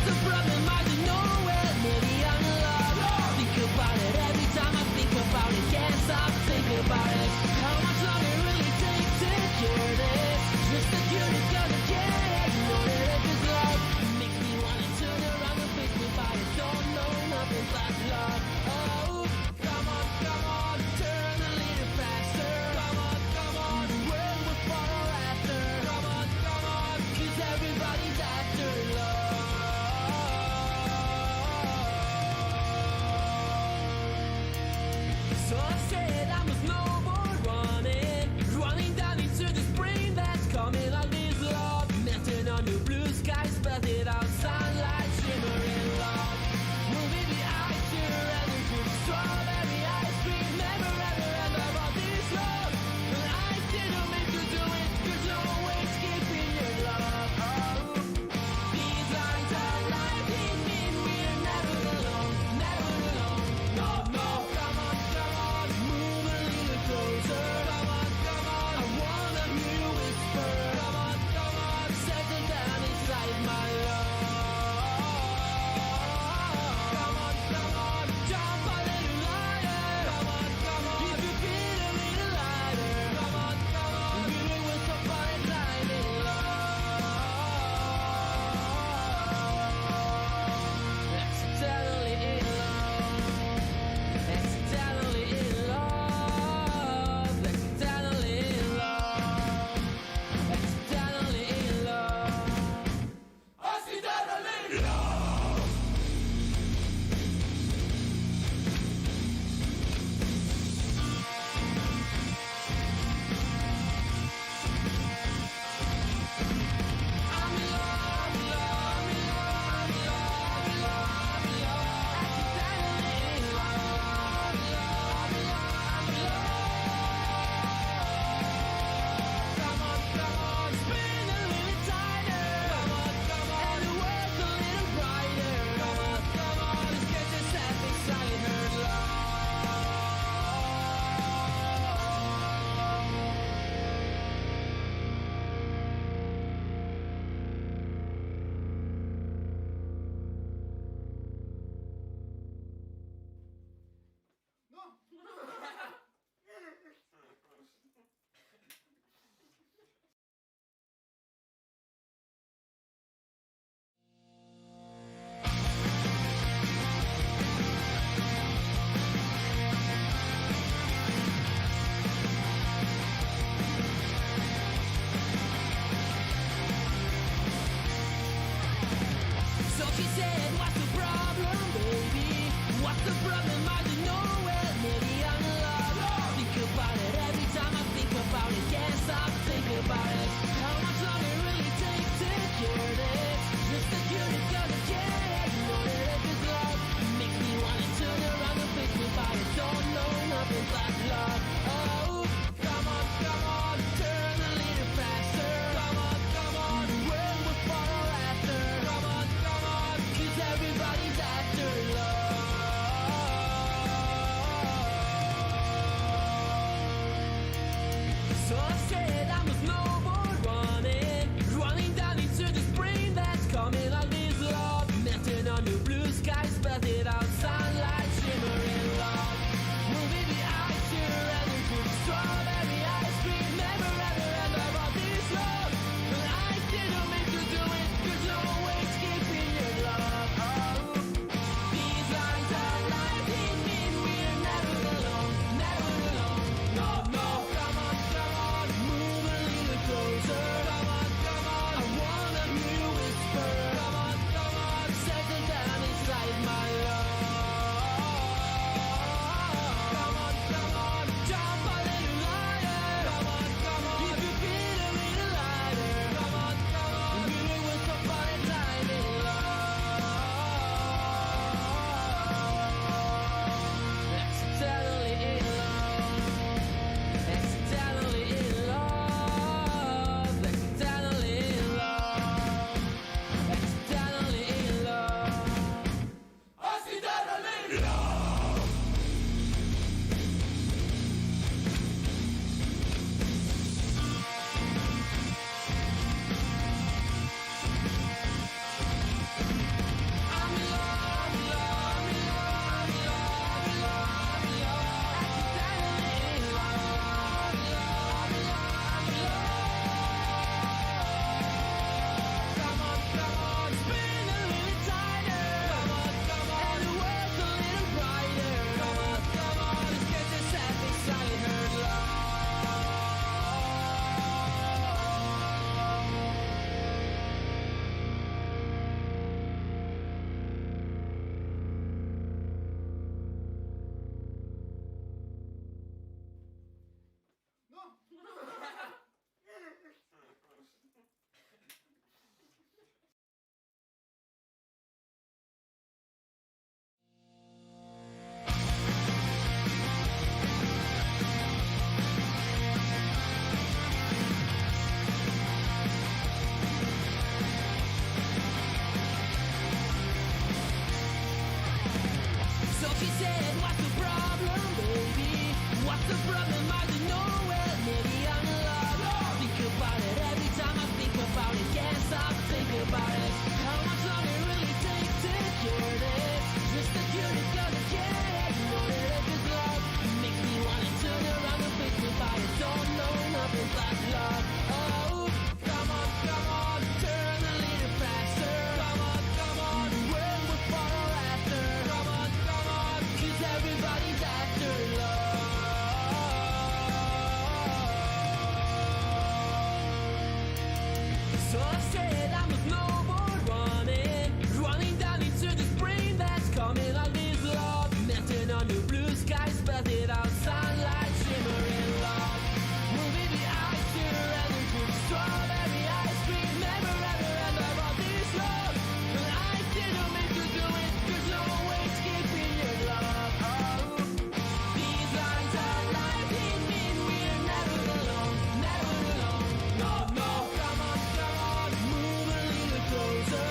the problem? I don't know where. Maybe I'm in love. Think about it every time I think about it. Can't stop thinking about it. How much longer will it take to cure this? Just the cure is gonna get it. You know that if it's love makes me wanna turn around and face me by it. Don't know nothing but love. Oh, come on, turn a little faster. Come on, when we're far after. Come on, 'cause everybody's after love. So I said I must no more running down into the spring that's coming like this love. Melting on the blue sky, spelled it out, sunlight shimmering love. Well, baby, I sure rather drink strawberry ice cream. Never ever end up all this love. But I didn't mean to do it. There's no way escaping your love. Oh, these lines of life mean we're never alone. No, come on, move a little closer. she said, what's the problem, baby? What's the problem? I don't know. Well, maybe I'm in love. Think about it every time I think about it. Can't stop thinking about it. How much longer it really takes to cure this? Just the cure is gonna get it. You know that if it's love makes me wanna turn around and think about it. Don't know nothing but love. Oh, come on, turn the leader faster. Come on, when we're far after. Come on, 'cause everybody's after love. So I said I must no more running down into this brain that's coming on this love. Melting on the blue sky, spelled it out, sunlight shimmering love. Moving the ice to the good strawberry ice cream. Never ever end up on this love. But I didn't mean to do it. There's no way escaping your love. Oh, these lines of life mean we're never alone. Never alone. No, come on, move a little closer.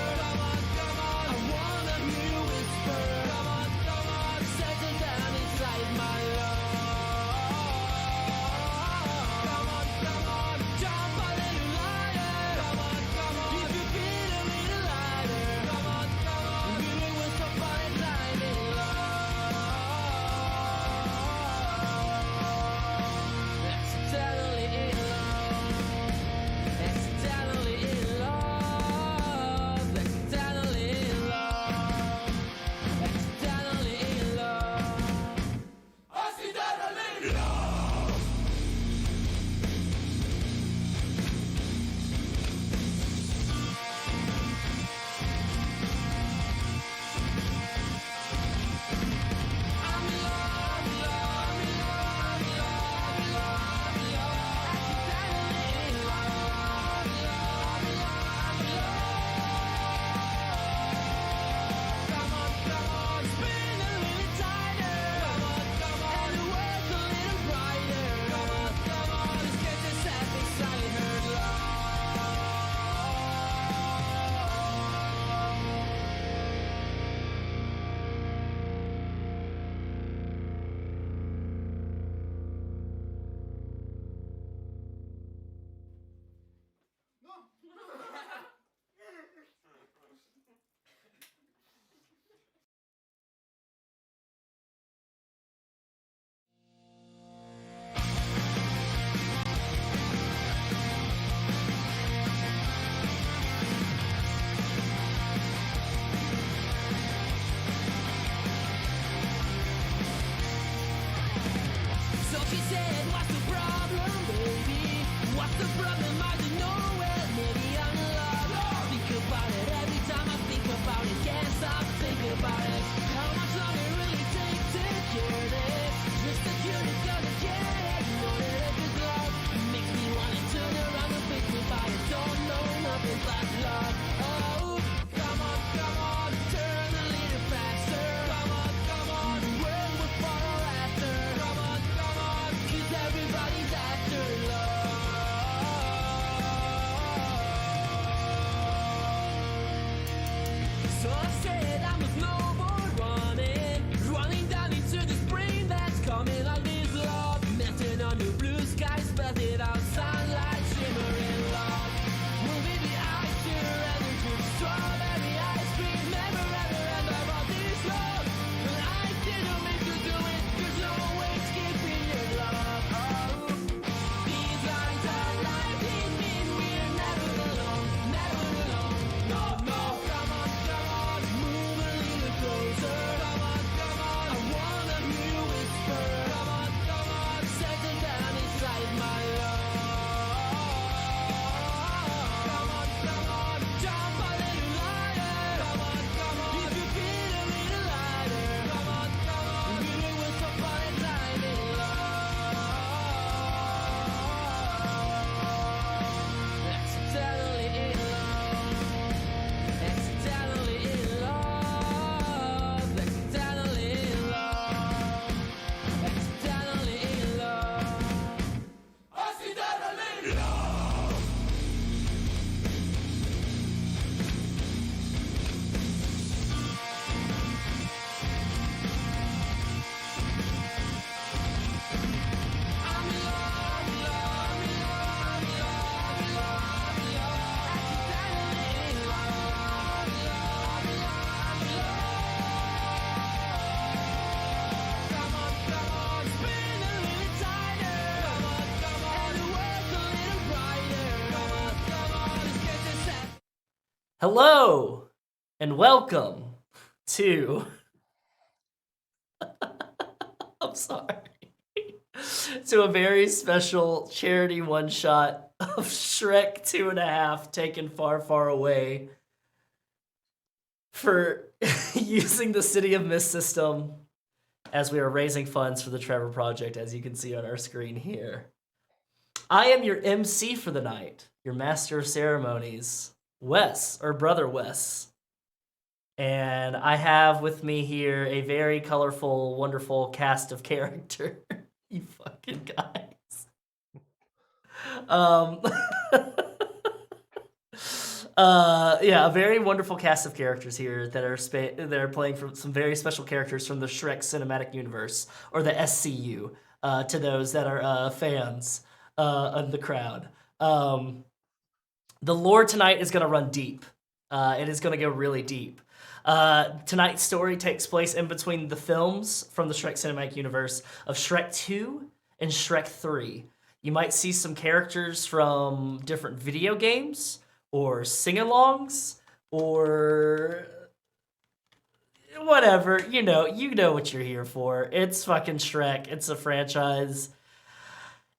Come on, I wanna hear you whisper. Come on, settle down inside my love. Come on, jump a little lighter. Come on, if you feel a little lighter. Come on, really was so fun and time in love. Accidentally in love. Accidentally in love. Accidentally in love. Accidentally in love. Accidentally in love. I'm in love, love, love, love, love, love. Accidentally in love, love, love, love. Come on, spin a little tighter. And work a little brighter. Let's get this happy inside her love. So she said, what's the problem, baby? What's the problem? I don't know. Well, maybe I'm in love. Think about it every time I think about it. Can't stop thinking about it. How much longer it really takes to cure this? Just the cure is gonna get it. You know that if it's love makes me wanna turn around and think about it. Don't know nothing but love. Oh, come on, turn the leader faster. Come on, when we're far after. Come on, 'cause everybody's after love. So I said I must no more Hello and welcome to I'm sorry. To a very special charity one shot of Shrek 2.5 taken far, far away for using the City of Mist system as we are raising funds for the Trevor Project, as you can see on our screen here. I am your MC for the night, your master of ceremonies, Wes, or Brother Wes. And I have with me here a very colorful, wonderful cast of characters. You fucking guys. Um, yeah, a very wonderful cast of characters here that are playing from some very special characters from the Shrek cinematic universe, or the SCU, to those that are fans of the crowd. The lore tonight is going to run deep. It is going to go really deep. Tonight's story takes place in between the films from the Shrek cinematic universe of Shrek 2 and Shrek 3. You might see some characters from different video games or sing-alongs or whatever. You know what you're here for. It's fucking Shrek. It's a franchise.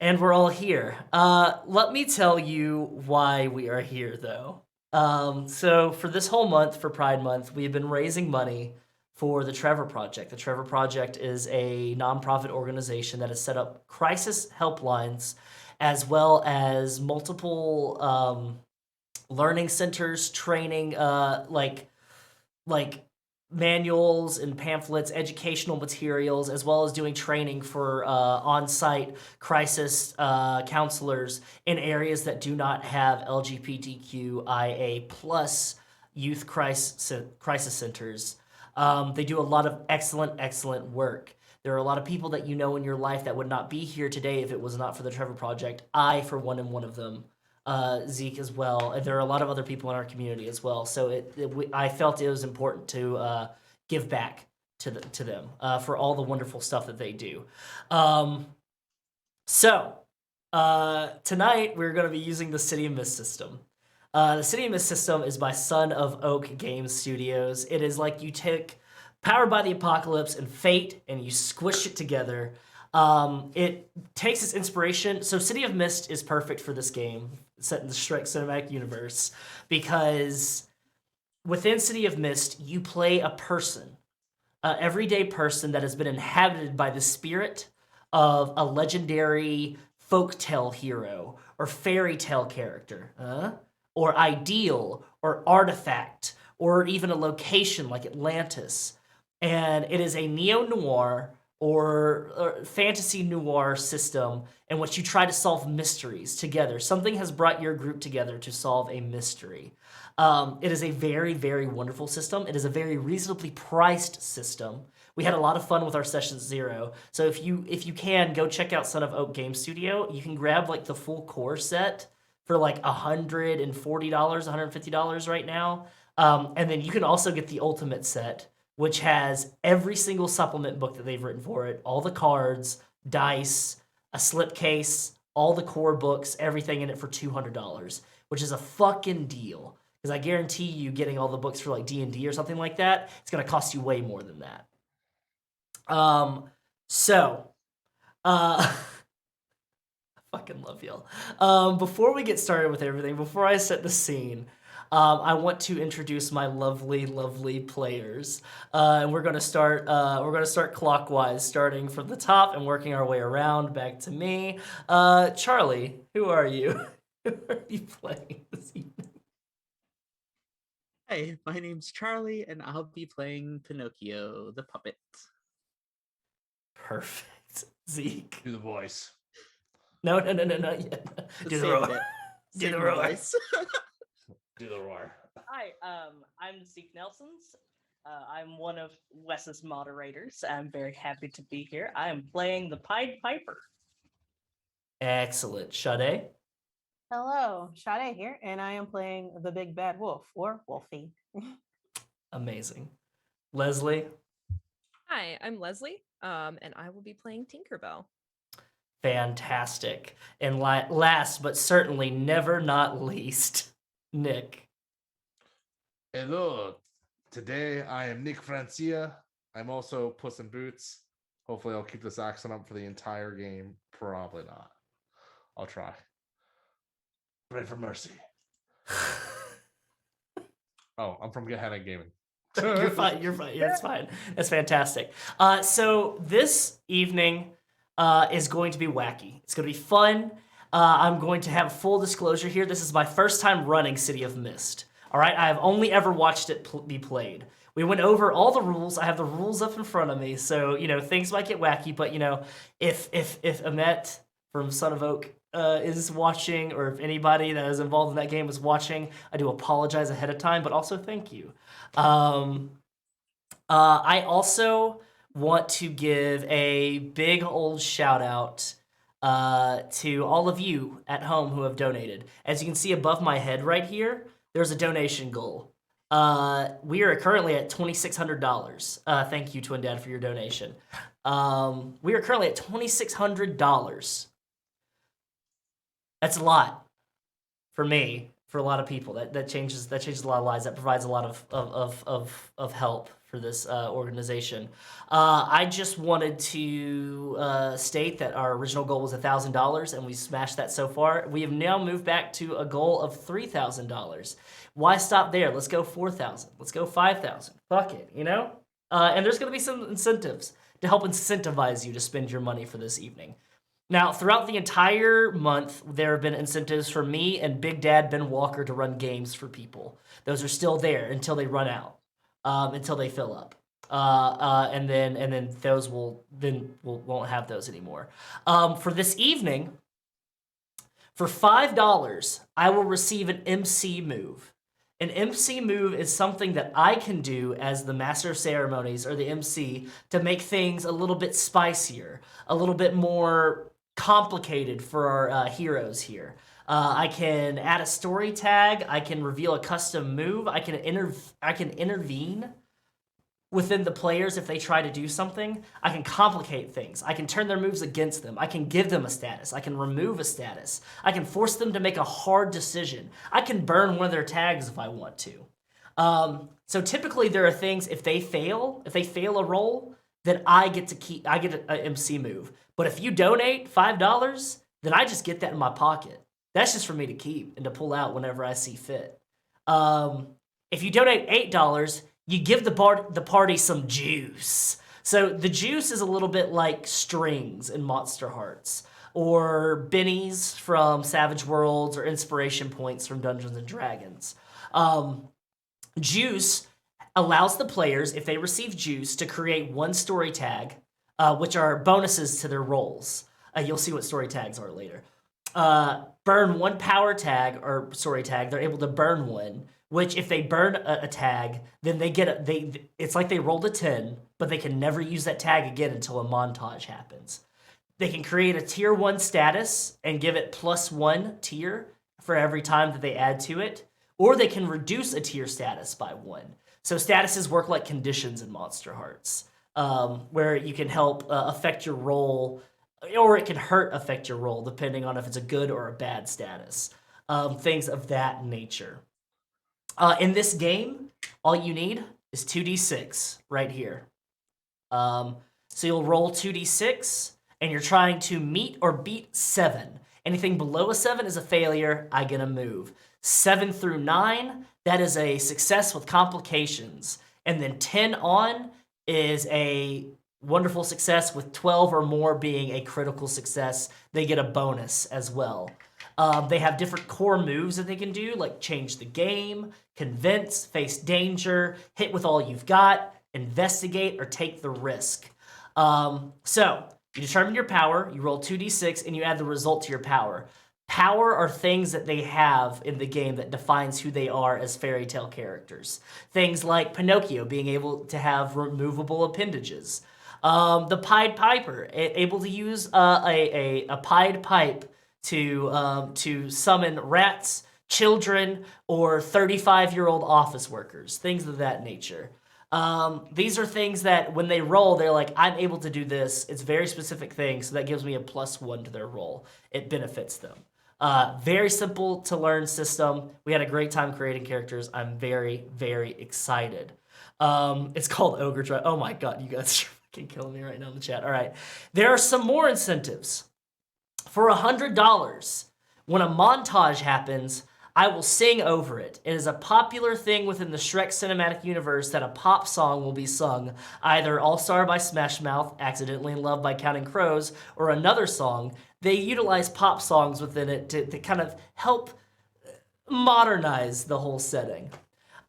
And we're all here. Let me tell you why we are here, though. So for this whole month, for Pride Month, we've been raising money for the Trevor Project. The Trevor Project is a nonprofit organization that has set up crisis helplines as well as multiple learning centers, training, like manuals and pamphlets, educational materials, as well as doing training for on-site crisis counselors in areas that do not have LGBTQIA plus youth crisis centers. They do a lot of excellent work. There are a lot of people that you know in your life that would not be here today if it was not for the Trevor Project. I, for one, am one of them. Zeke as well. And there are a lot of other people in our community as well. So I felt it was important to give back to them for all the wonderful stuff that they do. So tonight we're going to be using the City of Mist system. The City of Mist system is by Son of Oak Game Studios. It is like you take Powered by the Apocalypse and Fate and you squish it together. It takes its inspiration. So City of Mist is perfect for this game, set in the Shrek cinematic universe, because within City of Mist, you play a person, an everyday person that has been inhabited by the spirit of a legendary folktale hero or fairy tale character, or ideal or artifact, or even a location like Atlantis. And it is a neo-noir or fantasy noir system in which you try to solve mysteries together. Something has brought your group together to solve a mystery. It is a very, very wonderful system. It is a very reasonably priced system. We had a lot of fun with our session 0. So if you can, go check out Son of Oak Game Studio. You can grab like the full core set for like $140, $150 right now. And then you can also get the ultimate set, which has every single supplement book that they've written for it, all the cards, dice, a slipcase, all the core books, everything in it for $200, which is a fucking deal. Because I guarantee you getting all the books for like D&D or something like that, it's going to cost you way more than that. So, I fucking love y'all. Before we get started with everything, before I set the scene, I want to introduce my lovely players, and we're gonna start clockwise, starting from the top and working our way around back to me. Charlie, who are you? Who are you playing this evening? Hi, my name's Charlie, and I'll be playing Pinocchio, the puppet. Perfect. Zeke. Do the voice. No, not yet. Do the roar. Do the roar. Do the roar. Hi, I'm Zeke Nelsons. I'm one of Wes's moderators. I'm very happy to be here. I am playing the Pied Piper. Excellent. Sade? Hello, Sade here, and I am playing the Big Bad Wolf, or Wolfie. Amazing. Leslie? Hi, I'm Leslie, and I will be playing Tinkerbell. Fantastic. And last but certainly never not least, Nick. Hello. Today I am Nick Francia. I'm also Puss in Boots. Hopefully I'll keep this accent up for the entire game. Probably not. I'll try. Pray for mercy. Oh, I'm from Gehenna Gaming. You're fine. You're fine. Yeah, it's fine. That's fantastic. So this evening is going to be wacky. It's going to be fun. I'm going to have full disclosure here. This is my first time running City of Mist. All right, I have only ever watched it be played. We went over all the rules. I have the rules up in front of me, so things might get wacky. But if Amet from Son of Oak is watching, or if anybody that is involved in that game is watching, I do apologize ahead of time, but also thank you. I also want to give a big old shout out to all of you at home who have donated. As you can see above my head right here, there's a donation goal. We are currently at $2,600. Thank you, Twin Dad, for your donation. We are currently at $2,600. That's a lot for me, for a lot of people. That changes a lot of lives. That provides a lot of help for this organization. I just wanted to state that our original goal was $1,000, and we smashed that so far. We have now moved back to a goal of $3,000. Why stop there? Let's go 4,000. Let's go 5,000. Fuck it, And there's going to be some incentives to help incentivize you to spend your money for this evening. Now, throughout the entire month, there have been incentives for me and Big Dad Ben Walker to run games for people. Those are still there until they run out, until they fill up, and then those won't have those anymore. For this evening, for $5, I will receive an MC move. An MC move is something that I can do as the Master of Ceremonies or the MC to make things a little bit spicier, a little bit more complicated for our heroes here. I can add a story tag. I can reveal a custom move. I can intervene within the players if they try to do something. I can complicate things. I can turn their moves against them. I can give them a status. I can remove a status. I can force them to make a hard decision. I can burn one of their tags if I want to. So typically there are things, if they fail a roll, then I get an MC move. But if you donate $5, then I just get that in my pocket. That's just for me to keep and to pull out whenever I see fit. If you donate $8, you give the party some juice. So the juice is a little bit like strings in Monster Hearts, or bennies from Savage Worlds, or inspiration points from Dungeons and Dragons. Juice allows the players, if they receive juice, to create one story tag, which are bonuses to their rolls. You'll see what story tags are later. Burn one power tag or story tag. They're able to burn one, which if they burn a tag, then it's like they rolled a 10, but they can never use that tag again until a montage happens. They can create a tier 1 status and give it +1 tier for every time that they add to it, or they can reduce a tier status by 1. So statuses work like conditions in Monster Hearts, where you can help affect your roll, or it can affect your roll, depending on if it's a good or a bad status. Things of that nature. In this game, all you need is 2d6 right here. So you'll roll 2d6, and you're trying to meet or beat 7. Anything below a 7 is a failure. I get a move. 7 through 9, that is a success with complications. And then 10 on is a wonderful success, with 12 or more being a critical success. They get a bonus as well. They have different core moves that they can do, like change the game, convince, face danger, hit with all you've got, investigate, or take the risk. So you determine your power, you roll 2d6, and you add the result to your power. Power are things that they have in the game that defines who they are as fairy tale characters. Things like Pinocchio being able to have removable appendages. The Pied Piper, able to use a Pied Pipe to summon rats, children, or 35-year-old office workers, things of that nature. These are things that when they roll, they're like, I'm able to do this. It's very specific things, so that gives me a +1 to their roll. It benefits them. Very simple to learn system. We had a great time creating characters. I'm very, very excited. It's called Ogre Drive. Oh my god, you guys are fucking killing me right now in the chat. All right. There are some more incentives. For $100, when a montage happens, I will sing over it. It is a popular thing within the Shrek cinematic universe that a pop song will be sung, either All Star by Smash Mouth, Accidentally in Love by Counting Crows, or another song. They utilize pop songs within it to kind of help modernize the whole setting.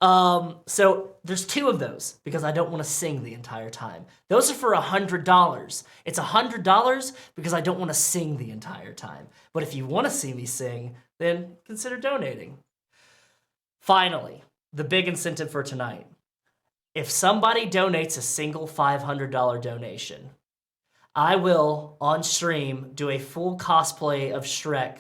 So there's 2 of those because I don't want to sing the entire time. Those are for $100. It's $100 because I don't want to sing the entire time. But if you want to see me sing, then consider donating. Finally, the big incentive for tonight. If somebody donates a single $500 donation, I will, on stream, do a full cosplay of Shrek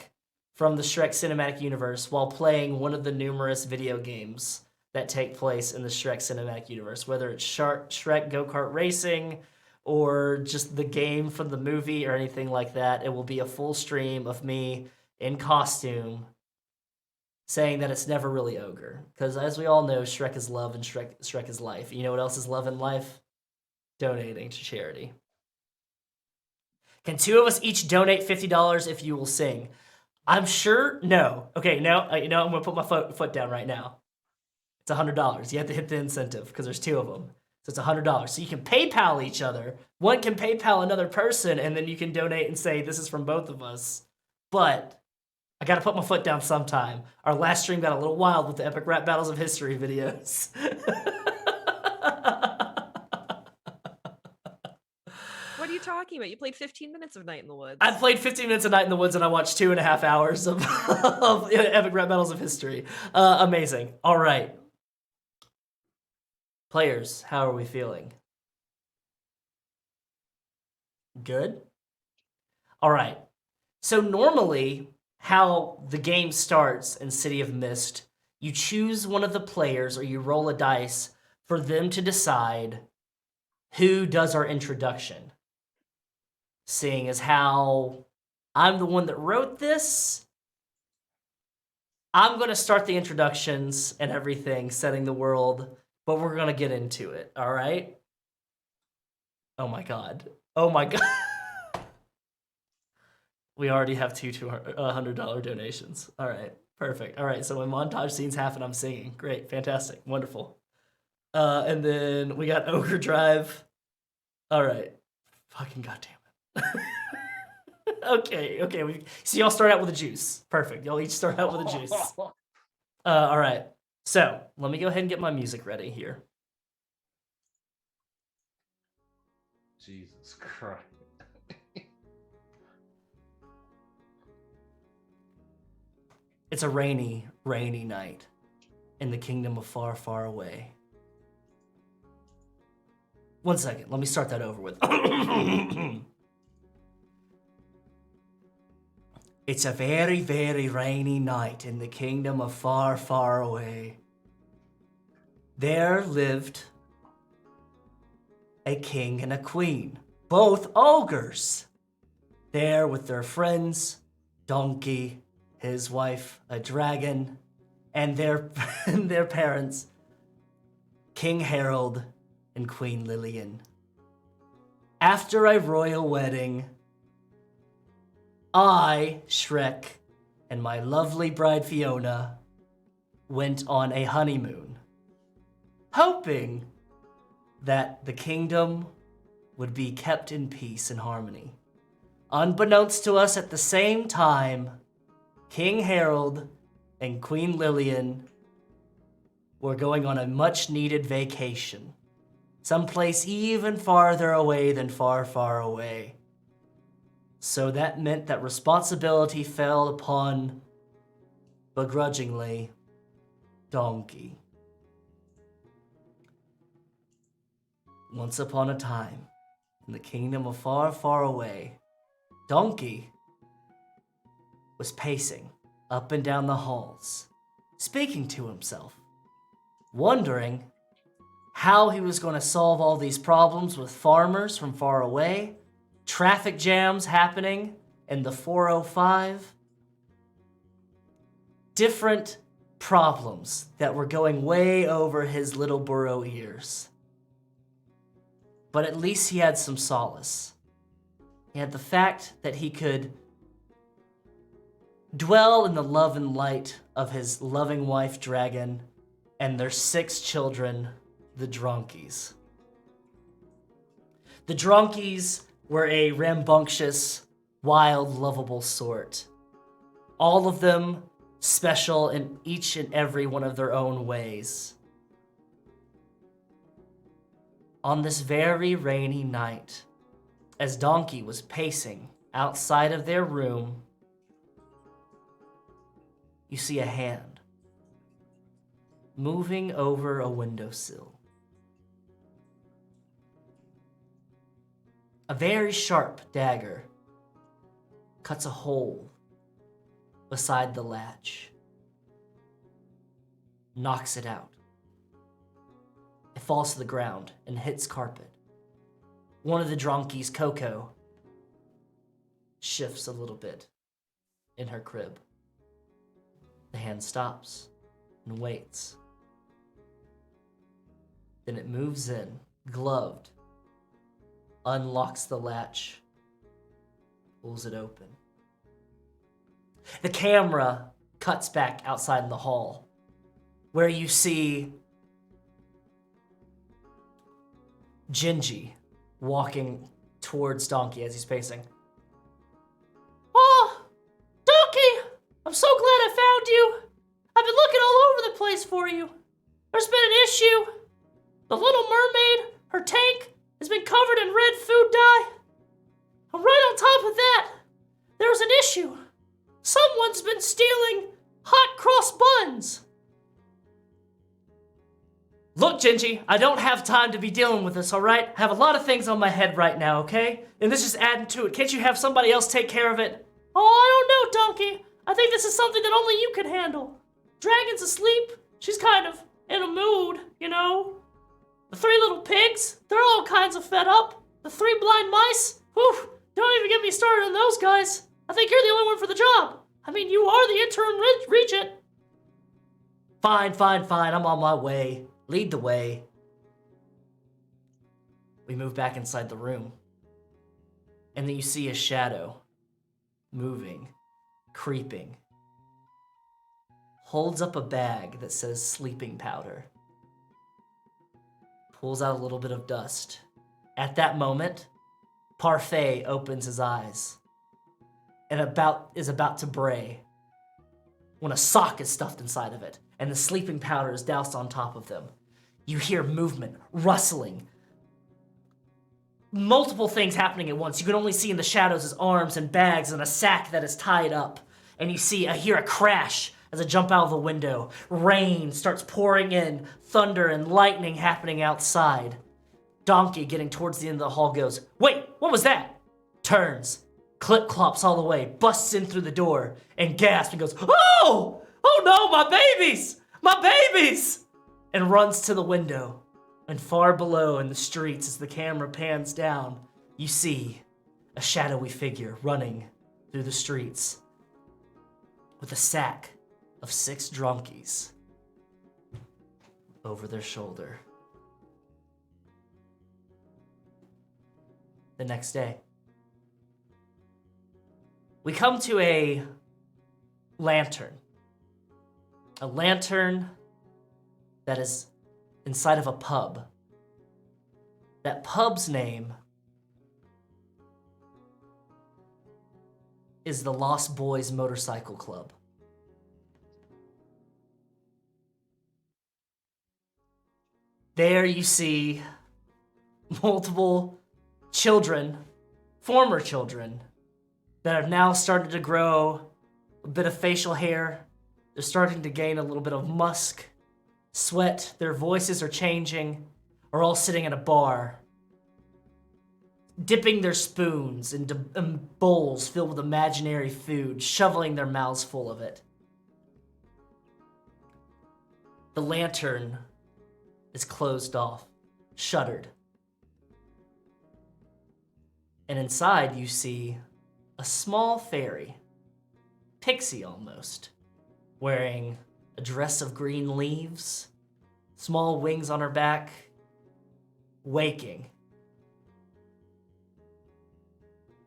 from the Shrek cinematic universe while playing one of the numerous video games that take place in the Shrek cinematic universe, whether it's Shrek Go-Kart Racing or just the game from the movie or anything like that. It will be a full stream of me in costume saying that it's never really ogre. Because as we all know, Shrek is love and Shrek is life. You know what else is love and life? Donating to charity. Can 2 of us each donate $50 if you will sing? I'm sure, no. Okay, no, I'm gonna put my foot down right now. It's $100. You have to hit the incentive because there's 2 of them. So it's $100. So you can PayPal each other. One can PayPal another person, and then you can donate and say, this is from both of us. But I got to put my foot down sometime. Our last stream got a little wild with the Epic Rap Battles of History videos. What are you talking about? You played 15 minutes of Night in the Woods. I played 15 minutes of Night in the Woods, and I watched 2.5 hours of Epic Rap Battles of History. Amazing. All right. Players, how are we feeling? Good? All right. So normally, how the game starts in City of Mist, you choose one of the players or you roll a dice for them to decide who does our introduction. Seeing as how I'm the one that wrote this, I'm going to start the introductions and everything, setting the world, but we're going to get into it, all right? Oh my god. Oh my god. We already have 2 $100 donations. All right, perfect. All right, so when montage scenes happen, I'm singing. Great, fantastic, wonderful. And then we got Ogre Drive. All right, fucking goddamn it. Okay. So y'all start out with a juice. Perfect. Y'all each start out with a juice. All right. So let me go ahead and get my music ready here. Jesus Christ. It's a rainy, rainy night in the kingdom of far, far away. One second. Let me start that over with. It's a very, very rainy night in the kingdom of far, far away. There lived a king and a queen, both ogres. There with their friends, Donkey, his wife, a dragon, and their parents, King Harold and Queen Lillian. After a royal wedding, I, Shrek, and my lovely bride Fiona went on a honeymoon, hoping that the kingdom would be kept in peace and harmony. Unbeknownst to us at the same time, King Harold and Queen Lillian were going on a much-needed vacation, someplace even farther away than far, far away. So that meant that responsibility fell upon, begrudgingly, Donkey. Once upon a time, in the kingdom of far, far away, Donkey was pacing up and down the halls, speaking to himself, wondering how he was going to solve all these problems with farmers from far away, traffic jams happening in the 405, different problems that were going way over his little burrow ears. But at least he had some solace. He had the fact that he could dwell in the love and light of his loving wife, Dragon, and their 6 children, the Dronkies. The Dronkies were a rambunctious, wild, lovable sort. All of them special in each and every one of their own ways. On this very rainy night, as Donkey was pacing outside of their room, you see a hand moving over a windowsill. A very sharp dagger cuts a hole beside the latch, knocks it out. It falls to the ground and hits carpet. One of the Dronkies, Coco, shifts a little bit in her crib. The hand stops and waits. Then it moves in, gloved, unlocks the latch, pulls it open. The camera cuts back outside in the hall, where you see Gingy walking towards Donkey as he's pacing. Oh, Donkey! I'm so glad I found you! I've been looking all over the place for you. There's been an issue. The Little Mermaid, her tank, has been covered in red food dye. And right on top of that, there's an issue. Someone's been stealing hot cross buns. Look, Gingy, I don't have time to be dealing with this, all right? I have a lot of things on my head right now, okay? And this is adding to it. Can't you have somebody else take care of it? Oh, I don't know, Donkey. I think this is something that only you can handle. Dragon's asleep. She's kind of in a mood, you know? The 3 little pigs, they're all kinds of fed up. The 3 blind mice, whew, don't even get me started on those guys. I think you're the only one for the job. I mean, you are the interim regent. Fine. I'm on my way. Lead the way. We move back inside the room. And then you see a shadow moving, creeping. Holds up a bag that says sleeping powder. Pulls out a little bit of dust. At that moment, Parfait opens his eyes and is about to bray when a sock is stuffed inside of it and the sleeping powder is doused on top of them. You hear movement, rustling, multiple things happening at once. You can only see in the shadows his arms and bags and a sack that is tied up. And you hear a crash as I jump out of the window. Rain starts pouring in, thunder and lightning happening outside. Donkey, getting towards the end of the hall, goes, "Wait, what was that?" Turns, clip-clops all the way, busts in through the door, and gasps and goes, "Oh! Oh no, my babies! My babies!" And runs to the window. And far below in the streets, as the camera pans down, you see a shadowy figure running through the streets with a sack of 6 Dronkies over their shoulder. The next day, we come to a lantern. A lantern that is inside of a pub. That pub's name is the Lost Boys Motorcycle Club. There you see multiple children, former children, that have now started to grow a bit of facial hair. They're starting to gain a little bit of musk, sweat. Their voices are changing, are all sitting at a bar, dipping their spoons into bowls filled with imaginary food, shoveling their mouths full of it. The lantern is closed off, shuttered. And inside you see a small fairy, pixie almost, wearing a dress of green leaves, small wings on her back, waking.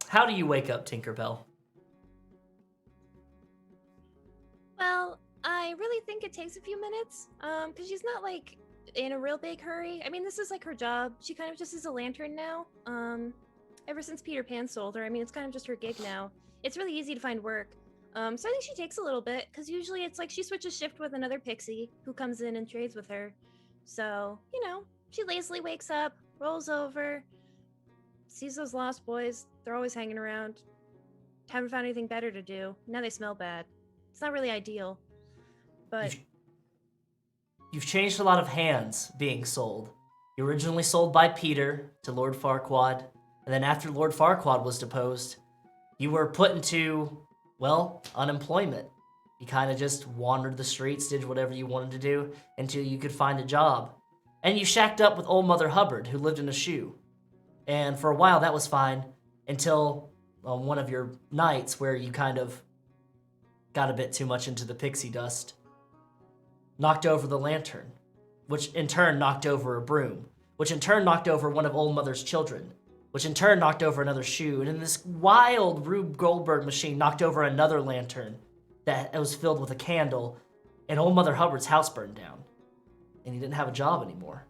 How do you wake up, Tinkerbell? Well, I really think it takes a few minutes, because she's not like in a real big hurry. I mean, this is like her job. She kind of just is a lantern now. Ever since Peter Pan sold her, I mean, it's kind of just her gig now. It's really easy to find work. So I think she takes a little bit, because usually it's like she switches shift with another pixie who comes in and trades with her. So, you know, she lazily wakes up, rolls over, sees those lost boys. They're always hanging around. Haven't found anything better to do. Now they smell bad. It's not really ideal. But You've changed a lot of hands being sold. You were originally sold by Peter to Lord Farquaad, and then after Lord Farquaad was deposed, you were put into, well, unemployment. You kind of just wandered the streets, did whatever you wanted to do until you could find a job. And you shacked up with old Mother Hubbard, who lived in a shoe. And for a while that was fine until one of your nights where you kind of got a bit too much into the pixie dust, knocked over the lantern, which in turn knocked over a broom, which in turn knocked over one of Old Mother's children, which in turn knocked over another shoe, and then this wild Rube Goldberg machine knocked over another lantern that was filled with a candle, and Old Mother Hubbard's house burned down, and he didn't have a job anymore.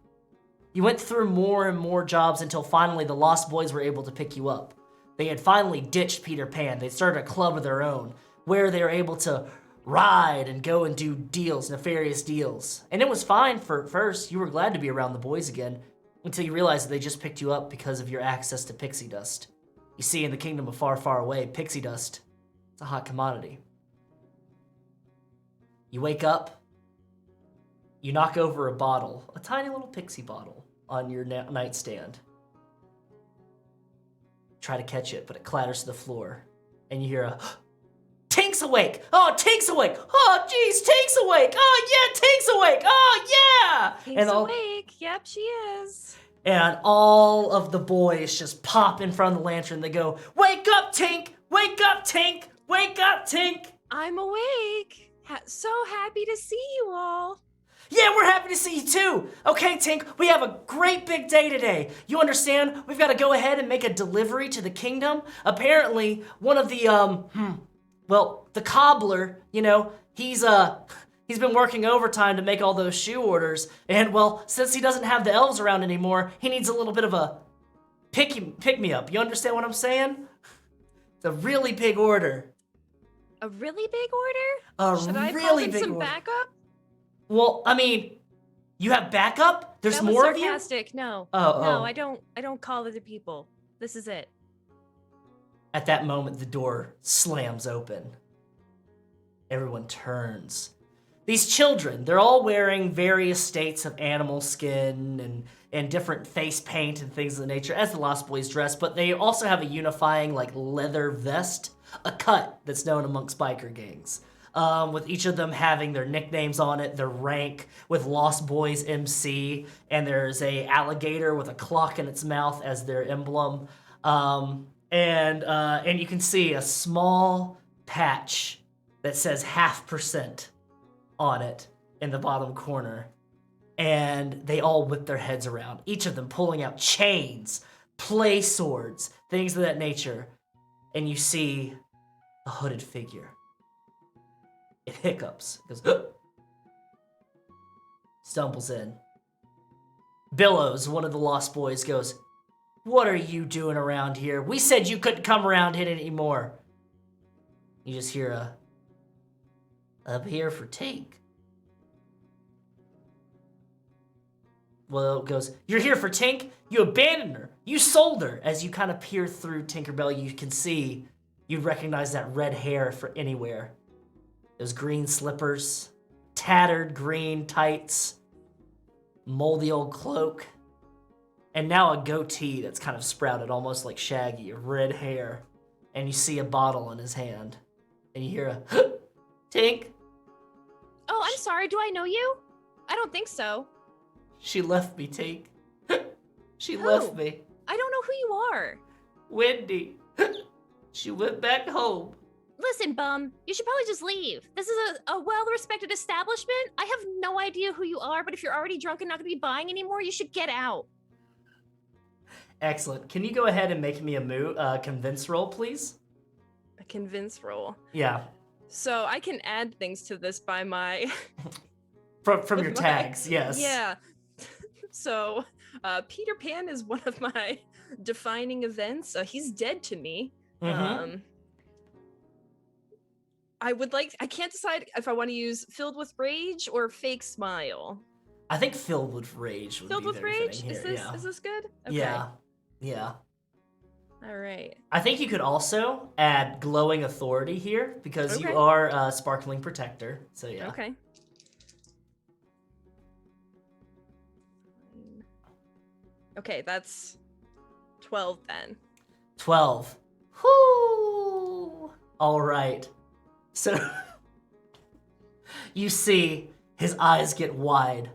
You went through more and more jobs until finally the Lost Boys were able to pick you up. They had finally ditched Peter Pan. They started a club of their own, where they were able to ride and go and do deals, nefarious deals. And it was fine for at first. You were glad to be around the boys again, until you realized that they just picked you up because of your access to pixie dust. You see, in the kingdom of far, far away, pixie dust, it's a hot commodity. You wake up, you knock over a bottle, a tiny little pixie bottle, on your nightstand. Try to catch it, but it clatters to the floor, and you hear a Tink's awake! Oh, Tink's awake! Oh, geez, Tink's awake! Oh, yeah, Tink's awake! Oh, yeah! Tink's awake. Yep, she is. And all of the boys just pop in front of the lantern. They go, "Wake up, Tink! Wake up, Tink! Wake up, Tink!" I'm awake. So happy to see you all. Yeah, we're happy to see you too. Okay, Tink, we have a great big day today. You understand? We've got to go ahead and make a delivery to the kingdom. Apparently, one of the, the cobbler, you know, he's been working overtime to make all those shoe orders. And, well, since he doesn't have the elves around anymore, he needs a little bit of a pick-me-up. You understand what I'm saying? It's a really big order. A really big order? Should I call in some backup? Well, I mean, you have backup? There's that was more of you? sarcastic. No. Oh, no, oh. I don't call other people. This is it. At that moment, the door slams open. Everyone turns. These children, they're all wearing various states of animal skin and different face paint and things of the nature, as the Lost Boys dress, but they also have a unifying, like, leather vest, a cut that's known amongst biker gangs. With each of them having their nicknames on it, their rank, with Lost Boys MC, and there's a alligator with a clock in its mouth as their emblem. And you can see a small patch that says 0.5% on it in the bottom corner. And they all whip their heads around, each of them pulling out chains, play swords, things of that nature. And you see a hooded figure. It hiccups, goes, stumbles in. Billows, one of the Lost Boys, goes, "What are you doing around here? We said you couldn't come around here anymore." You just hear "I'm here for Tink." Well, it goes, "You're here for Tink? You abandoned her. You sold her." As you kind of peer through Tinkerbell, you can see, you'd recognize that red hair for anywhere. Those green slippers, tattered green tights, moldy old cloak, and now a goatee that's kind of sprouted, almost like Shaggy, red hair. And you see a bottle in his hand, and you hear a Tink. Oh, I'm sorry. Do I know you? I don't think so. She left me, Tink. She Who? left me. I don't know who you are. Wendy. She went back home. Listen, bum, you should probably just leave. This is a well-respected establishment. I have no idea who you are, but if you're already drunk and not gonna be buying anymore, you should get out. Excellent. Can you go ahead and make me a convince roll, please? A convince roll. Yeah. So I can add things to this by my... From your tags, yes. Yeah. So Peter Pan is one of my defining events. He's dead to me. Mm-hmm. I can't decide if I want to use filled with rage or fake smile. I think filled with rage would Filled be with very rage? fitting Is here, this good? Okay. Yeah. All right. I think you could also add glowing authority here because Okay. you are a sparkling protector. So yeah. Okay. Okay, that's 12 then. 12. Whoo! All right. So you see his eyes get wide.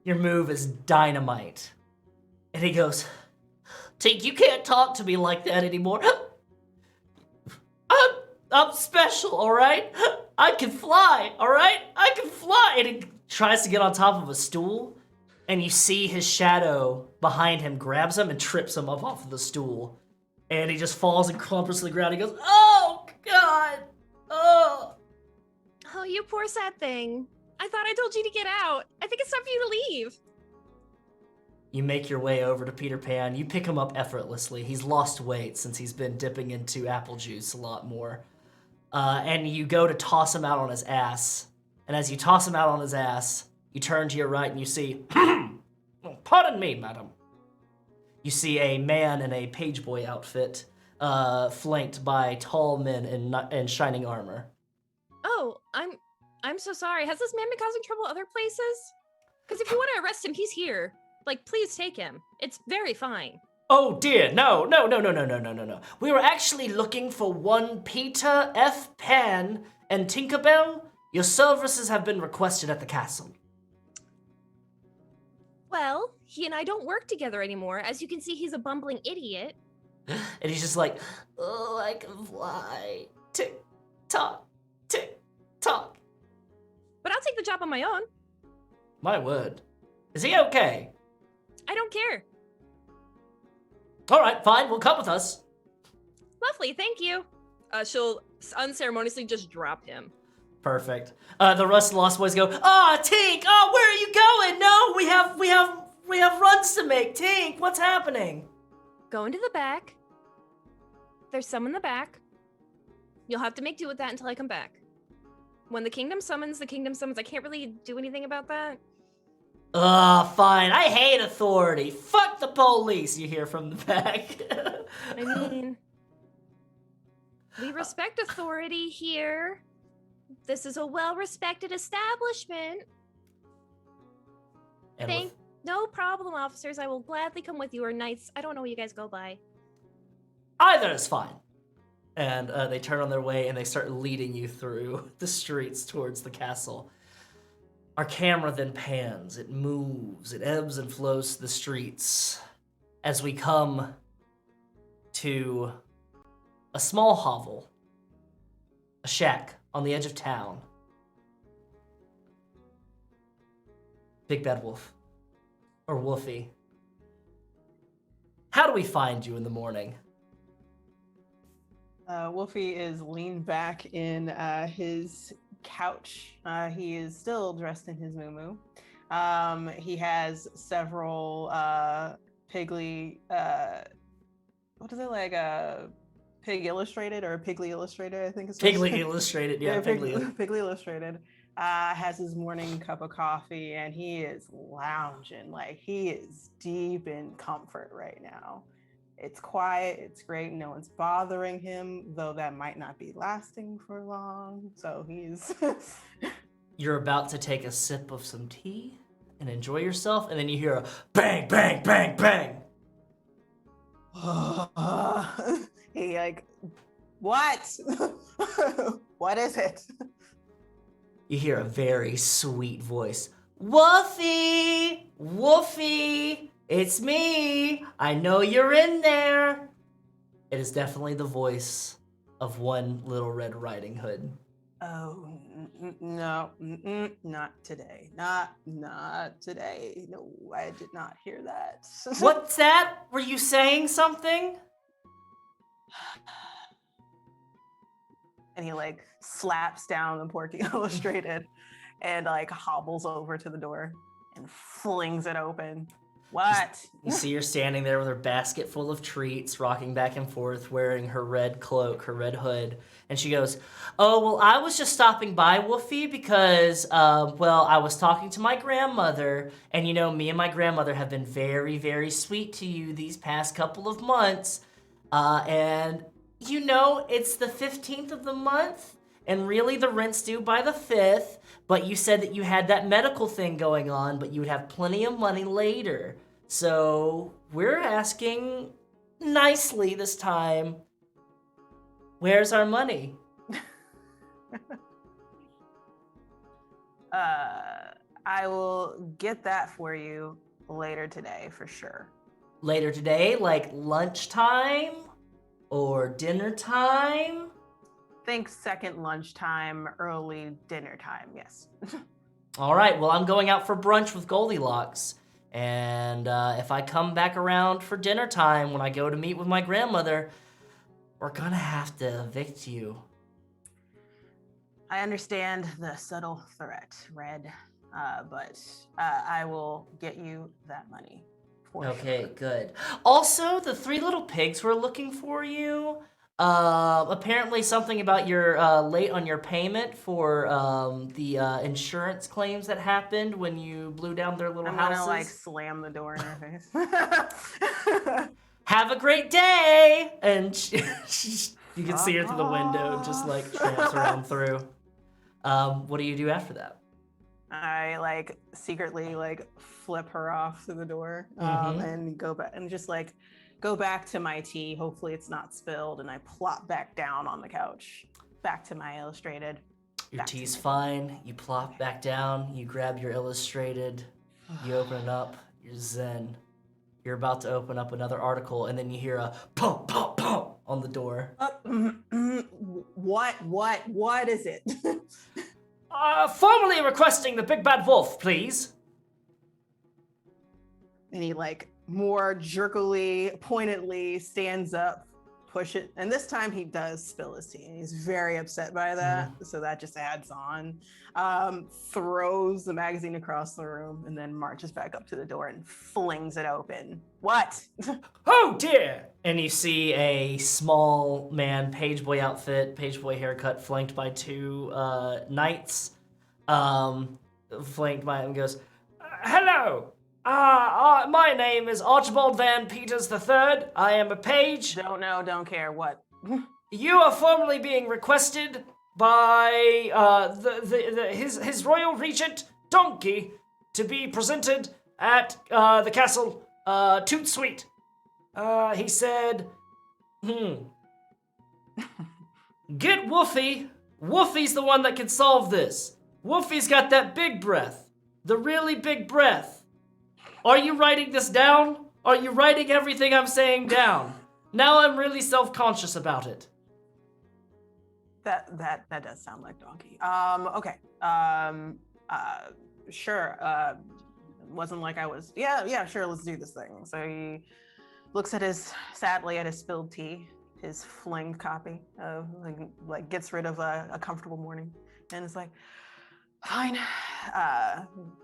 Your move is dynamite. And he goes, Tink, you can't talk to me like that anymore. I'm special, all right? I can fly, all right? I can fly. And he tries to get on top of a stool, and you see his shadow behind him grabs him and trips him up off of the stool. And he just falls and crumples to the ground. He goes, oh, God. Oh. Oh, you poor sad thing. I thought I told you to get out. I think it's time for you to leave. You make your way over to Peter Pan. You pick him up effortlessly. He's lost weight since he's been dipping into apple juice a lot more. And you go to toss him out on his ass. And as you toss him out on his ass, you turn to your right and you see, pardon me, madam. You see a man in a page boy outfit, flanked by tall men in shining armor. Oh, I'm so sorry. Has this man been causing trouble other places? Because if you want to arrest him, he's here. Like, please take him. It's very fine. Oh dear, no. We were actually looking for one Peter F. Pan and Tinkerbell. Your services have been requested at the castle. Well, he and I don't work together anymore. As you can see, he's a bumbling idiot. And he's just like, oh, I can fly. Tick, tock, tick, tock. But I'll take the job on my own. My word. Is he okay? I don't care. All right, fine, we'll come with us. Lovely, thank you. She'll unceremoniously just drop him. Perfect. The Rust Lost Boys go, Tink, where are you going? No, we have runs to make. Tink, what's happening? Go into the back. There's some in the back. You'll have to make do with that until I come back. When the kingdom summons, the kingdom summons. I can't really do anything about that. Fine. I hate authority. Fuck the police, you hear from the back. I mean, we respect authority here. This is a well-respected establishment. And No problem, officers. I will gladly come with you, or knights. I don't know what you guys go by. either is fine. And they turn on their way and they start leading you through the streets towards the castle. Our camera then pans, it moves, it ebbs and flows to the streets as we come to a small hovel, a shack on the edge of town. Big Bad Wolf, or Wolfie, how do we find you in the morning? Wolfie is leaned back in his couch. He is still dressed in his muumuu. He has several Piggly, what is it, like Pig Illustrated or Piggly Illustrated, I think it's Piggly Illustrated, yeah, Piggly. Piggly Illustrated. Has his morning cup of coffee and he is lounging, like he is deep in comfort right now. It's quiet, it's great, no one's bothering him, though that might not be lasting for long, so he's... You're about to take a sip of some tea and enjoy yourself, and then you hear a bang, bang, bang, bang. He like, what? What is it? You hear a very sweet voice. Wolfie! Wolfie! It's me! I know you're in there! It is definitely the voice of one Little Red Riding Hood. Oh no, not today. Not today. No, I did not hear that. What's that? Were you saying something? And he like slaps down the Porky Illustrated and like hobbles over to the door and flings it open. What? You see her standing there with her basket full of treats, rocking back and forth, wearing her red cloak, her red hood. And she goes, "Oh, well, I was just stopping by, Woofy, because, well, I was talking to my grandmother. And, you know, me and my grandmother have been very, very sweet to you these past couple of months. And, you know, it's the 15th of the month. And really, the rent's due by the 5th. But you said that you had that medical thing going on, but you would have plenty of money later. So we're asking nicely this time, where's our money?" I will get that for you later today for sure. Later today, like lunchtime or dinner time? Think second lunchtime, early dinner time, yes. All right, well, I'm going out for brunch with Goldilocks. And if I come back around for dinner time when I go to meet with my grandmother, we're gonna have to evict you. I understand the subtle threat, Red, but I will get you that money for Okay, sure. good. Also, the 3 little pigs were looking for you. Apparently something about you're late on your payment for the insurance claims that happened when you blew down their little I'm houses. gonna like slam the door in her face. Have a great day! And you can see her through the window, just like tramps around through. What do you do after that? I like secretly like flip her off through the door and go back and just like go back to my tea. Hopefully it's not spilled, and I plop back down on the couch, back to my Illustrated. Your tea's fine. You plop back down. You grab your Illustrated. You open it up. You're zen. You're about to open up another article, and then you hear a pump, pump, pump on the door. What is it? Formally requesting the Big Bad Wolf, please. And he like more jerkily, pointedly stands up, push it, and this time he does spill his tea, and he's very upset by that. So that just adds on. Throws the magazine across the room and then marches back up to the door and flings it open. What? Oh dear! And you see a small man, pageboy outfit, pageboy haircut, flanked by 2 knights. Flanked by him, goes, "Hello! My name is Archibald Van Peters III. I am a page. Don't know, don't care. What? You are formally being requested by his royal regent Donkey to be presented at the castle Toot Sweet. He said, get Woofy. Woofy's the one that can solve this. Woofy's got that big breath, the really big breath. Are you writing this down? Are you writing everything I'm saying down? Now I'm really self-conscious about it." That does sound like Donkey. Okay. Sure. Wasn't like I was. Yeah. Sure. Let's do this thing. So he looks at sadly at his spilled tea, his flinged copy of like gets rid of a comfortable morning, and is like, fine.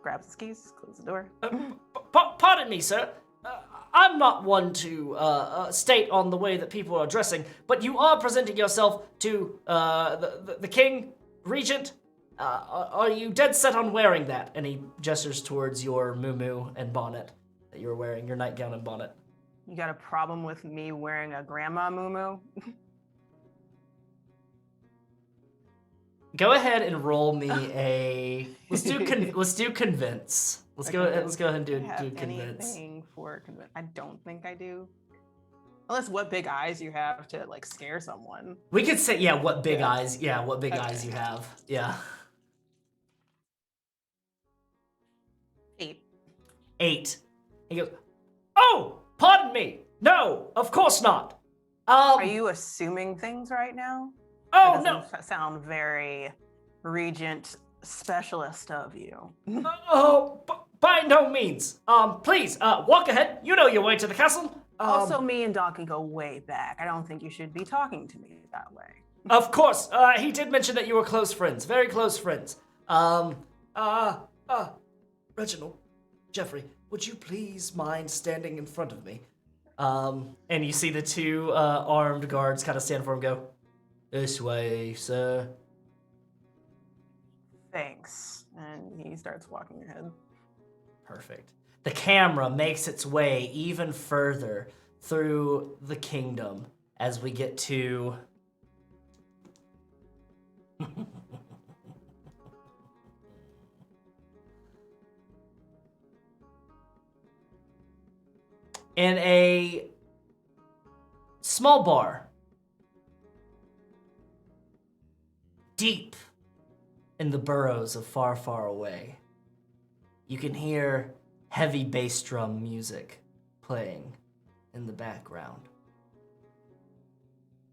Grabs his keys, closes the door. Pardon me, sir. I'm not one to state on the way that people are dressing, but you are presenting yourself to the king, regent. Are you dead set on wearing that? And he gestures towards your muumuu and bonnet that you're wearing, your nightgown and bonnet. You got a problem with me wearing a grandma muumuu? Go ahead and roll me a. Let's do convince. Let's go ahead and do convince. Anything for convince? I don't think I do. Unless what big eyes you have to like scare someone. We could say what big eyes. Yeah, what big eyes you have. Yeah. 8. He goes, "Oh, pardon me. No, of course not. Are you assuming things right now? Oh That no! doesn't sound very Regent specialist of you. Oh, by no means. Please, walk ahead. You know your way to the castle. Also, me and Donkey go way back. I don't think you should be talking to me that way. Of course. He did mention that you were close friends, very close friends. Reginald, Jeffrey, would you please mind standing in front of me? And you see the two armed guards kind of stand for him. Go this way, sir. Thanks. And he starts walking ahead. Perfect. The camera makes its way even further through the kingdom as we get to in a small bar deep in the burrows of far, far away. You can hear heavy bass drum music playing in the background.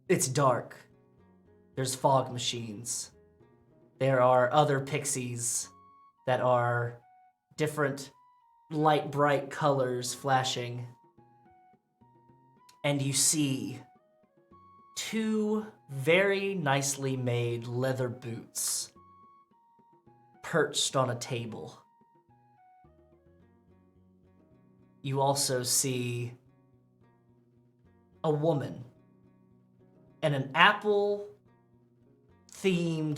It's dark. There's fog machines. There are other pixies that are different light bright colors flashing. And you see two very nicely made leather boots perched on a table. You also see a woman in an apple-themed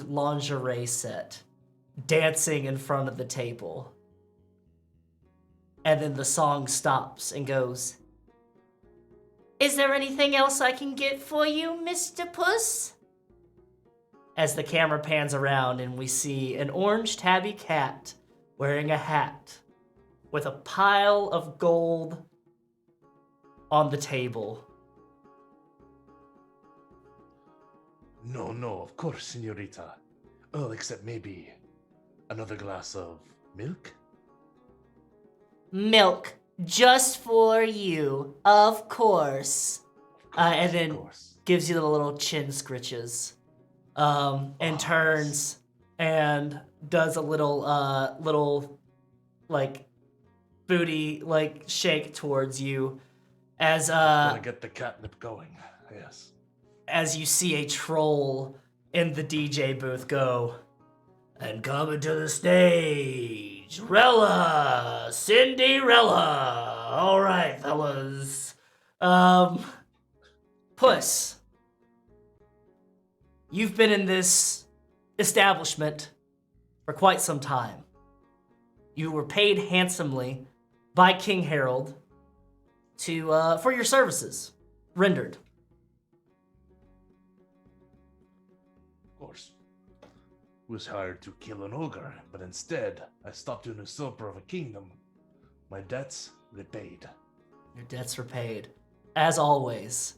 lingerie set dancing in front of the table. And then the song stops and goes, "Is there anything else I can get for you, Mr. Puss?" As the camera pans around and we see an orange tabby cat wearing a hat with a pile of gold on the table. No, of course, senorita. Oh, except maybe another glass of milk? Milk, just for you, of course. And then gives you the little chin scritches. And turns and does a little like booty like shake towards you as Gotta get the catnip going. Yes. As you see a troll in the DJ booth go, "And coming to the stage, Rella, Cinderella." All right, fellas. Puss, you've been in this establishment for quite some time. You were paid handsomely by King Harold to for your services rendered. Of course. Was hired to kill an ogre, but instead, I stopped in a usurper of a kingdom. My debts repaid. Your debts repaid. As always,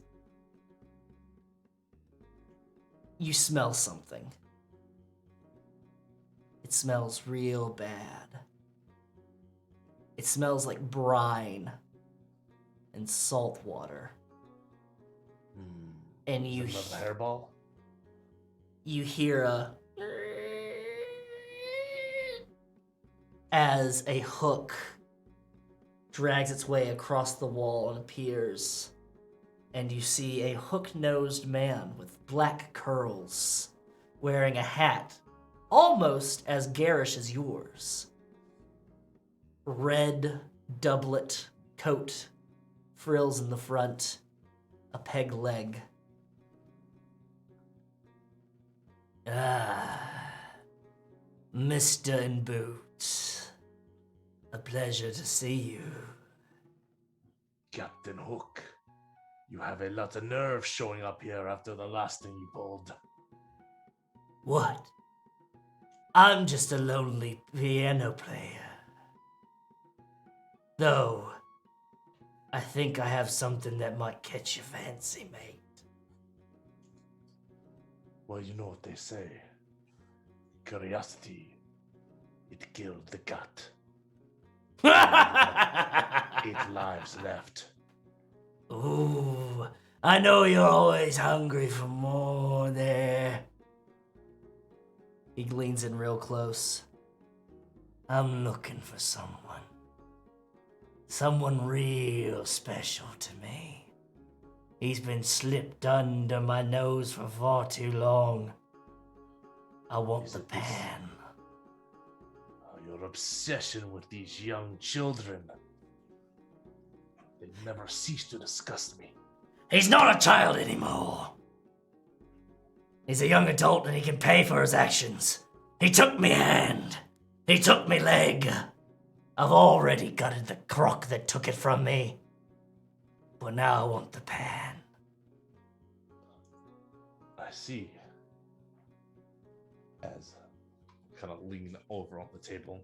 you smell something. It smells real bad. It smells like brine and salt water. And you Another hairball? You hear a as a hook drags its way across the wall and appears, and you see a hook-nosed man with black curls, wearing a hat almost as garish as yours. Red doublet coat, frills in the front, a peg leg. Mr. in Boots, a pleasure to see you. Captain Hook, you have a lot of nerve showing up here after the last thing you pulled. What? I'm just a lonely piano player. Though, I think I have something that might catch your fancy, mate. Well, you know what they say. Curiosity, it killed the cat. 8 lives left. Ooh, I know you're always hungry for more there. He leans in real close. I'm looking for someone. Someone real special to me. He's been slipped under my nose for far too long. I want the pan. Your obsession with these young children. They never cease to disgust me. He's not a child anymore. He's a young adult and he can pay for his actions. He took me hand. He took me leg. I've already gutted the croc that took it from me. But now I want the pan. I see. As kind of lean over on the table.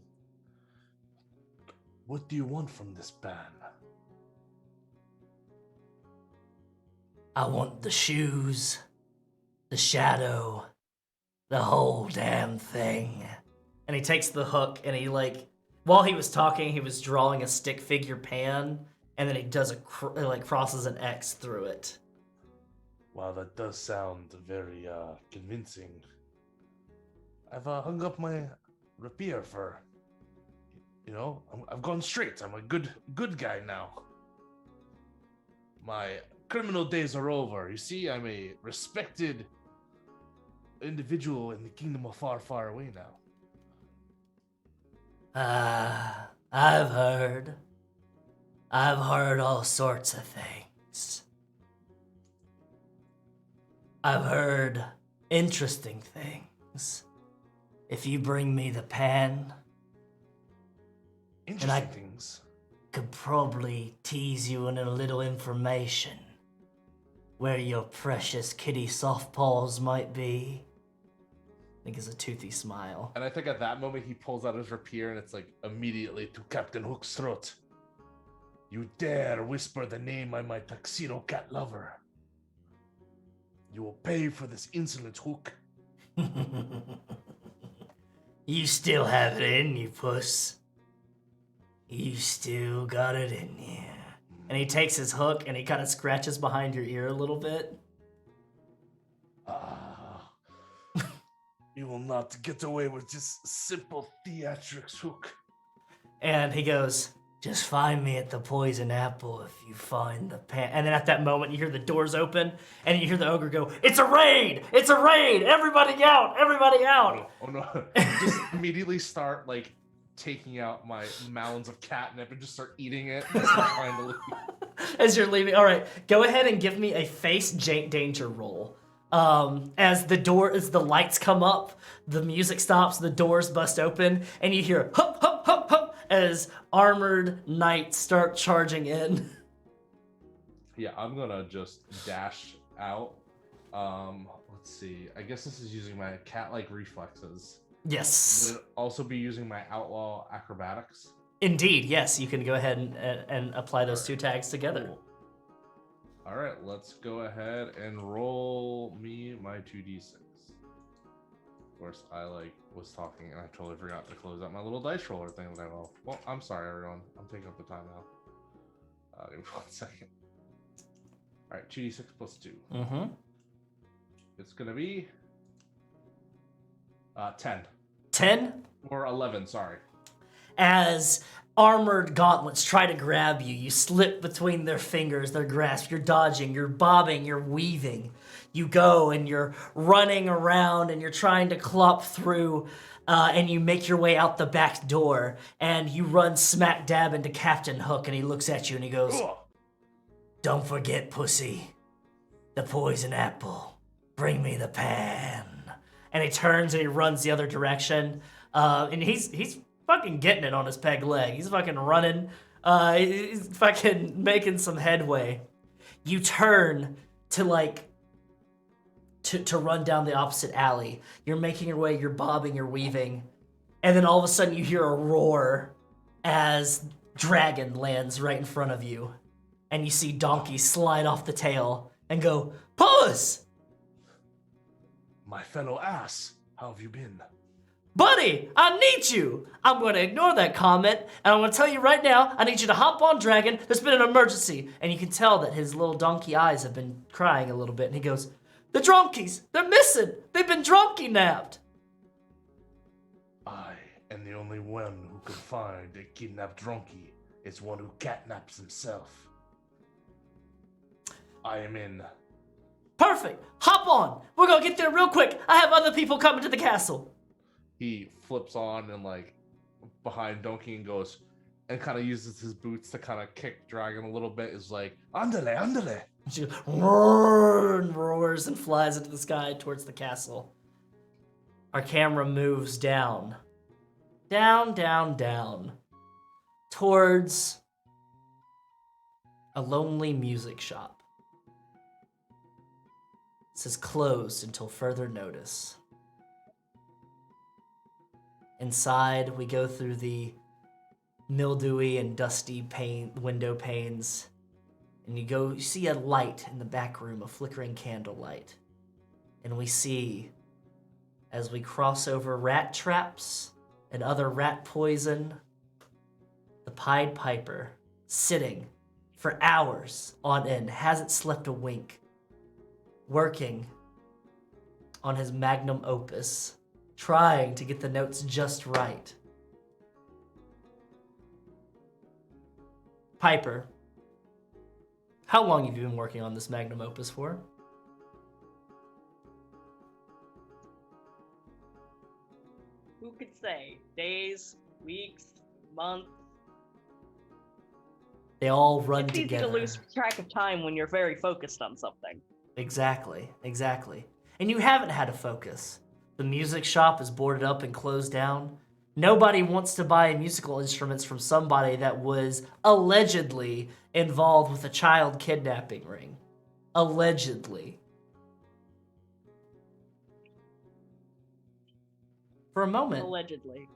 What do you want from this pan? I want the shoes, the shadow, the whole damn thing. And he takes the hook and he while he was talking, he was drawing a stick figure pan, and then he does crosses an X through it. Wow, that does sound very convincing. I've hung up my rapier for, I've gone straight. I'm a good guy now. My criminal days are over. You see, I'm a respected individual in the kingdom of far, far away now. I've heard all sorts of things. I've heard interesting things. If you bring me the pan, Interesting things. could probably tease you in a little information where your precious kitty softpaws might be. I think it's a toothy smile. And I think at that moment he pulls out his rapier and it's immediately to Captain Hook's throat. You dare whisper the name of my tuxedo cat lover. You will pay for this insolent Hook. You still have it in you, puss. You still got it in you. And he takes his hook and he kind of scratches behind your ear a little bit. You will not get away with just simple theatrics, Hook. And he goes, just find me at the poison apple if you find the pan. And then at that moment, you hear the doors open and you hear the ogre go, it's a raid! It's a raid! Everybody out! Everybody out! Oh no. Just immediately start taking out my mounds of catnip and just start eating it. Just trying to leave. As you're leaving. All right, go ahead and give me a face danger roll. As the lights come up, the music stops, the doors bust open, and you hear hup, hup, hup, hup, as armored knights start charging in. Yeah, I'm gonna just dash out. Let's see. I guess this is using my cat-like reflexes. Yes. Would it also be using my outlaw acrobatics? Indeed, yes. You can go ahead and apply those two tags together. Cool. All right, let's go ahead and roll me my 2d6. Of course, I was talking and I totally forgot to close out my little dice roller thing that I will. Well, I'm sorry, everyone. I'm taking up the time now. Give me 1 second. All right, 2d6 plus 2. Mm-hmm. It's gonna be 10. 10? Or 11, sorry. As armored gauntlets try to grab you, you slip between their fingers, their grasp. You're dodging, you're bobbing, you're weaving. You go and you're running around and you're trying to clop through, and you make your way out the back door, and you run smack dab into Captain Hook, and he looks at you and he goes, don't forget, pussy, the poison apple. Bring me the pan. And he turns and he runs the other direction, and he's fucking getting it on his peg leg. He's fucking running. He's fucking making some headway. You turn to to run down the opposite alley. You're making your way, you're bobbing, you're weaving. And then all of a sudden you hear a roar as Dragon lands right in front of you. And you see Donkey slide off the tail and go, Puss! My fellow ass, how have you been? Buddy, I need you. I'm going to ignore that comment, and I'm going to tell you right now, I need you to hop on Dragon. There's been an emergency. And you can tell that his little donkey eyes have been crying a little bit, and he goes, the dronkies, they're missing. They've been drunky nabbed. I am the only one who can find a kidnapped drunkie. It's one who catnaps himself. I am in. Perfect. Hop on. We're going to get there real quick. I have other people coming to the castle. He flips on and like behind Donkey and goes and kind of uses his boots to kind of kick Dragon a little bit. Is like, andale, andale. She goes, roar, and roars and flies into the sky towards the castle. Our camera moves down. Down, down, down. Towards a lonely music shop. It says closed until further notice. Inside, we go through the mildewy and dusty window panes, and you see a light in the back room, a flickering candlelight. And we see, as we cross over rat traps and other rat poison, the Pied Piper sitting for hours on end, hasn't slept a wink, working on his magnum opus, trying to get the notes just right. Piper, how long have you been working on this magnum opus for? Who could say? Days, weeks, months. They all run It's easy together. to lose track of time when you're very focused on something. Exactly. And you haven't had a focus. The music shop is boarded up and closed down. Nobody wants to buy musical instruments from somebody that was allegedly involved with a child kidnapping ring. Allegedly. For a moment, Allegedly.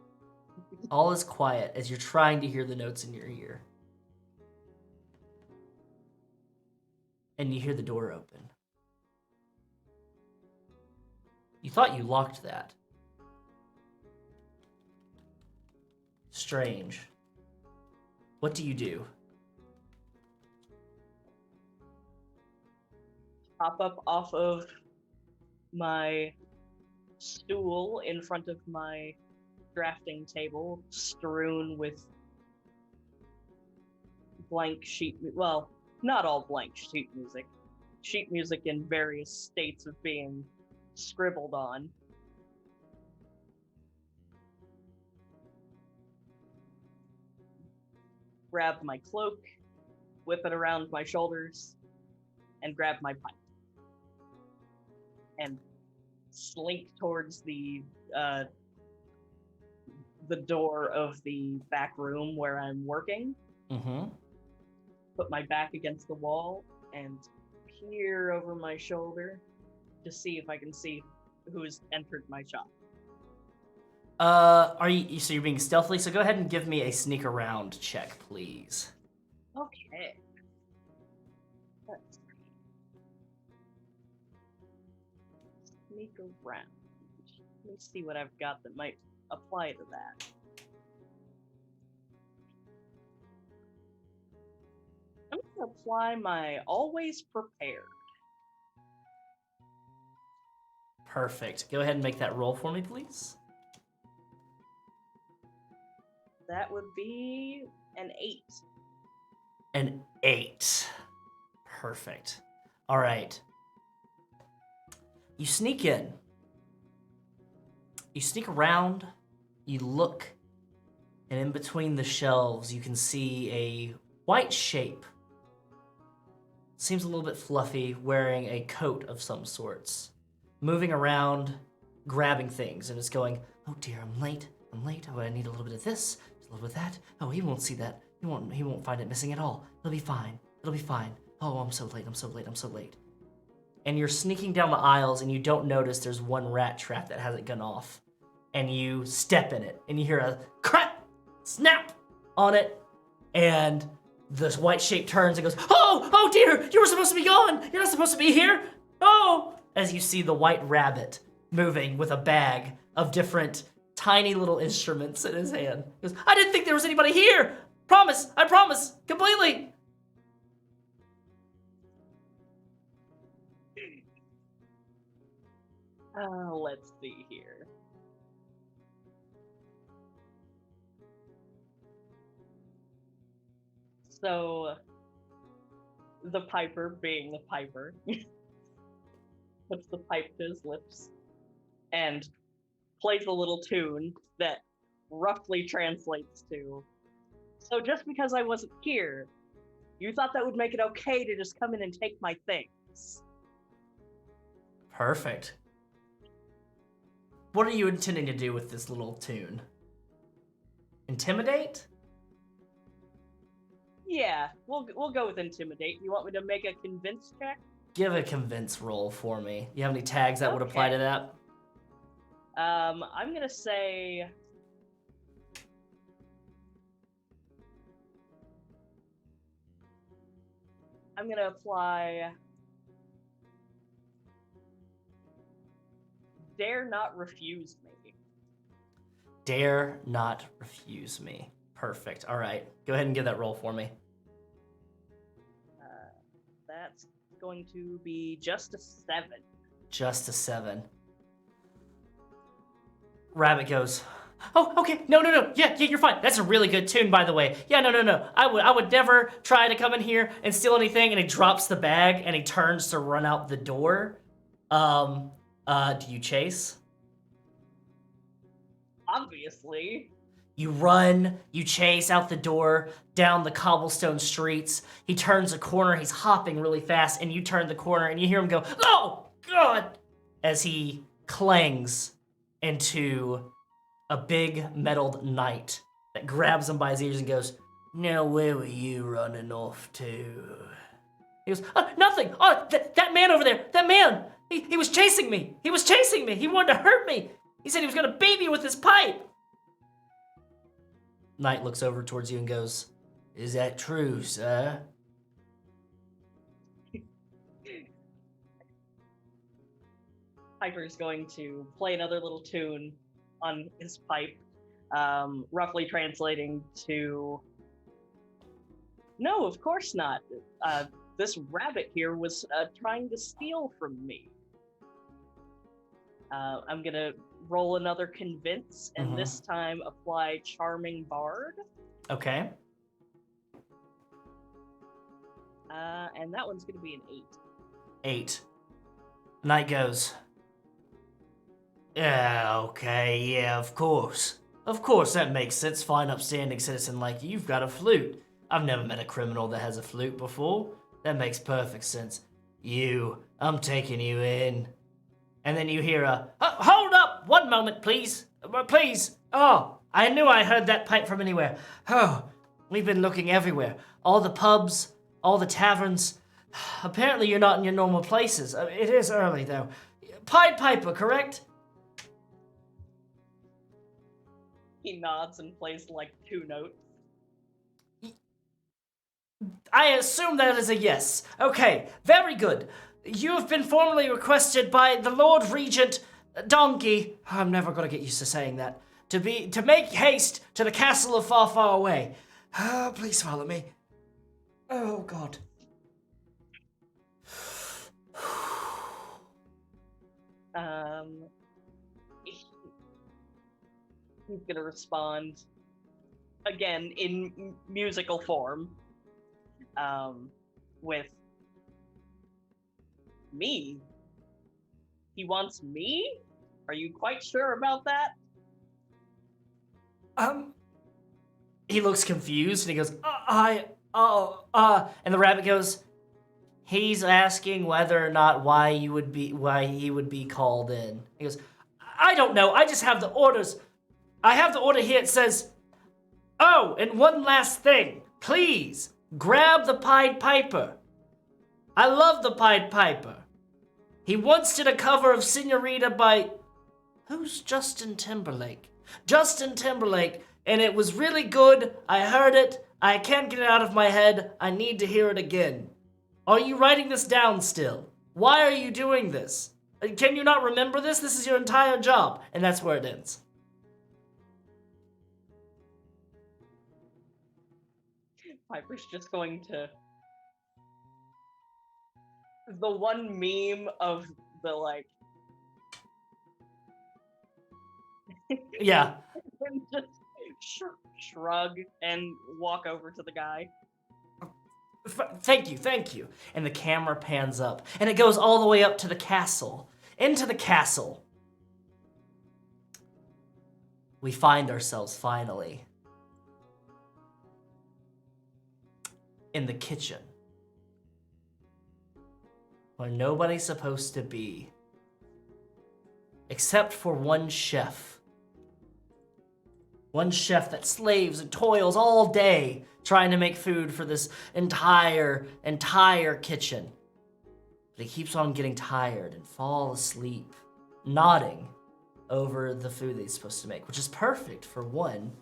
all is quiet as you're trying to hear the notes in your ear. And you hear the door open. You thought you locked that. Strange. What do you do? Hop up off of my stool in front of my drafting table, strewn with blank sheet. Well, not all blank sheet music. Sheet music in various states of being scribbled on. Grab my cloak, whip it around my shoulders, and grab my pipe. And slink towards the door of the back room where I'm working. Mm-hmm. Put my back against the wall and peer over my shoulder to see if I can see who's entered my shop. So you're being stealthy, so go ahead and give me a sneak around check, please. Okay. Let's see. Sneak around. Let me see what I've got that might apply to that. I'm going to apply my always prepared. Perfect. Go ahead and make that roll for me, please. That would be an 8. An 8. Perfect. All right. You sneak in. You sneak around. You look. And in between the shelves, you can see a white shape. Seems a little bit fluffy, wearing a coat of some sorts. Moving around, grabbing things, and it's going, oh dear, I'm late. Oh, I need a little bit of this, a little bit of that. Oh, he won't see that. He won't find it missing at all. It'll be fine. Oh, I'm so late. And you're sneaking down the aisles and you don't notice there's one rat trap that hasn't gone off. And you step in it and you hear a crack, snap on it. And this white shape turns and goes, oh dear, you were supposed to be gone. You're not supposed to be here. Oh, as you see the white rabbit moving with a bag of different tiny little instruments in his hand. He goes, I didn't think there was anybody here. I promise, completely. Let's see here. So, the piper, being the piper, puts the pipe to his lips and plays a little tune that roughly translates to, so just because I wasn't here, you thought that would make it okay to just come in and take my things. Perfect. What are you intending to do with this little tune? Intimidate? Yeah, we'll go with intimidate. You want me to make a convince check? Give a convince roll for me. You have any tags that would apply to that? I'm gonna say I'm gonna apply dare not refuse me. Dare not refuse me. Perfect. All right. Go ahead and give that roll for me. That's going to be just a 7. Just a 7. Rabbit goes, oh, okay. No. Yeah, you're fine. That's a really good tune, by the way. Yeah, no. I would never try to come in here and steal anything. And he drops the bag and he turns to run out the door. Do you chase? Obviously. You run, you chase out the door, down the cobblestone streets. He turns a corner, he's hopping really fast, and you turn the corner and you hear him go, oh, God, as he clangs into a big metalled knight that grabs him by his ears and goes, now where were you running off to? He goes, nothing. Oh, that man over there, that man, he was chasing me. He wanted to hurt me. He said he was going to beat me with his pipe. Knight looks over towards you and goes, is that true, sir? Piper's going to play another little tune on his pipe, roughly translating to, no, of course not. This rabbit here was trying to steal from me. I'm gonna roll another convince, and this time apply charming bard. Okay. And that one's gonna be an 8. 8. Knight goes, yeah, okay, yeah, of course. Of course, that makes sense. Fine, upstanding citizen like you've got a flute. I've never met a criminal that has a flute before. That makes perfect sense. I'm taking you in. And then you hear hold up, 1 moment, please. Please. Oh, I knew I heard that pipe from anywhere. Oh, we've been looking everywhere. All the pubs, all the taverns. Apparently you're not in your normal places. It is early, though. Pied Piper, correct? He nods and plays like 2 notes. I assume that is a yes. Okay, very good. You have been formally requested by the Lord Regent Donkey. I'm never going to get used to saying that. To make haste to the castle of far, far away. Please follow me. Oh, God. He's gonna respond again in musical form, with me. He wants me? Are you quite sure about that? He looks confused and he goes, and the rabbit goes, he's asking whether or not why he would be called in. He goes, I don't know. I just have the orders. I have the order here. It says, oh, and one last thing. Please, grab the Pied Piper. I love the Pied Piper. He once did a cover of Senorita by... Who's Justin Timberlake? Justin Timberlake, and it was really good. I heard it. I can't get it out of my head. I need to hear it again. Are you writing this down still? Why are you doing this? Can you not remember this? This is your entire job. And that's where it ends. Piper's just going to. The one meme of the like. Yeah. And just shrug and walk over to the guy. Thank you. And the camera pans up, and it goes all the way up to the castle. Into the castle. We find ourselves finally in the kitchen, where nobody's supposed to be, except for one chef. One chef that slaves and toils all day trying to make food for this entire kitchen. But he keeps on getting tired and fall asleep, nodding over the food that he's supposed to make, which is perfect for one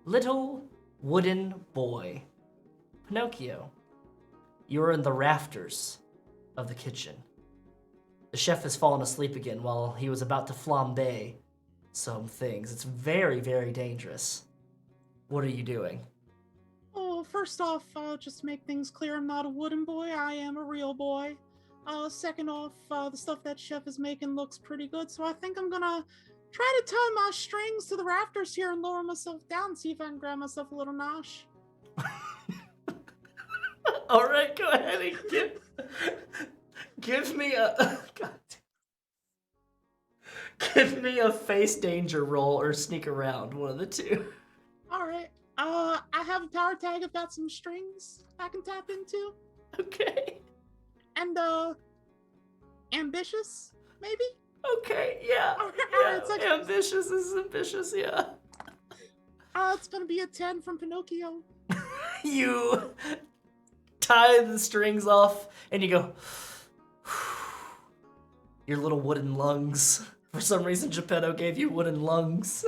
little wooden boy. Pinocchio, you're in the rafters of the kitchen. The chef has fallen asleep again while he was about to flambe some things. It's very, very dangerous. What are you doing? Oh, first off, just to make things clear, I'm not a wooden boy. I am a real boy. Second off, the stuff that chef is making looks pretty good, so I think I'm gonna try to tie my strings to the rafters here and lower myself down, see if I can grab myself a little nosh. All right, go ahead and give me a God. Give me a face danger roll or sneak around, one of the two. All right. I have a power tag. I've got some strings I can tap into. Okay. And ambitious, maybe. Okay. Yeah. All Yeah. right, it's like Ambitious is ambitious. Yeah. It's gonna be a 10 from Pinocchio. You tie the strings off and you go. Your little wooden lungs. For some reason, Geppetto gave you wooden lungs.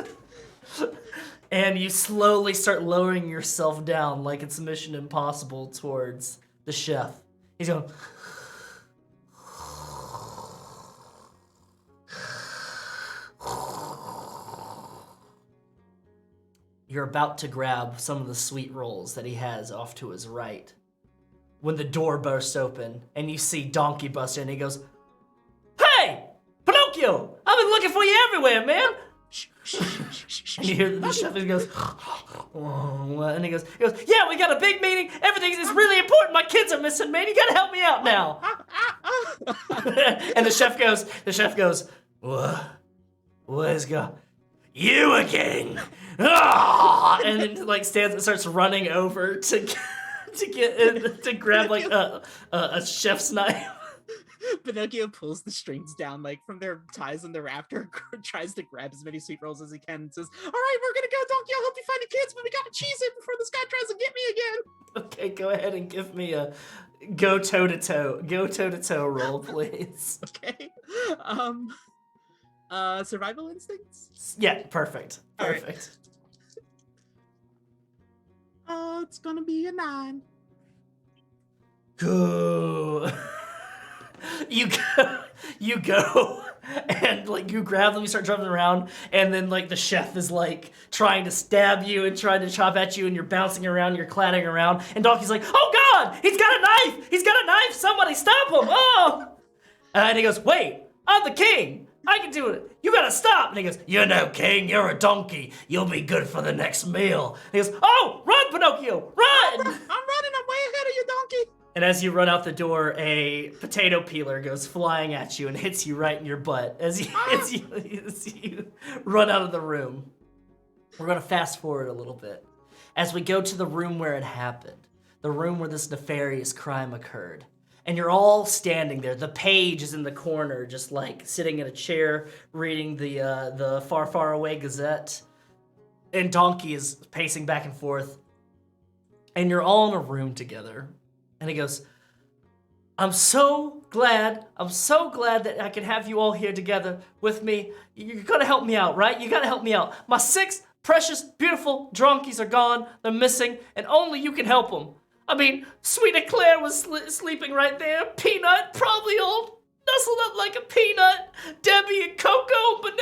And you slowly start lowering yourself down like it's Mission Impossible towards the chef. He's going. You're about to grab some of the sweet rolls that he has off to his right when the door bursts open and you see Donkey bust in and he goes, "Hey! Pinocchio! I've been looking for you everywhere, man!" And you hear the chef and he goes, "Oh," and he goes, "Yeah, we got a big meeting. Everything is really important. My kids are missing, man. You gotta help me out now." And the chef goes, what is going? "You again!" And then like stands and starts running over to grab like a chef's knife. Pinocchio pulls the strings down like from their ties in the rafter, tries to grab as many sweet rolls as he can, and says, "All right, we're gonna go, Donkey. I'll help you find your kids, but we gotta cheese it before this guy tries to get me again." Okay, go ahead and give me a go toe to toe roll, please. Okay. Survival instincts. Yeah, perfect. All right. It's gonna be a 9. Go. You go, and like you grab them, you start jumping around, and then like the chef is like trying to stab you and trying to chop at you, and you're bouncing around, you're clattering around, and Donkey's like, "Oh God, he's got a knife! He's got a knife! Somebody stop him!" Oh, and he goes, "Wait, I'm the king. I can do it. You gotta stop." And he goes, "You're no king. You're a donkey. You'll be good for the next meal." And he goes, "Oh, run, Pinocchio, run!" I'm running. I'm way ahead of you, Donkey. And as you run out the door, a potato peeler goes flying at you and hits you right in your butt as you run out of the room. We're going to fast forward a little bit. As we go to the room where it happened, the room where this nefarious crime occurred. And you're all standing there. The page is in the corner, just like sitting in a chair, reading the Far, Far Away Gazette. And Donkey is pacing back and forth. And you're all in a room together. And he goes, I'm so glad that I can have you all here together with me. You're gonna help me out, right? You gotta help me out. My 6 precious, beautiful donkeys are gone. They're missing, and only you can help them. I mean, Sweet Eclair was sleeping right there. Peanut, probably all nuzzled up like a peanut. Debbie and Coco, but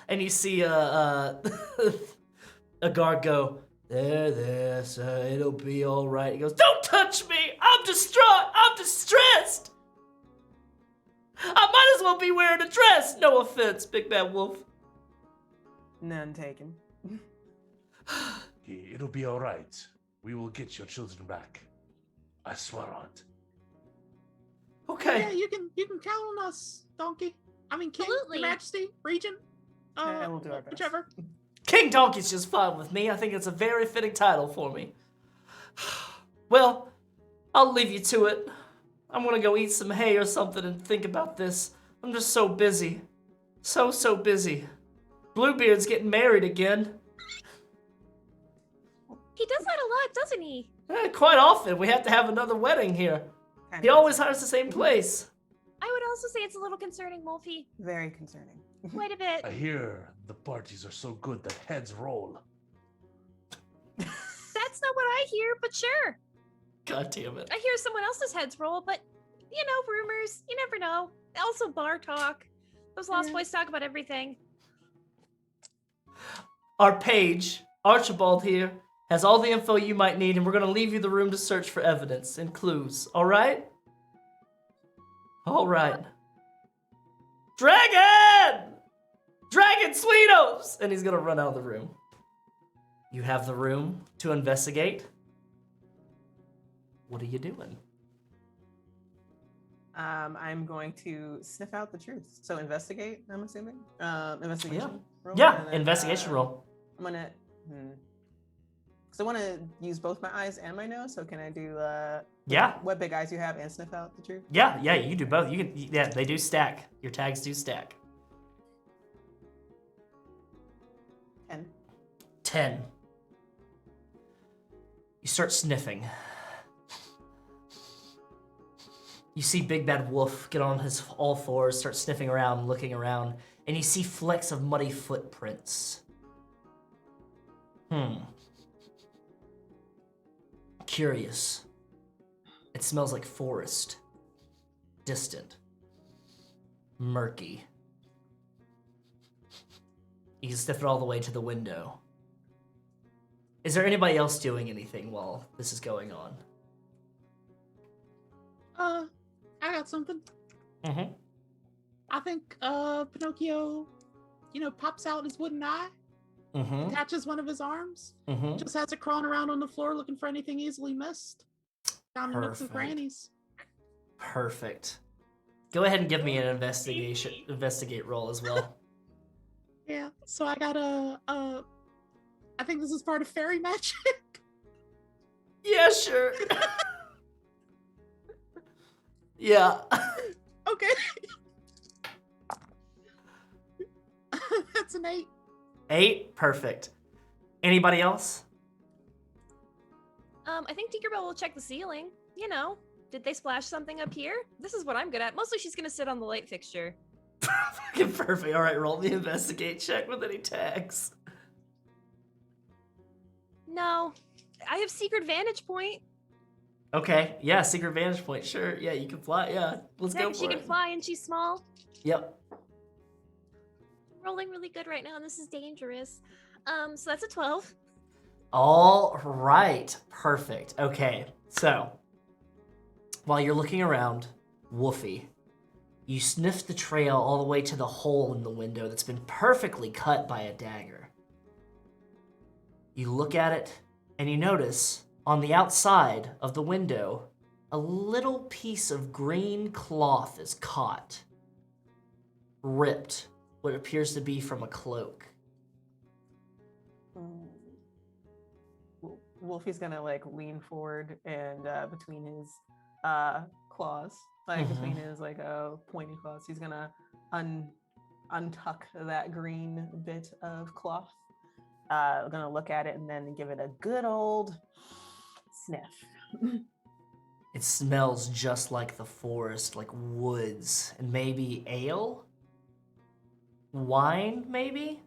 and you see a guard go, There, sir. It'll be all right. He goes, don't touch me. I'm distraught. I'm distressed. I might as well be wearing a dress. No offense, Big Bad Wolf. None taken. It'll be all right. We will get your children back. I swear on it. Okay. Yeah, you can count on us, Donkey. I mean, King, Absolutely. Your Majesty, Regent. Yeah, we'll do our best. Whichever. King Donkey's just fine with me. I think it's a very fitting title for me. Well, I'll leave you to it. I'm gonna go eat some hay or something and think about this. I'm just so busy. So busy. Bluebeard's getting married again. He does that a lot, doesn't he? Quite often. We have to have another wedding here. He always hires the same place. I would also say it's a little concerning, Wolfie. Very concerning. Quite a bit. I hear the parties are so good that heads roll. That's not what I hear, but sure. God damn it. I hear someone else's heads roll, but you know, rumors. You never know. Also, bar talk. Those Lost Boys talk about everything. Our page, Archibald here, has all the info you might need, and we're going to leave you the room to search for evidence and clues. All right? All right. Dragon! Dragon Sweetos! And he's going to run out of the room. You have the room to investigate. What are you doing? I'm going to sniff out the truth. So investigate, I'm assuming? Investigation roll? Yeah, and then, investigation roll. I'm going to... So I want to use both my eyes and my nose. So can I do Yeah. what big eyes you have and sniff out the truth? Yeah, you can do both. You can. Yeah, they do stack. Your tags do stack. 10. 10. You start sniffing. You see Big Bad Wolf get on his all fours, start sniffing around, looking around, and you see flecks of muddy footprints. Curious. It smells like forest. Distant. Murky. You can sniff it all the way to the window. Is there anybody else doing anything while this is going on? I got something. Mm-hmm. I think Pinocchio, pops out his wooden eye, Mm-hmm. attaches one of his arms, Mm-hmm. just has it crawling around on the floor looking for anything easily missed. Down in nooks and Perfect. crannies. Perfect. Go ahead and give me an investigate roll as well. Yeah. So I got I think this is part of fairy magic. Yeah, sure. Yeah. Okay. That's an 8. 8? Perfect. Anybody else? I think Tinkerbell will check the ceiling. Did they splash something up here? This is what I'm good at. Mostly she's gonna sit on the light fixture. Fucking perfect. All right, roll the investigate check with any tags. No, I have secret vantage point. Okay, yeah, secret vantage point. Sure, yeah, you can fly. Yeah, let's go for She it. can fly and she's small. Yep. Rolling really good right now, and this is dangerous. So that's a 12. All right, perfect. Okay, so while you're looking around, Wolfie, you sniff the trail all the way to the hole in the window that's been perfectly cut by a dagger. You look at it, and you notice on the outside of the window, a little piece of green cloth is caught, ripped, what appears to be from a cloak. Wolfie's gonna lean forward and between his claws, between his pointy claws, he's gonna untuck that green bit of cloth. Gonna look at it and then give it a good old sniff. It smells just like the forest, like woods, and maybe ale? Wine, maybe?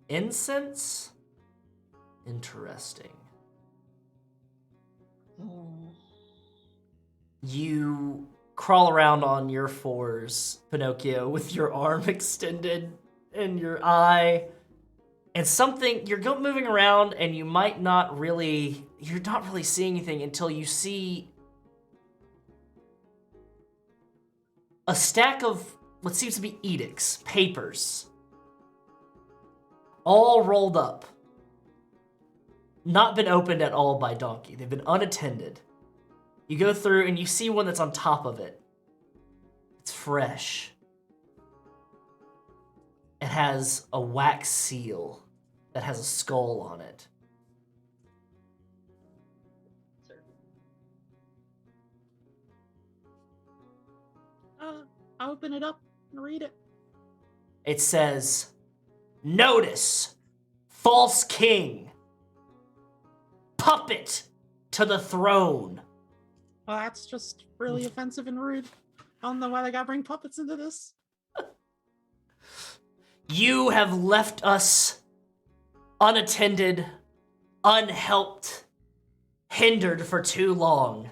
Incense? Interesting. You crawl around on your fours, Pinocchio, with your arm extended and your eye, and something you're moving around, and you're not really seeing anything until you see a stack of what seems to be edicts, papers, all rolled up. Not been opened at all by Donkey. They've been unattended. You go through and you see one that's on top of it. It's fresh. It has a wax seal that has a skull on it. I'll open it up and read it. It says, "Notice, false king, puppet to the throne." Well, that's just really offensive and rude. I don't know why they gotta bring puppets into this. You have left us unattended, unhelped, hindered for too long.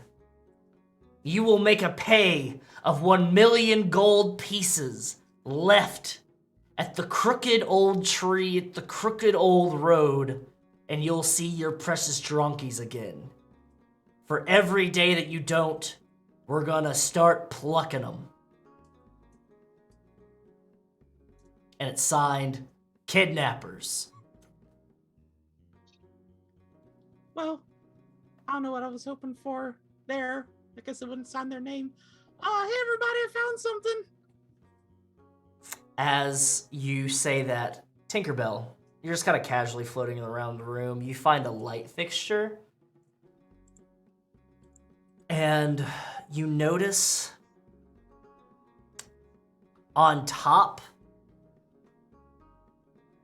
You will make a pay of 1,000,000 gold pieces left at the crooked old tree, at the crooked old road, and you'll see your precious dronkies again. For every day that you don't, we're gonna start plucking them. And it's signed, Kidnappers. Well, I don't know what I was hoping for there. I guess it wouldn't sign their name. Oh, hey everybody, I found something. As you say that, Tinkerbell, you're just kind of casually floating around the room. You find a light fixture. And you notice on top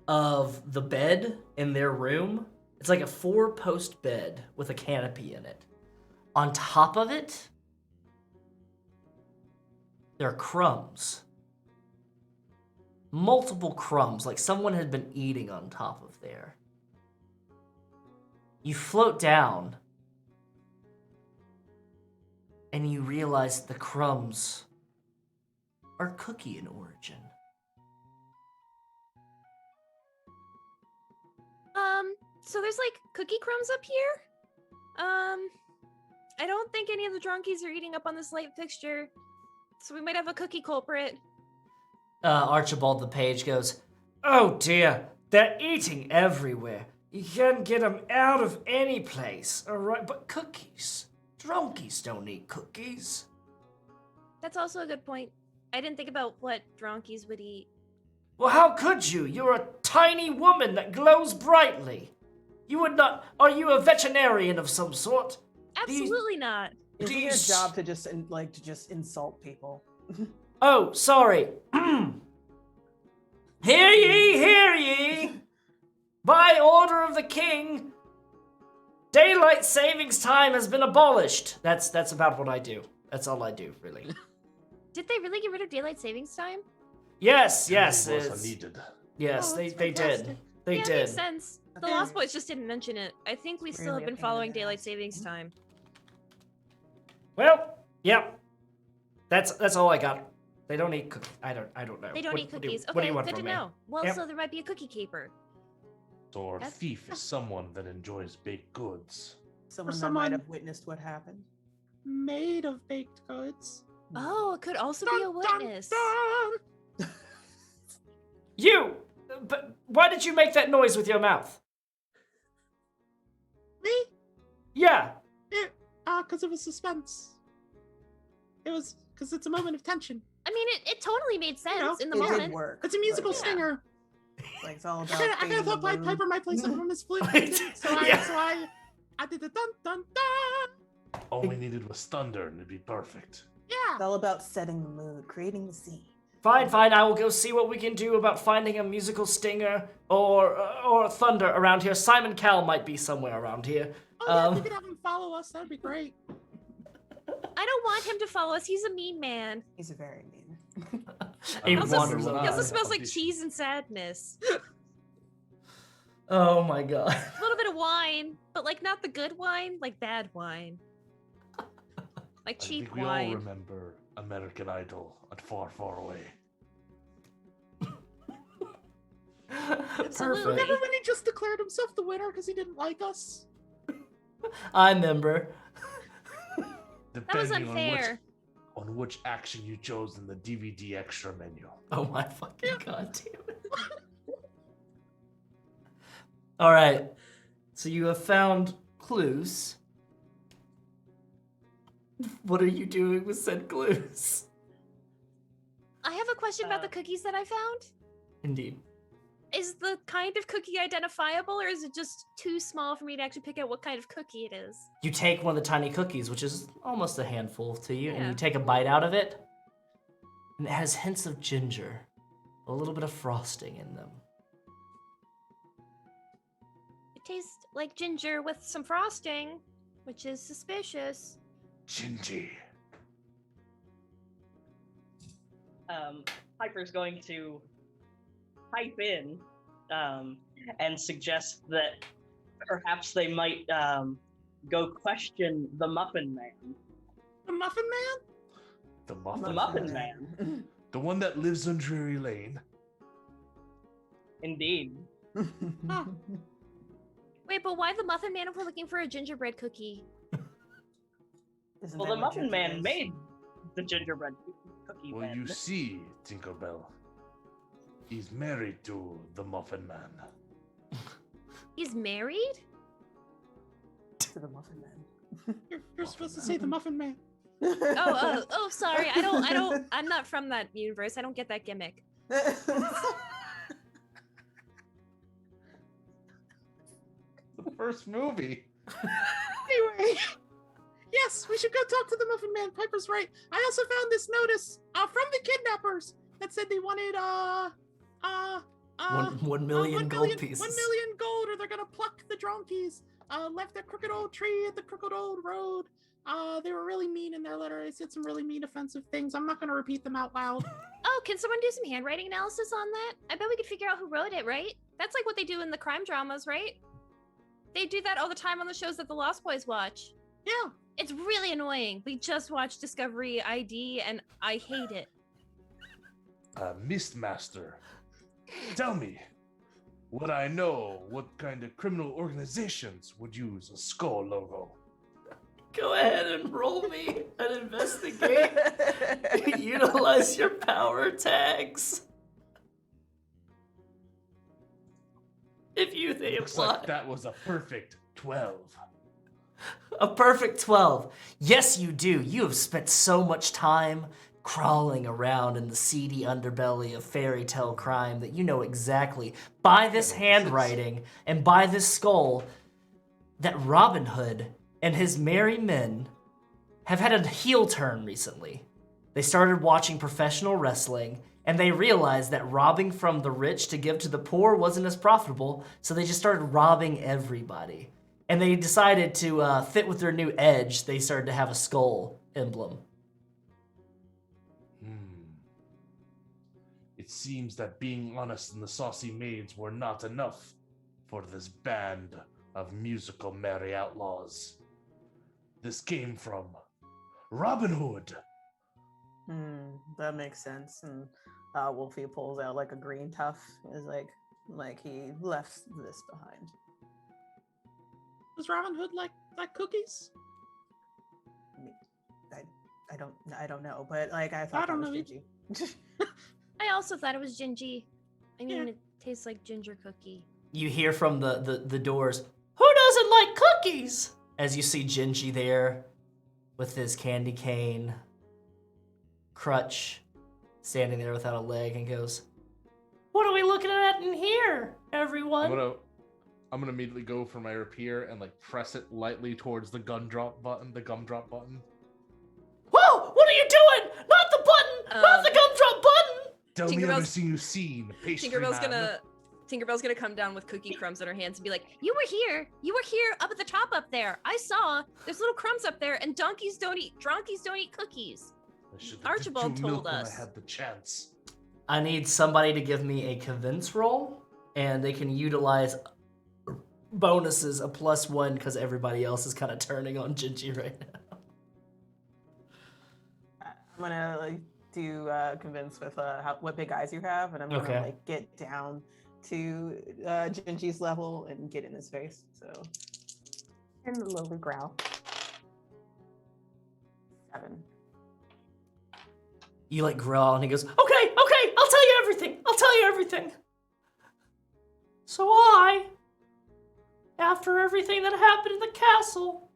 of the bed in their room, it's like a 4-post bed with a canopy in it. On top of it, there are crumbs. Multiple crumbs, like someone had been eating on top of there. You float down, and you realize the crumbs are cookie in origin. So there's like cookie crumbs up here? I don't think any of the drunkies are eating up on this light fixture, so we might have a cookie culprit. Archibald the page goes, "Oh dear, they're eating everywhere. You can't get them out of any place, alright? But cookies, drunkies don't eat cookies." That's also a good point. I didn't think about what drunkies would eat. Well, how could you? You're a tiny woman that glows brightly. You would not. Are you a veterinarian of some sort? Absolutely not. Is it your job to just insult people? Oh, sorry. Hear ye, hear ye! By order of the king, daylight savings time has been abolished. That's about what I do. That's all I do, really. Did they really get rid of daylight savings time? Yes. It was needed. Yes, Oh, they that's did. fantastic. They Yeah, did. makes sense. The Okay. Lost Boys just didn't mention it. I think we still Really have a been pain in following the daylight ass. savings time. Well, yep. That's all I got. They don't eat cookies. I don't know. They don't What- eat what do you- cookies. what do Okay, you want good to from me? know. Well, Yep. so there might be a cookie caper. Or That's- thief is someone that enjoys baked goods. Someone that someone- might have witnessed what happened. Made of baked goods. Oh, it could also be a Dun, dun, witness. dun. You! But why did you make that noise with your mouth? Me? Yeah. Because it was suspense. It was because it's a moment of tension. I mean, it totally made sense know, in the It moment. did work. It's a musical but, Yeah. stinger. Like, it's all I about. kind of fading thought the mood. Piper might play something from his flute. but Wait, it didn't, yeah. so I did the dun dun dun. All we needed was thunder and it'd be perfect. It's Yeah. all about setting the mood, creating the scene. Fine. I will go see what we can do about finding a musical stinger or thunder around here. Simon Cowell might be somewhere around here. Oh yeah, Um, we could have him follow us. That'd be great. I don't want him to follow us. He's a mean man. He's a very mean. He He also, wanders he around. also smells like cheese and sadness. Oh my god. A little bit of wine, but like not the good wine, like bad wine. Like I cheap think we all wine. remember American Idol and Far, Far Away. Absolutely. Remember when he just declared himself the winner because he didn't like us? I remember. That was Depending unfair. on which action you chose in the DVD extra menu. Oh my fucking god, damn it. All right. So you have found clues. What are you doing with said clues? I have a question about the cookies that I found. Indeed. Is the kind of cookie identifiable, or is it just too small for me to actually pick out what kind of cookie it is? You take one of the tiny cookies, which is almost a handful to you, and Yeah. you take a bite out of it, and it has hints of ginger, a little bit of frosting in them. It tastes like ginger with some frosting, which is suspicious. Gingy. Piper's going to pipe in and suggest that perhaps they might go question the Muffin Man. The Muffin Man? The Muffin, The Muffin Man. The one that lives on Drury Lane. Indeed. Huh. Wait, but why the Muffin Man if we're looking for a gingerbread cookie? Isn't Well, that the what Muffin ginger Man is? made the gingerbread cookie Well, man. you see, Tinkerbell. He's married to the Muffin Man. He's married? To the Muffin Man. You're supposed to say the Muffin Man. Oh, sorry. I'm not from that universe. I don't get that gimmick. The first movie. Anyway, yes, we should go talk to the Muffin Man. Piper's right. I also found this notice from the kidnappers that said they wanted 1 million gold pieces. 1 million gold, or they're gonna pluck the donkeys. Left a crooked old tree at the crooked old road. They were really mean in their letter. They said some really mean, offensive things. I'm not gonna repeat them out loud. Oh, can someone do some handwriting analysis on that? I bet we could figure out who wrote it, right? That's like what they do in the crime dramas, right? They do that all the time on the shows that the Lost Boys watch. Yeah. It's really annoying. We just watched Discovery ID and I hate it. Mistmaster, tell me, would I know what kind of criminal organizations would use a skull logo? Go ahead and roll me an investigate. Utilize your power tags. If you think Looks like that was a perfect 12. A perfect 12. Yes, you do. You have spent so much time crawling around in the seedy underbelly of fairy tale crime that you know exactly, by this handwriting and by this skull, that Robin Hood and his merry men have had a heel turn recently. They started watching professional wrestling, and they realized that robbing from the rich to give to the poor wasn't as profitable, so they just started robbing everybody. And they decided to fit with their new edge. They started to have a skull emblem. It seems that being honest and the saucy maids were not enough for this band of musical merry outlaws. This came from Robin Hood. That makes sense. And Wolfie pulls out like a green tuff. Is like he left this behind. Does Robin Hood like cookies? I don't know, but like I thought I don't that was know Gigi. I also thought it was gingy. I mean, Yeah. it tastes like ginger cookie. You hear from the doors, "Who doesn't like cookies?" As you see Gingy there with his candy cane crutch standing there without a leg and goes, "What are we looking at in here, everyone?" I'm gonna immediately go for my rapier and like press it lightly towards the gumdrop button. Whoa! What are you doing? Not the button! Not the gumdrop button! Tell me Tinkerbell's- everything you've seen, pastry Tinkerbell's gonna come down with cookie crumbs in her hands and be like, You were here up at the top up there. I saw there's little crumbs up there, and donkeys don't eat cookies. I should have Archibald did milk told when us. I had the chance. I need somebody to give me a convince roll, and they can utilize bonuses, a +1, because everybody else is kind of turning on Gingy right now. I'm gonna like do convince with what big eyes you have, and I'm gonna Okay. like get down to Genji's level and get in his face. So, and the lowly growl. 7. You like growl, and he goes, okay, I'll tell you everything. So after everything that happened in the castle,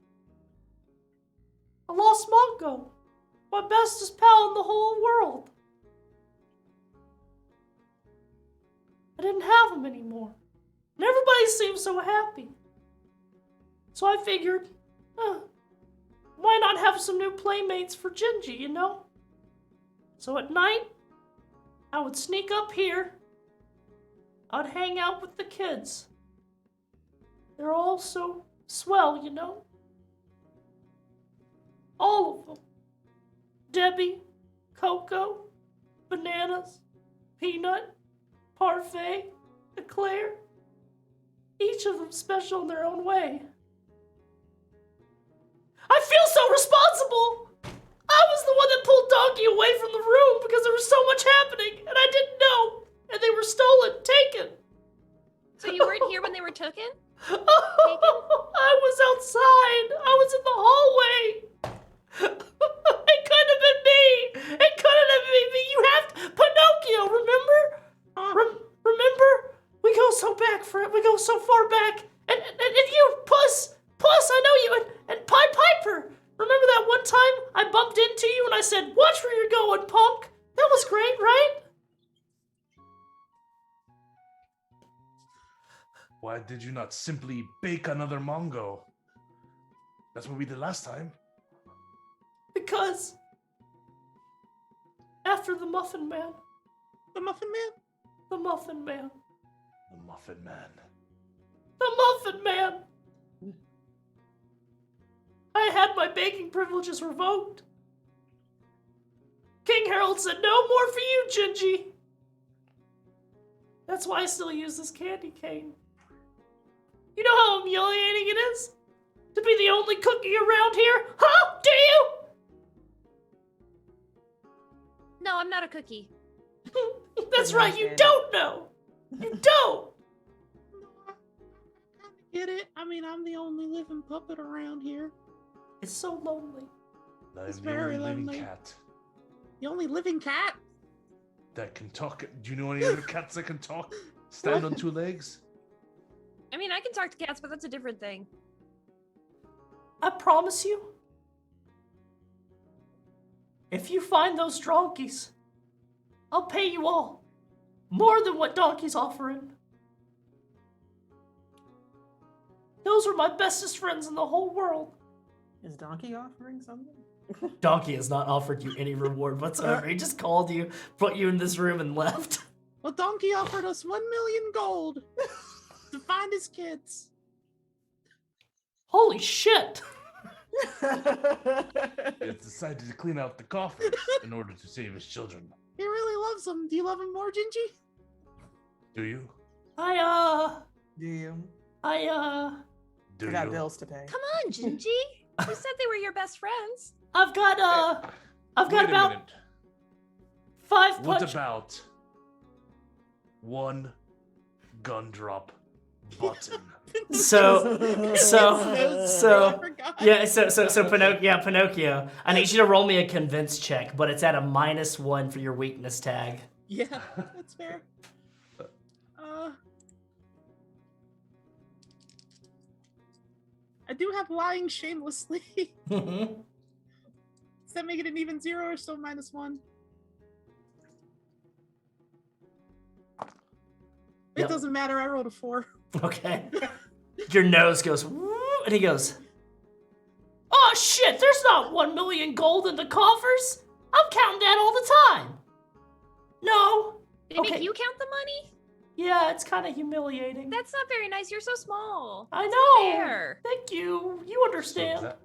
I lost Mongo, my bestest pal in the whole world. I didn't have him anymore, and everybody seemed so happy. So I figured, why not have some new playmates for Genji, you know? So at night, I would sneak up here. I'd hang out with the kids. They're all so swell, you know? All of them. Debbie, Coco, Bananas, Peanut, Parfait, Eclair. Each of them special in their own way. I feel so responsible! I was the one that pulled Donkey away from the room because there was so much happening, and I didn't know. And they were stolen, taken. So you weren't here when they were taken? I was outside. I was in the hallway. It couldn't have been me. It couldn't have been me. You have Pinocchio, remember? Remember? We go so far back. And you, Puss, I know you, and Pied Piper. Remember that one time I bumped into you and I said, watch where you're going, punk? That was great, right? Why did you not simply bake another Mongo? That's what we did last time. Because after the Muffin Man. The Muffin Man? The Muffin Man. The Muffin Man. The Muffin Man! I had my baking privileges revoked. King Harold said, no more for you, Gingy. That's why I still use this candy cane. You know how humiliating it is? To be the only cookie around here? Huh? Do you? No, I'm not a cookie. That's right, you don't know. You don't. Get it? I mean, I'm the only living puppet around here. It's so lonely. It's I'm the very only living lonely. cat The only living cat? that can talk. Do you know any other cats that can talk? Stand on 2 legs? I mean, I can talk to cats, but that's a different thing. I promise you, if you find those donkeys, I'll pay you all. More than what Donkey's offering. Those are my bestest friends in the whole world. Is Donkey offering something? Donkey has not offered you any reward whatsoever. He just called you, put you in this room, and left. Well, Donkey offered us 1 million gold to find his kids. Holy shit! He has decided to clean out the coffers in order to save his children. He really loves them. Do you love him more, Gingy? Do you? Do you? Do I got you? bills to pay. Come on, Gingy. You said they were your best friends. I've got Wait a about minute. 5 What punch. about 1 gun drop button? So I forgot. yeah, so Pinocchio. I need you to roll me a convince check, but it's at a -1 for your weakness tag. Yeah, that's fair. I do have lying shamelessly. Does that make it an even 0 or still -1? It Yep. doesn't matter. I rolled a 4. Okay. Your nose goes, "Woo," and he goes, oh shit, there's not 1 million gold in the coffers. I'm counting that all the time. No. Did it Okay. make you count the money? Yeah, it's kind of humiliating. That's not very nice. You're so small. I It's know. unfair. Thank you. You So understand. is that-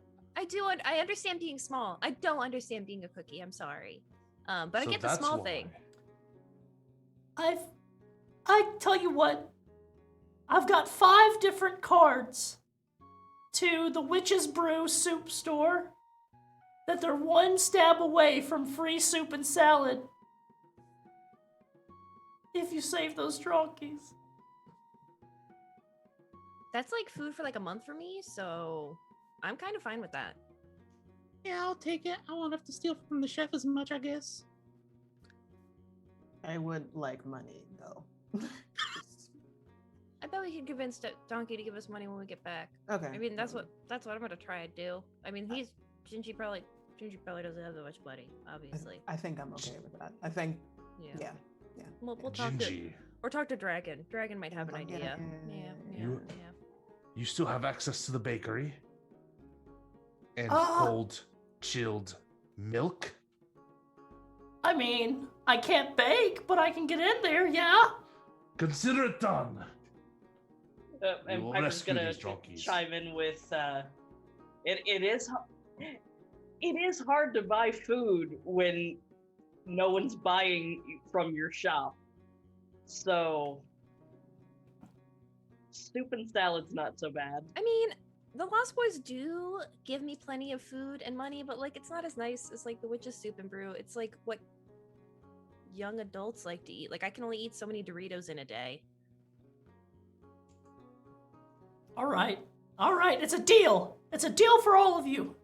I understand being small. I don't understand being a cookie. I'm sorry. But I so get the that's small why. thing. I tell you what, I've got 5 different cards to the Witch's Brew soup store that they're 1 stab away from free soup and salad if you save those donkeys. That's like food for like a month for me, so I'm kind of fine with that. Yeah, I'll take it. I won't have to steal from the chef as much, I guess. I would like money though. I bet we could convince Donkey to give us money when we get back. Okay. I mean, that's what I'm gonna try to do. I mean, Gingy probably doesn't have that much money, obviously. I think I'm okay with that. I think yeah. We'll talk to Gingy, talk to Dragon. Dragon might have an idea. You- you still have access to the bakery and Ah. cold, chilled milk. I mean, I can't bake, but I can get in there, yeah? Consider it done. And will Piper's rescue gonna these drunkies. chime in with, it is hard to buy food when no one's buying from your shop. So soup and salad's not so bad. I mean, the Lost Boys do give me plenty of food and money, but like it's not as nice as like the Witch's Soup and Brew. It's like what young adults like to eat. Like I can only eat so many Doritos in a day. All right. It's a deal. It's a deal for all of you.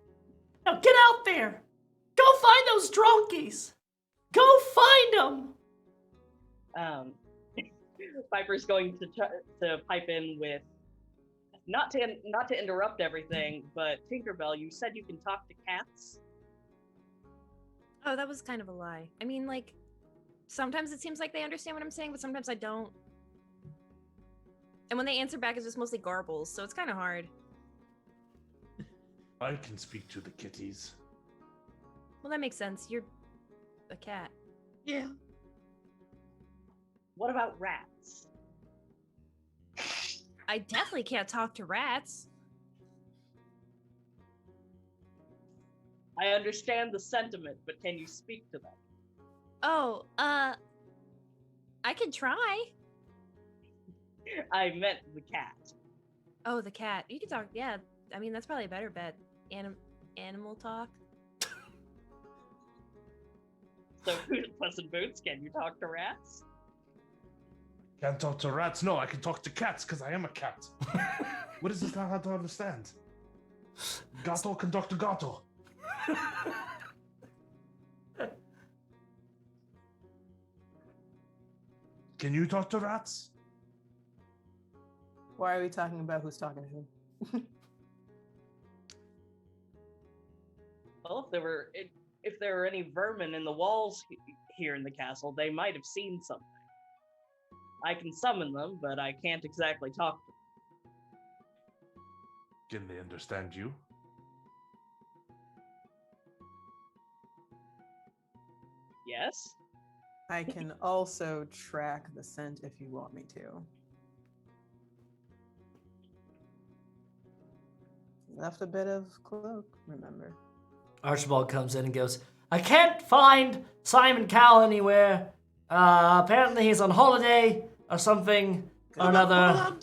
Now get out there. Go find those drunkies. Go find them. Piper's going to pipe in with, not to interrupt everything, but Tinkerbell, you said you can talk to cats. Oh, that was kind of a lie. I mean, like, sometimes it seems like they understand what I'm saying, but sometimes I don't. And when they answer back, it's just mostly garbles, so it's kind of hard. I can speak to the kitties. Well, that makes sense. You're a cat. Yeah. What about rats? I definitely can't talk to rats. I understand the sentiment, but can you speak to them? Oh, I could try. I meant the cat. Oh, the cat. You can talk. Yeah, I mean that's probably a better bet. Animal talk. So, Puss in Boots, can you talk to rats? Can't talk to rats. No, I can talk to cats because I am a cat. What is this not hard to understand? Gato can talk to Gato. Can you talk to rats? Why are we talking about who's talking to who? Well, if there were any vermin in the walls here in the castle, they might have seen something. I can summon them, but I can't exactly talk to them. Can they understand you? Yes? I can also track the scent if you want me to. Left a bit of cloak, remember. Archibald comes in and goes, I can't find Simon Cowell anywhere. Apparently he's on holiday or something or another.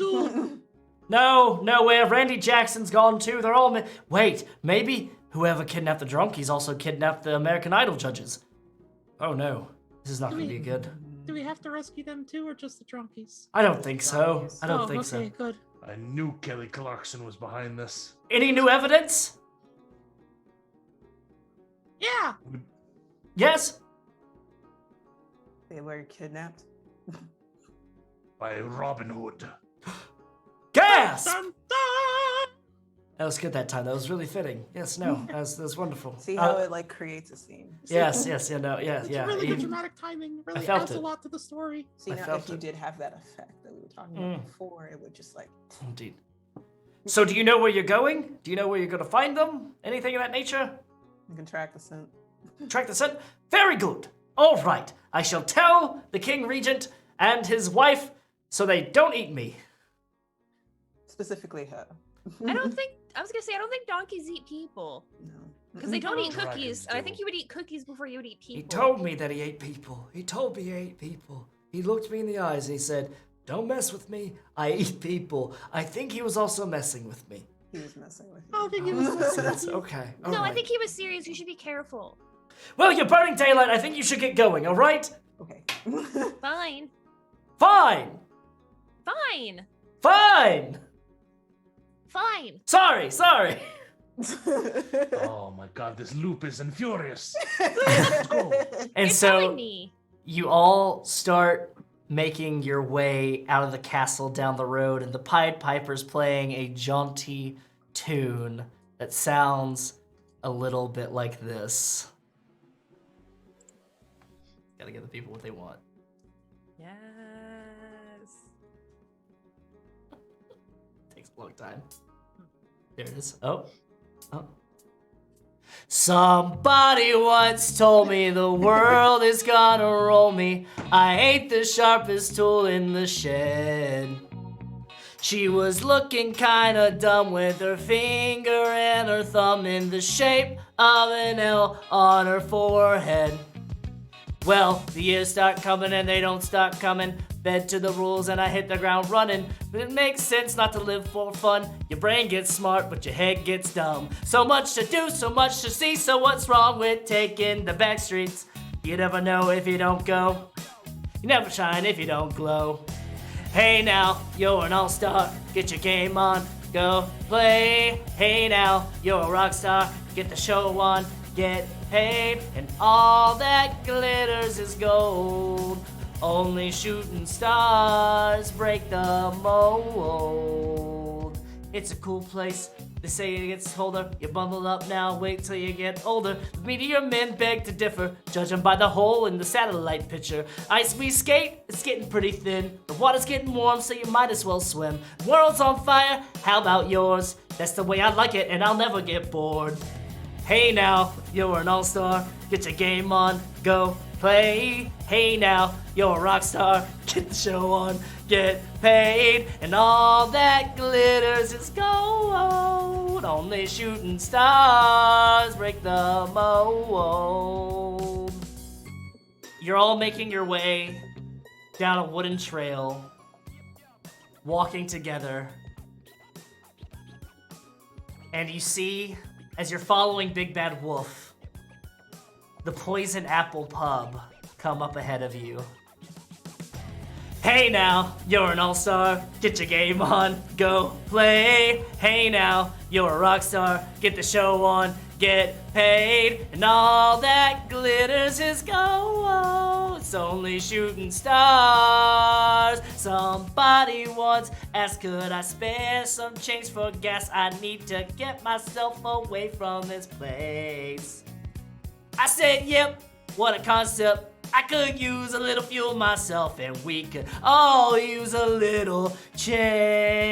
Nowhere. Randy Jackson's gone too. They're all... Wait, maybe whoever kidnapped the drunkies also kidnapped the American Idol judges. Oh no, this is not going to be good. Do we have to rescue them too, or just the drunkies? I don't think so. I don't think okay, so. Good. I knew Kelly Clarkson was behind this. Any new evidence? Yeah. Yes? They were kidnapped. By Robin Hood. Gasp! Dun, dun! That was good that time. That was really fitting. Yes, no, that was wonderful. See how it like creates a scene. Yes, It's really good dramatic timing. It really felt adds it. a lot to the story. See I now felt if you it. did have that effect that we were talking about before, it would just like Indeed. So do you know where you're going? Do you know where you're going to find them? Anything of that nature? you can track the scent. Track the scent? Very good. All right. I shall tell the King Regent and his wife so they don't eat me. Specifically her. I don't think donkeys eat people No. because they don't eat Dragons cookies, and I do. think you would eat cookies before you would eat people. He told me that he ate people. He told me he ate people. He looked me in the eyes and he said, don't mess with me. I eat people. I think he was also messing with me. He was messing with I you. think it was. That's okay. All No, I right. think he was serious. You should be careful. Well, you're burning daylight. I think you should get going, all right? Okay. Fine. Fine. Fine. Fine. fine. Sorry. Oh my god, this loop is infurious. Let's go. And You're so telling me. you all start making your way out of the castle down the road, and the Pied Piper's playing a jaunty tune that sounds a little bit like this. Gotta give the people what they want. Yes. Takes a long time. There it is. Oh. Somebody once told me the world is gonna roll me. I ain't the sharpest tool in the shed. She was looking kinda dumb with her finger and her thumb in the shape of an L on her forehead. Well, the years start coming and they don't stop coming. Bed to the rules and I hit the ground running. But it makes sense not to live for fun. Your brain gets smart, but your head gets dumb. So much to do, so much to see. So what's wrong with taking the back streets? You never know if you don't go. You never shine if you don't glow. Hey now, you're an all-star. Get your game on, go play. Hey now, you're a rock star. Get the show on, get paid. And all that glitters is gold. Only shooting stars break the mold. It's a cool place. They say it gets colder. You're bundled up now, wait till you get older. The meteor men beg to differ, judging by the hole in the satellite picture. Ice we skate, it's getting pretty thin. The water's getting warm, so you might as well swim. The world's on fire, how about yours? That's the way I like it, and I'll never get bored. Hey now, you're an all-star. Get your game on, go play. Hey now, you're a rock star. Get the show on, get paid. And all that glitters is gold. Only shooting stars break the mold. You're all making your way down a wooden trail, walking together. And you see, as you're following Big Bad Wolf, the Poison Apple Pub come up ahead of you. Hey now, you're an all-star. Get your game on, go play. Hey now, you're a rock star. Get the show on, get paid. And all that glitters is gold. It's only shooting stars. Somebody once asked, could I spare some change for gas? I need to get myself away from this place. I said, yep, what a concept. I could use a little fuel myself, and we could all use a little change.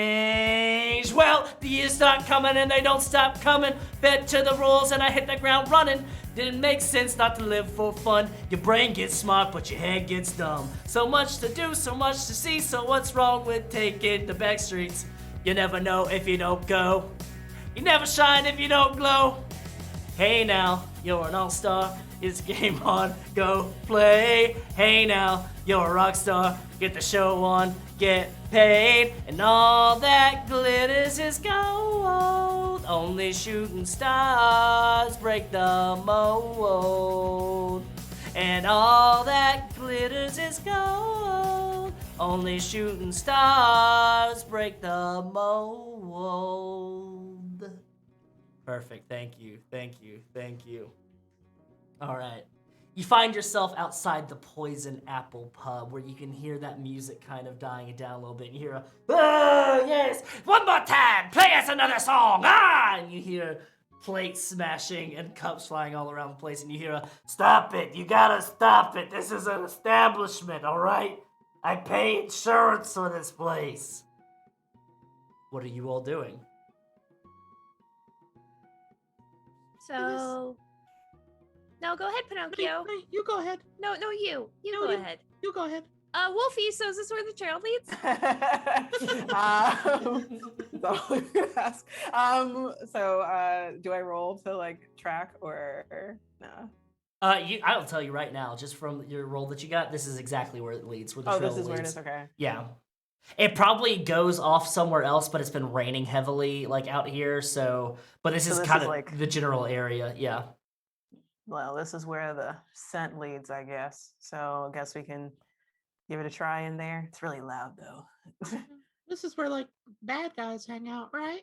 Well, the years start coming and they don't stop coming. Bed to the rules and I hit the ground running. Didn't make sense not to live for fun. Your brain gets smart, but your head gets dumb. So much to do, so much to see. So what's wrong with taking the back streets? You never know if you don't go. You never shine if you don't glow. Hey now, you're an all-star. It's game on, go play. Hey now, you're a rock star. Get the show on, get paid. And all that glitters is gold. Only shooting stars break the mold. And all that glitters is gold. Only shooting stars break the mold. Perfect, thank you. All right. You find yourself outside the Poison Apple Pub where you can hear that music kind of dying down a little bit. And you hear a, oh, yes, one more time, play us another song, ah! And you hear plates smashing and cups flying all around the place. And you hear a, stop it, you gotta stop it. This is an establishment, all right? I pay insurance for this place. What are you all doing? So... No, go ahead, Pinocchio. You go ahead. No, you. You No, go ahead. You go ahead. Wolfie, so is this where the trail leads? That's all I'm gonna ask. Do I roll to like track or no? I'll tell you right now, just from your roll that you got, this is exactly where it leads. Where the trail This is leads. where it is. Okay. Yeah. It probably goes off somewhere else, but it's been raining heavily, like out here. So, but this is kind of like the general area. Yeah. Well, this is where the scent leads, I guess. So I guess we can give it a try in there. It's really loud though. This is where like bad guys hang out, right?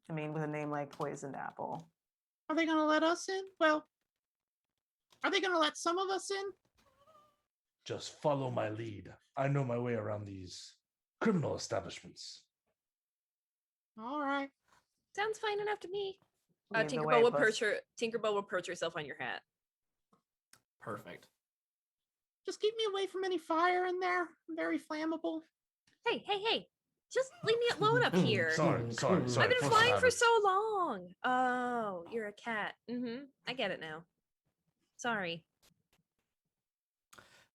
I mean, with a name like Poisoned Apple. Are they gonna let us in? Well, are they gonna let some of us in? Just follow my lead. I know my way around these criminal establishments. All right. Sounds fine enough to me. Lead the way, Tinkerbell will Puss. Tinkerbell will perch herself on your hat. Perfect. Just keep me away from any fire in there. I'm very flammable. Hey! Just leave me alone up here. Sorry. I've been Force flying of for habit. so long. Oh, you're a cat. I get it now. Sorry.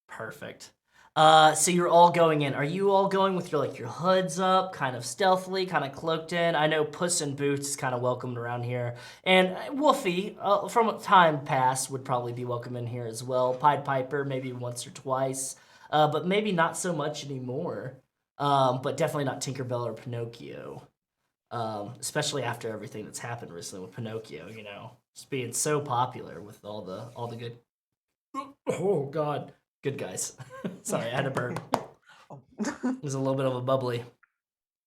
Perfect. So you're all going in. Are you all going with your hoods up, kind of stealthily, kind of cloaked in? I know Puss in Boots is kind of welcomed around here, and Wolfie, from time past, would probably be welcome in here as well. Pied Piper, maybe once or twice, but maybe not so much anymore. But definitely not Tinkerbell or Pinocchio. Especially after everything that's happened recently with Pinocchio, just being so popular with all the good. Oh God. Good guys. Sorry, I had a burp. It was a little bit of a bubbly.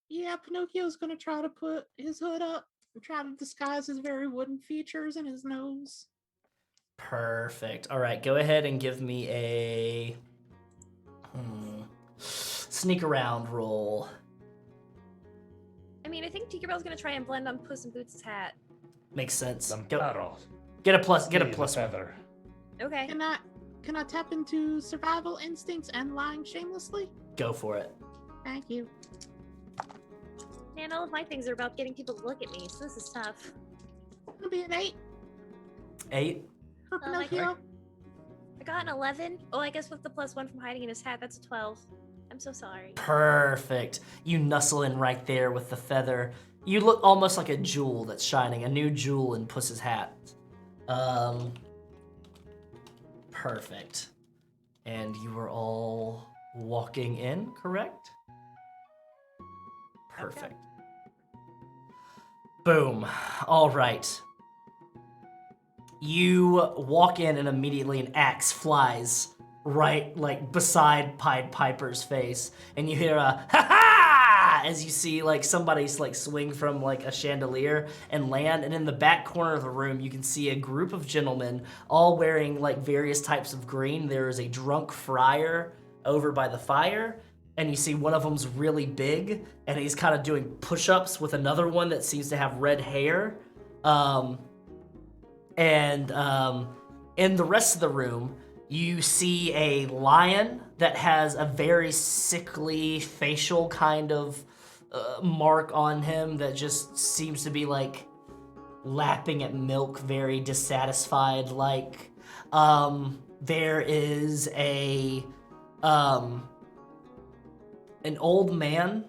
Yeah, Pinocchio's gonna try to put his hood up and try to disguise his very wooden features and his nose. Perfect. All right, go ahead and give me a sneak around roll. I mean, I think Tinkerbell's gonna try and blend on Puss in Boots' hat. Makes sense. Zamparo. Get a plus The one. feather. Okay. Can I tap into survival instincts and lying shamelessly? Go for it. Thank you. Man, all of my things are about getting people to look at me, so this is tough. It'll be an 8 8. for Oh, my Pinocchio. I got an 11. Oh, I guess with the +1 from hiding in his hat, that's a 12. I'm so sorry. Perfect. You nuzzle in right there with the feather. You look almost like a jewel that's shining, a new jewel in Puss's hat. Perfect. And you were all walking in, correct? Perfect. Boom. All right. You walk in and immediately an axe flies right beside Pied Piper's face, and you hear a ha-ha as you see somebody's swing from a chandelier and land, and in the back corner of the room you can see a group of gentlemen all wearing various types of green. There is a drunk friar over by the fire, and you see one of them's really big and he's kind of doing push-ups with another one that seems to have red hair. And in the rest of the room, you see a lion that has a very sickly facial kind of mark on him that just seems to be lapping at milk, very dissatisfied. There is an old man,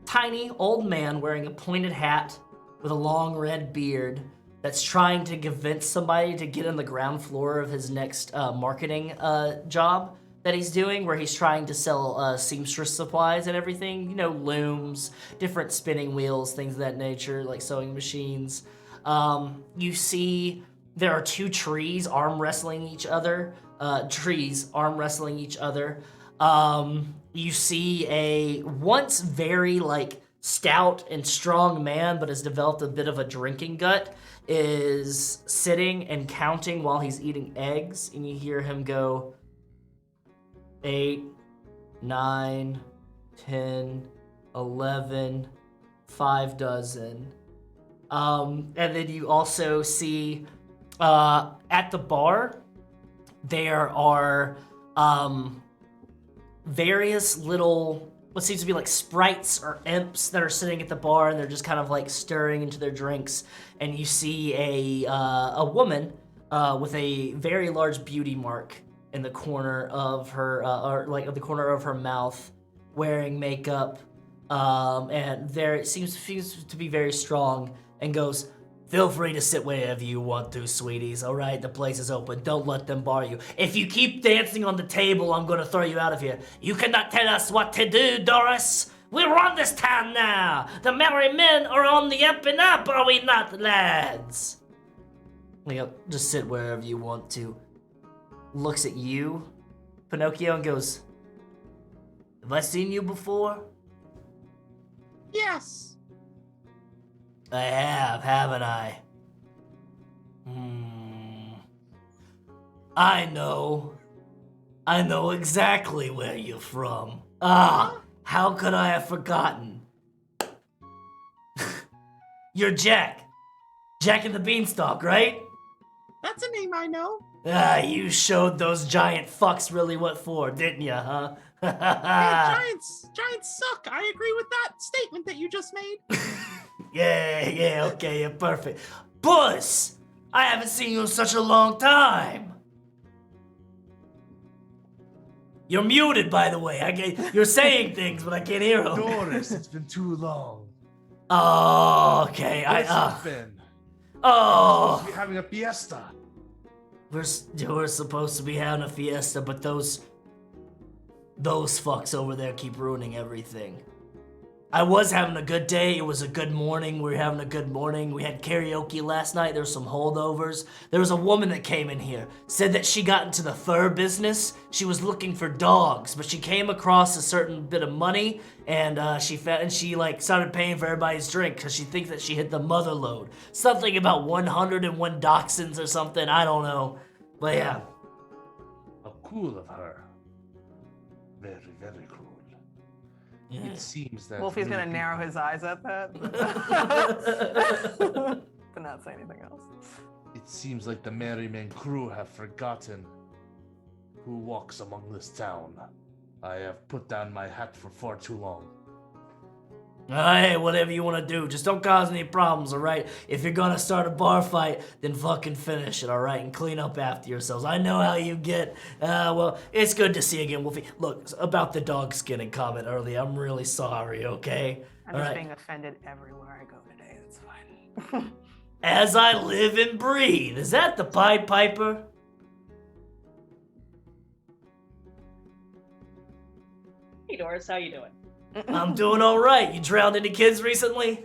tiny old man wearing a pointed hat with a long red beard that's trying to convince somebody to get on the ground floor of his next marketing job that he's doing, where he's trying to sell seamstress supplies and everything, looms, different spinning wheels, things of that nature, like sewing machines. You see there are two trees arm wrestling each other. You see a once very stout and strong man, but has developed a bit of a drinking gut, is sitting and counting while he's eating eggs, and you hear him go 8, 9, 10, 11, 5 dozen. And then you also see at the bar there are various little what seems to be sprites or imps that are sitting at the bar, and they're just kind of stirring into their drinks. And you see a woman with a very large beauty mark in the corner of her the corner of her mouth, wearing makeup, and there it seems to be very strong, and goes, "Feel free to sit wherever you want to, sweeties. All right, the place is open. Don't let them bar you. If you keep dancing on the table, I'm gonna throw you out of here. You cannot tell us what to do, Doris. We run this town now. The merry men are on the up and up, are we not, lads?" Just sit wherever you want to. Looks at you, Pinocchio, and goes, "Have I seen you before?" Yes. I have, haven't I? I know. I know exactly where you're from. How could I have forgotten? You're Jack. Jack and the Beanstalk, right? That's a name I know. You showed those giant fucks really what for, didn't you, huh? Hey, giants suck. I agree with that statement that you just made. Yeah, okay, yeah, perfect. Puss! I haven't seen you in such a long time. You're muted, by the way. You're saying things, but I can't hear them. Doris, it's been too long. Oh, okay. What's it been? Oh. We're having a fiesta. We're supposed to be having a fiesta, but those fucks over there keep ruining everything. I was having a good day. It was a good morning. We were having a good morning. We had karaoke last night. There were some holdovers. There was a woman that came in here, said that she got into the fur business. She was looking for dogs, but she came across a certain bit of money, and she started paying for everybody's drink because she thinks that she hit the mother lode. Something about 101 dachshunds or something. I don't know, but yeah. How cool of her. Very, very cool. Yeah. It seems that Wolfie's gonna many narrow people- his eyes at that, but not say anything else. It seems like the Merryman crew have forgotten who walks among this town. I have put down my hat for far too long. Hey, whatever you want to do, just don't cause any problems, all right? If you're gonna start a bar fight, then fucking finish it, all right? And clean up after yourselves. I know how you get. Well, it's good to see you again, Wolfie. Look, about the dog skinning comment earlier, I'm really sorry, okay? I'm All just right. being offended everywhere I go today. That's fine. As I live and breathe. Is that the Pied Piper? Hey Doris, how you doing? I'm doing all right. You drowned any kids recently?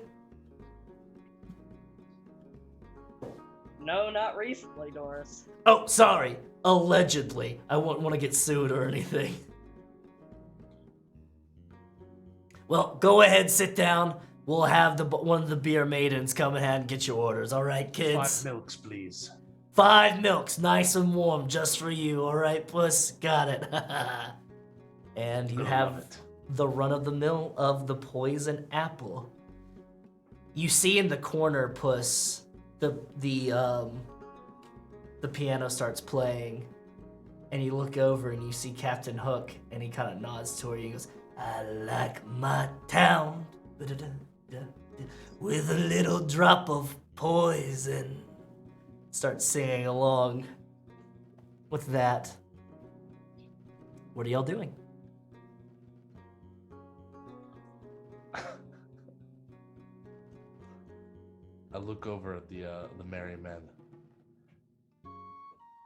No, not recently, Doris. Oh, sorry. Allegedly. I wouldn't want to get sued or anything. Well, go ahead, sit down. We'll have one of the beer maidens come ahead and get your orders. All right, kids? 5 milks, please. 5 milks, nice and warm, just for you. All right, Puss? Got it. And you Gonna have love it. the run-of-the-mill of the poison apple. You see in the corner, Puss, the piano starts playing, and you look over and you see Captain Hook, and he kind of nods to her. He goes, "I like my town with a little drop of poison." Start singing along with that. What are y'all doing? I look over at the merry men.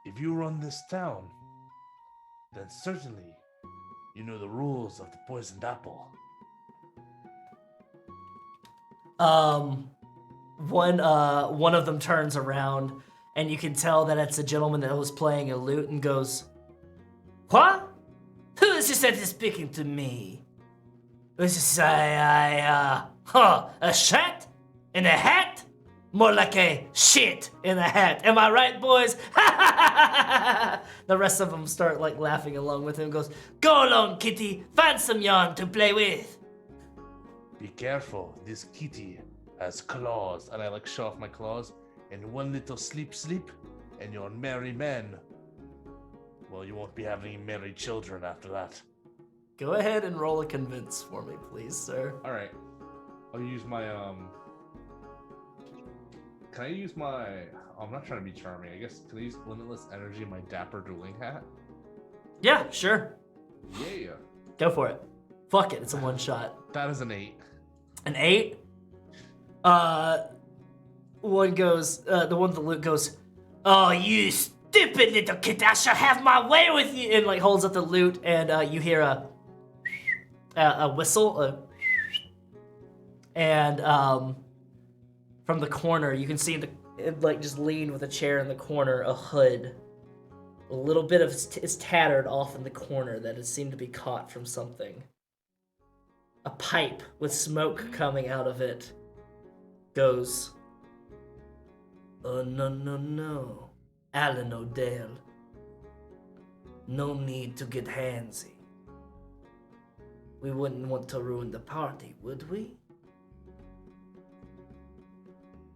If you run this town, then certainly you know the rules of the poisoned apple. One of them turns around, and you can tell that it's a gentleman that was playing a lute and goes, "What? Who is this that is speaking to me? Is this a shat in a hat? More like a shit in a hat. Am I right, boys?" The rest of them start like laughing along with him. Goes, "Go along, kitty. Find some yarn to play with." Be careful, this kitty has claws. And I like show off my claws. And one little sleep, and you're merry men. Well, you won't be having any merry children after that. Go ahead and roll a convince for me, please, sir. All right, I'll use my Can I use my? I'm not trying to be charming. I guess can I use limitless energy in my dapper dueling hat? Yeah, sure. Yeah. Go for it. Fuck it, it's a one shot. That is an 8. An 8? One goes, the one with the lute goes, "Oh, you stupid little kid, I shall have my way with you," and like holds up the lute, and you hear a whistle, and from the corner, you can see just leaned with a chair in the corner, a hood. A little bit of it's tattered off in the corner that has seemed to be caught from something. A pipe with smoke coming out of it. goes, "Oh, no. Alan O'Dell. No need to get handsy. We wouldn't want to ruin the party, would we?"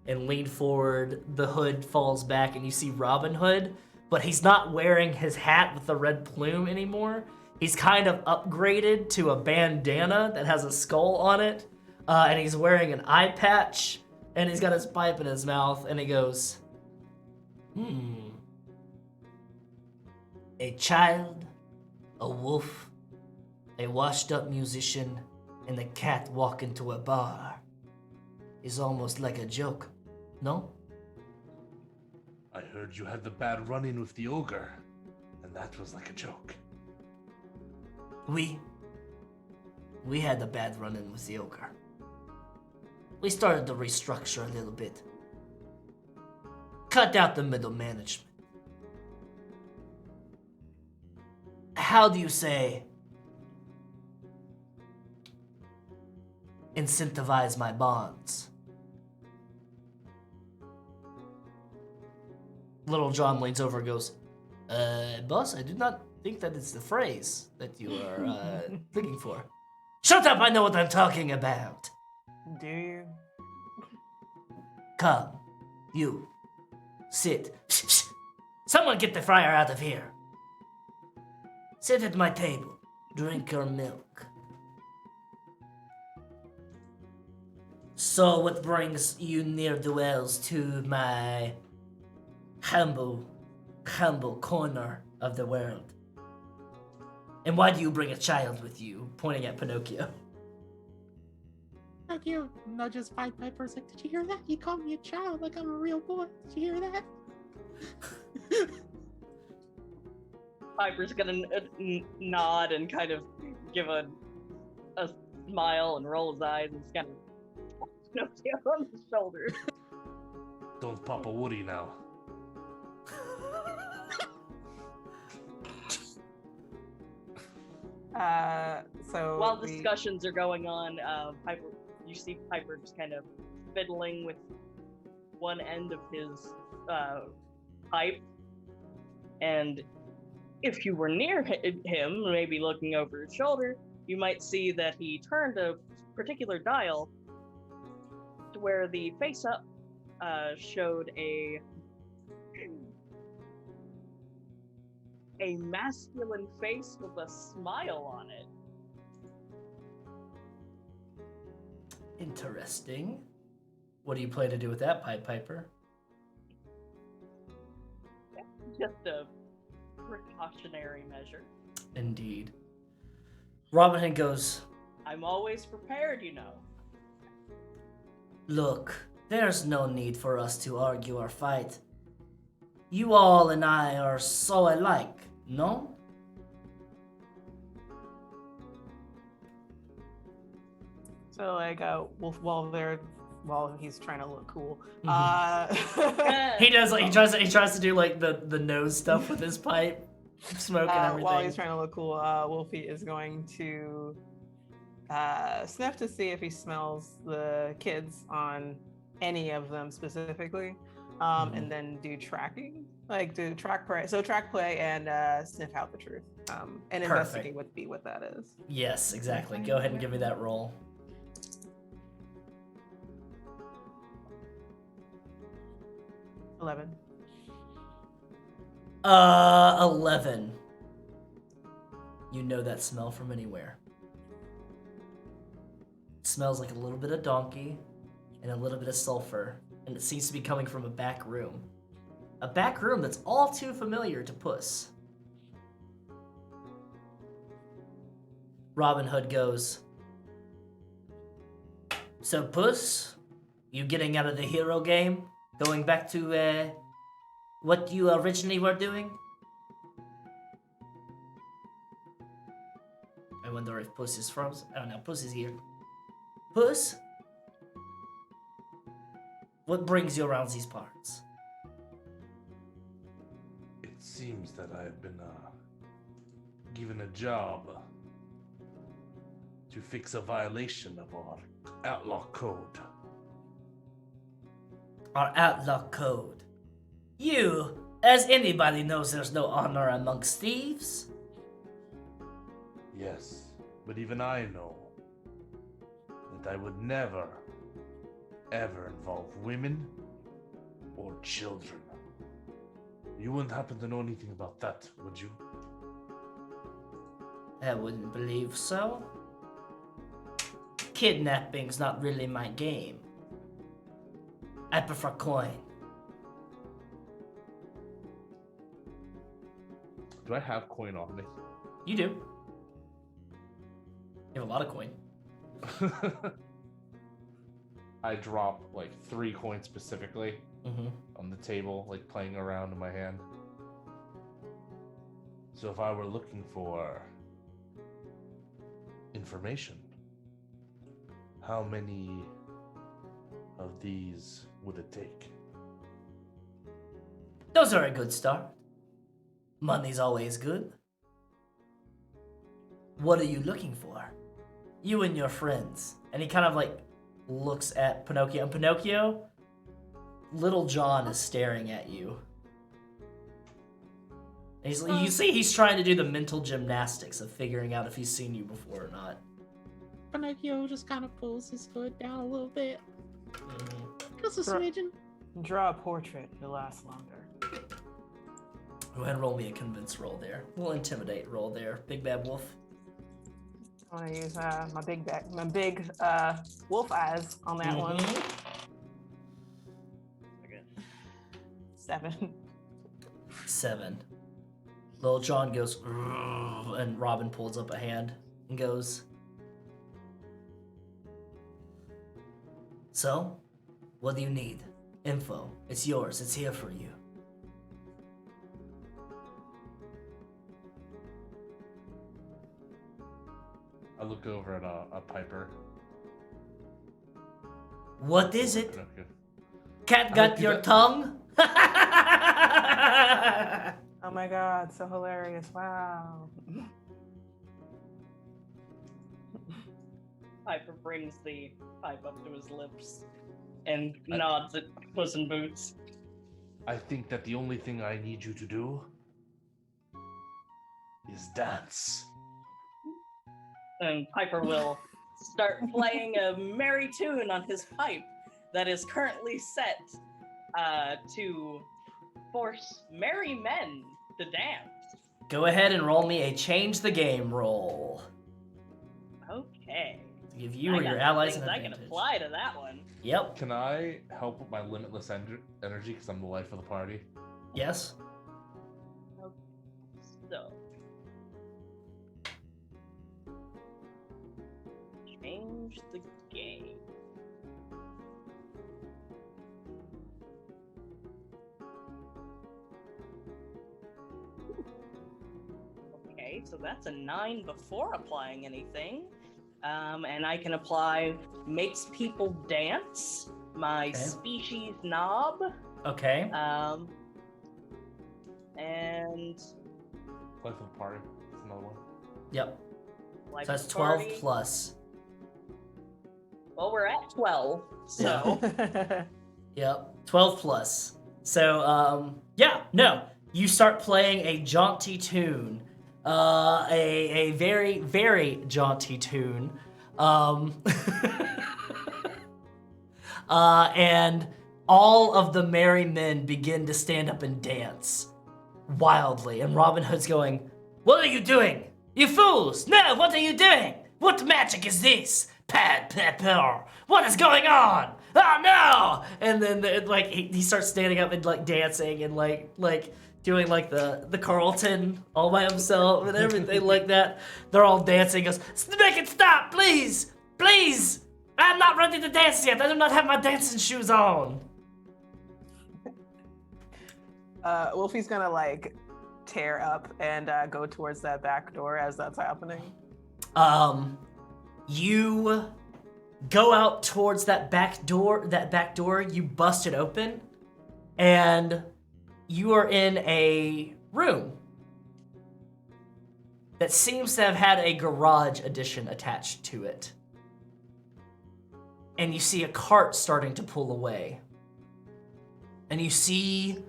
And lean forward, the hood falls back, and you see Robin Hood, but he's not wearing his hat with the red plume anymore. He's kind of upgraded to a bandana that has a skull on it, and he's wearing an eye patch, and he's got his pipe in his mouth, and he goes, "A child, a wolf, a washed-up musician, and a cat walk into a bar is almost like a joke, no?" I heard you had the bad run-in with the ogre, and that was like a joke. We had a bad run-in with the ogre. We started to restructure a little bit. Cut out the middle management. How do you say, incentivize my bonds? Little John leans over and goes, boss, I do not think that it's the phrase that you are looking for. Shut up, I know what I'm talking about. Do you? Come, you, sit. Someone get the friar out of here. Sit at my table, drink your milk. So what brings you ne'er-do-wells to my humble corner of the world? And why do you bring a child with you? Pointing at Pinocchio. Pinocchio nudges Pied Piper. It's like, did you hear that? He called me a child like I'm a real boy. Did you hear that? Piper's gonna nod and kind of give a smile and roll his eyes and kind of Pinocchio on the shoulder. Don't pop a Woody now. So while discussions are going on, you see Piper just kind of fiddling with one end of his pipe, and if you were near him, maybe looking over his shoulder, you might see that he turned a particular dial to where the face-up showed a masculine face with a smile on it. Interesting. What do you plan to do with that, Pied Piper? Just a precautionary measure. Indeed. Robin Hood goes, I'm always prepared, you know. "Look, there's no need for us to argue or fight. You all and I are so alike, no?" So like Wolf while he's trying to look cool. He does like he tries to do like the nose stuff with his pipe, smoke and everything. While he's trying to look cool, Wolfie is going to sniff to see if he smells the kids on any of them specifically, and then do tracking, like do track play and sniff out the truth, and investigate what that is. Yes, exactly. Go ahead and give me that roll. 11. 11. You know that smell from anywhere. It smells like a little bit of donkey and a little bit of sulfur, and it seems to be coming from a back room. A back room that's all too familiar to Puss. Robin Hood goes, "So Puss, you getting out of the hero game? Going back to what you originally were doing?" I wonder if Puss is frozen. Oh no, Puss is here. Puss? What brings you around these parts? It seems that I have been given a job to fix a violation of our outlaw code. our outlaw code. You, as anybody knows, there's no honor amongst thieves. Yes, but even I know that I would never, ever involve women or children. You wouldn't happen to know anything about that, would you? I wouldn't believe so. Kidnapping's not really my game. I prefer coin. Do I have coin on me? You do. You have a lot of coin. I drop like 3 coins specifically Mm-hmm. on the table, like playing around in my hand. So if I were looking for information, how many of these would it take? Those are a good start. Money's always good. What are you looking for? You and your friends. And he kind of like looks at Pinocchio. And Pinocchio, Little John is staring at you. And you see he's trying to do the mental gymnastics of figuring out if he's seen you before or not. Pinocchio just kind of pulls his hood down a little bit. Just a Sure. smidgen. Draw a portrait. It'll last longer. Go ahead and roll me a convince roll there. We'll intimidate roll there. Big bad wolf. I want to use my big wolf eyes on that one. Mhm. 7. 7. Little John goes, "Ugh," and Robin pulls up a hand and goes, "So, what do you need? Info. It's yours. It's here for you." I look over at a Piper. What is it? Pinocchio. Cat I got hope you your got- tongue? Oh my god, so hilarious. Wow. Piper brings the pipe up to his lips and nods at Puss in Boots. I think that the only thing I need you to do is dance. And Piper will start playing a merry tune on his pipe that is currently set to force merry men to dance. Go ahead and roll me a change the game roll. Okay. To give you I or got your some allies an things I can advantage. apply to that one. Yep. Can I help with my limitless energy because I'm the life of the party? Yes. So. Change the game. Okay, so that's a 9 before applying anything. And I can apply makes people dance, my Okay. species knob, Okay. and Life of the party. That's another one. Yep. life So that's of 12 party. plus. Well, we're at 12, so Yep. 12 plus. So, yeah, no. You start playing a jaunty tune. A very, very jaunty tune. And all of the merry men begin to stand up and dance wildly. And Robin Hood's going, "What are you doing? You fools! No, what are you doing? What magic is this? Pad pepper! What is going on? Oh no!" And then he starts standing up and like dancing and like doing like the Carlton all by himself and everything like that. They're all dancing. He goes, "Make it stop, please! Please! I'm not ready to dance yet. I do not have my dancing shoes on." Wolfie's gonna like tear up and go towards that back door as that's happening. You go out towards that back door, you bust it open, and you are in a room that seems to have had a garage addition attached to it. And you see a cart starting to pull away. and you see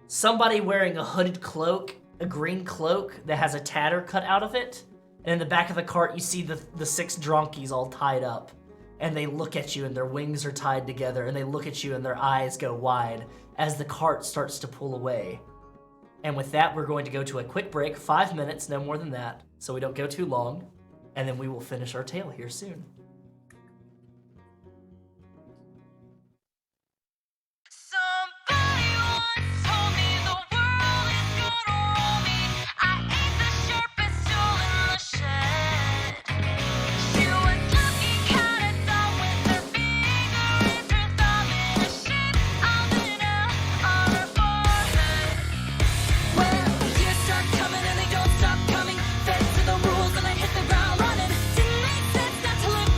somebody wearing a hooded cloak, a green cloak that has a tatter cut out of it. And in the back of the cart, you see the 6 dronkies all tied up. And they look at you and their wings are tied together. And they look at you and their eyes go wide as the cart starts to pull away. And with that, we're going to go to a quick break, 5 minutes, no more than that, so we don't go too long. And then we will finish our tale here soon. Somebody once told me the world is gonna roll me. I ain't the sharpest tool in the shed. She was looking kinda dumb with her finger and her thumb in a shape of an L on her forehead. Well, years start coming and they don't stop coming. Fed to the rules and I hit the ground running. Didn't make sense not to look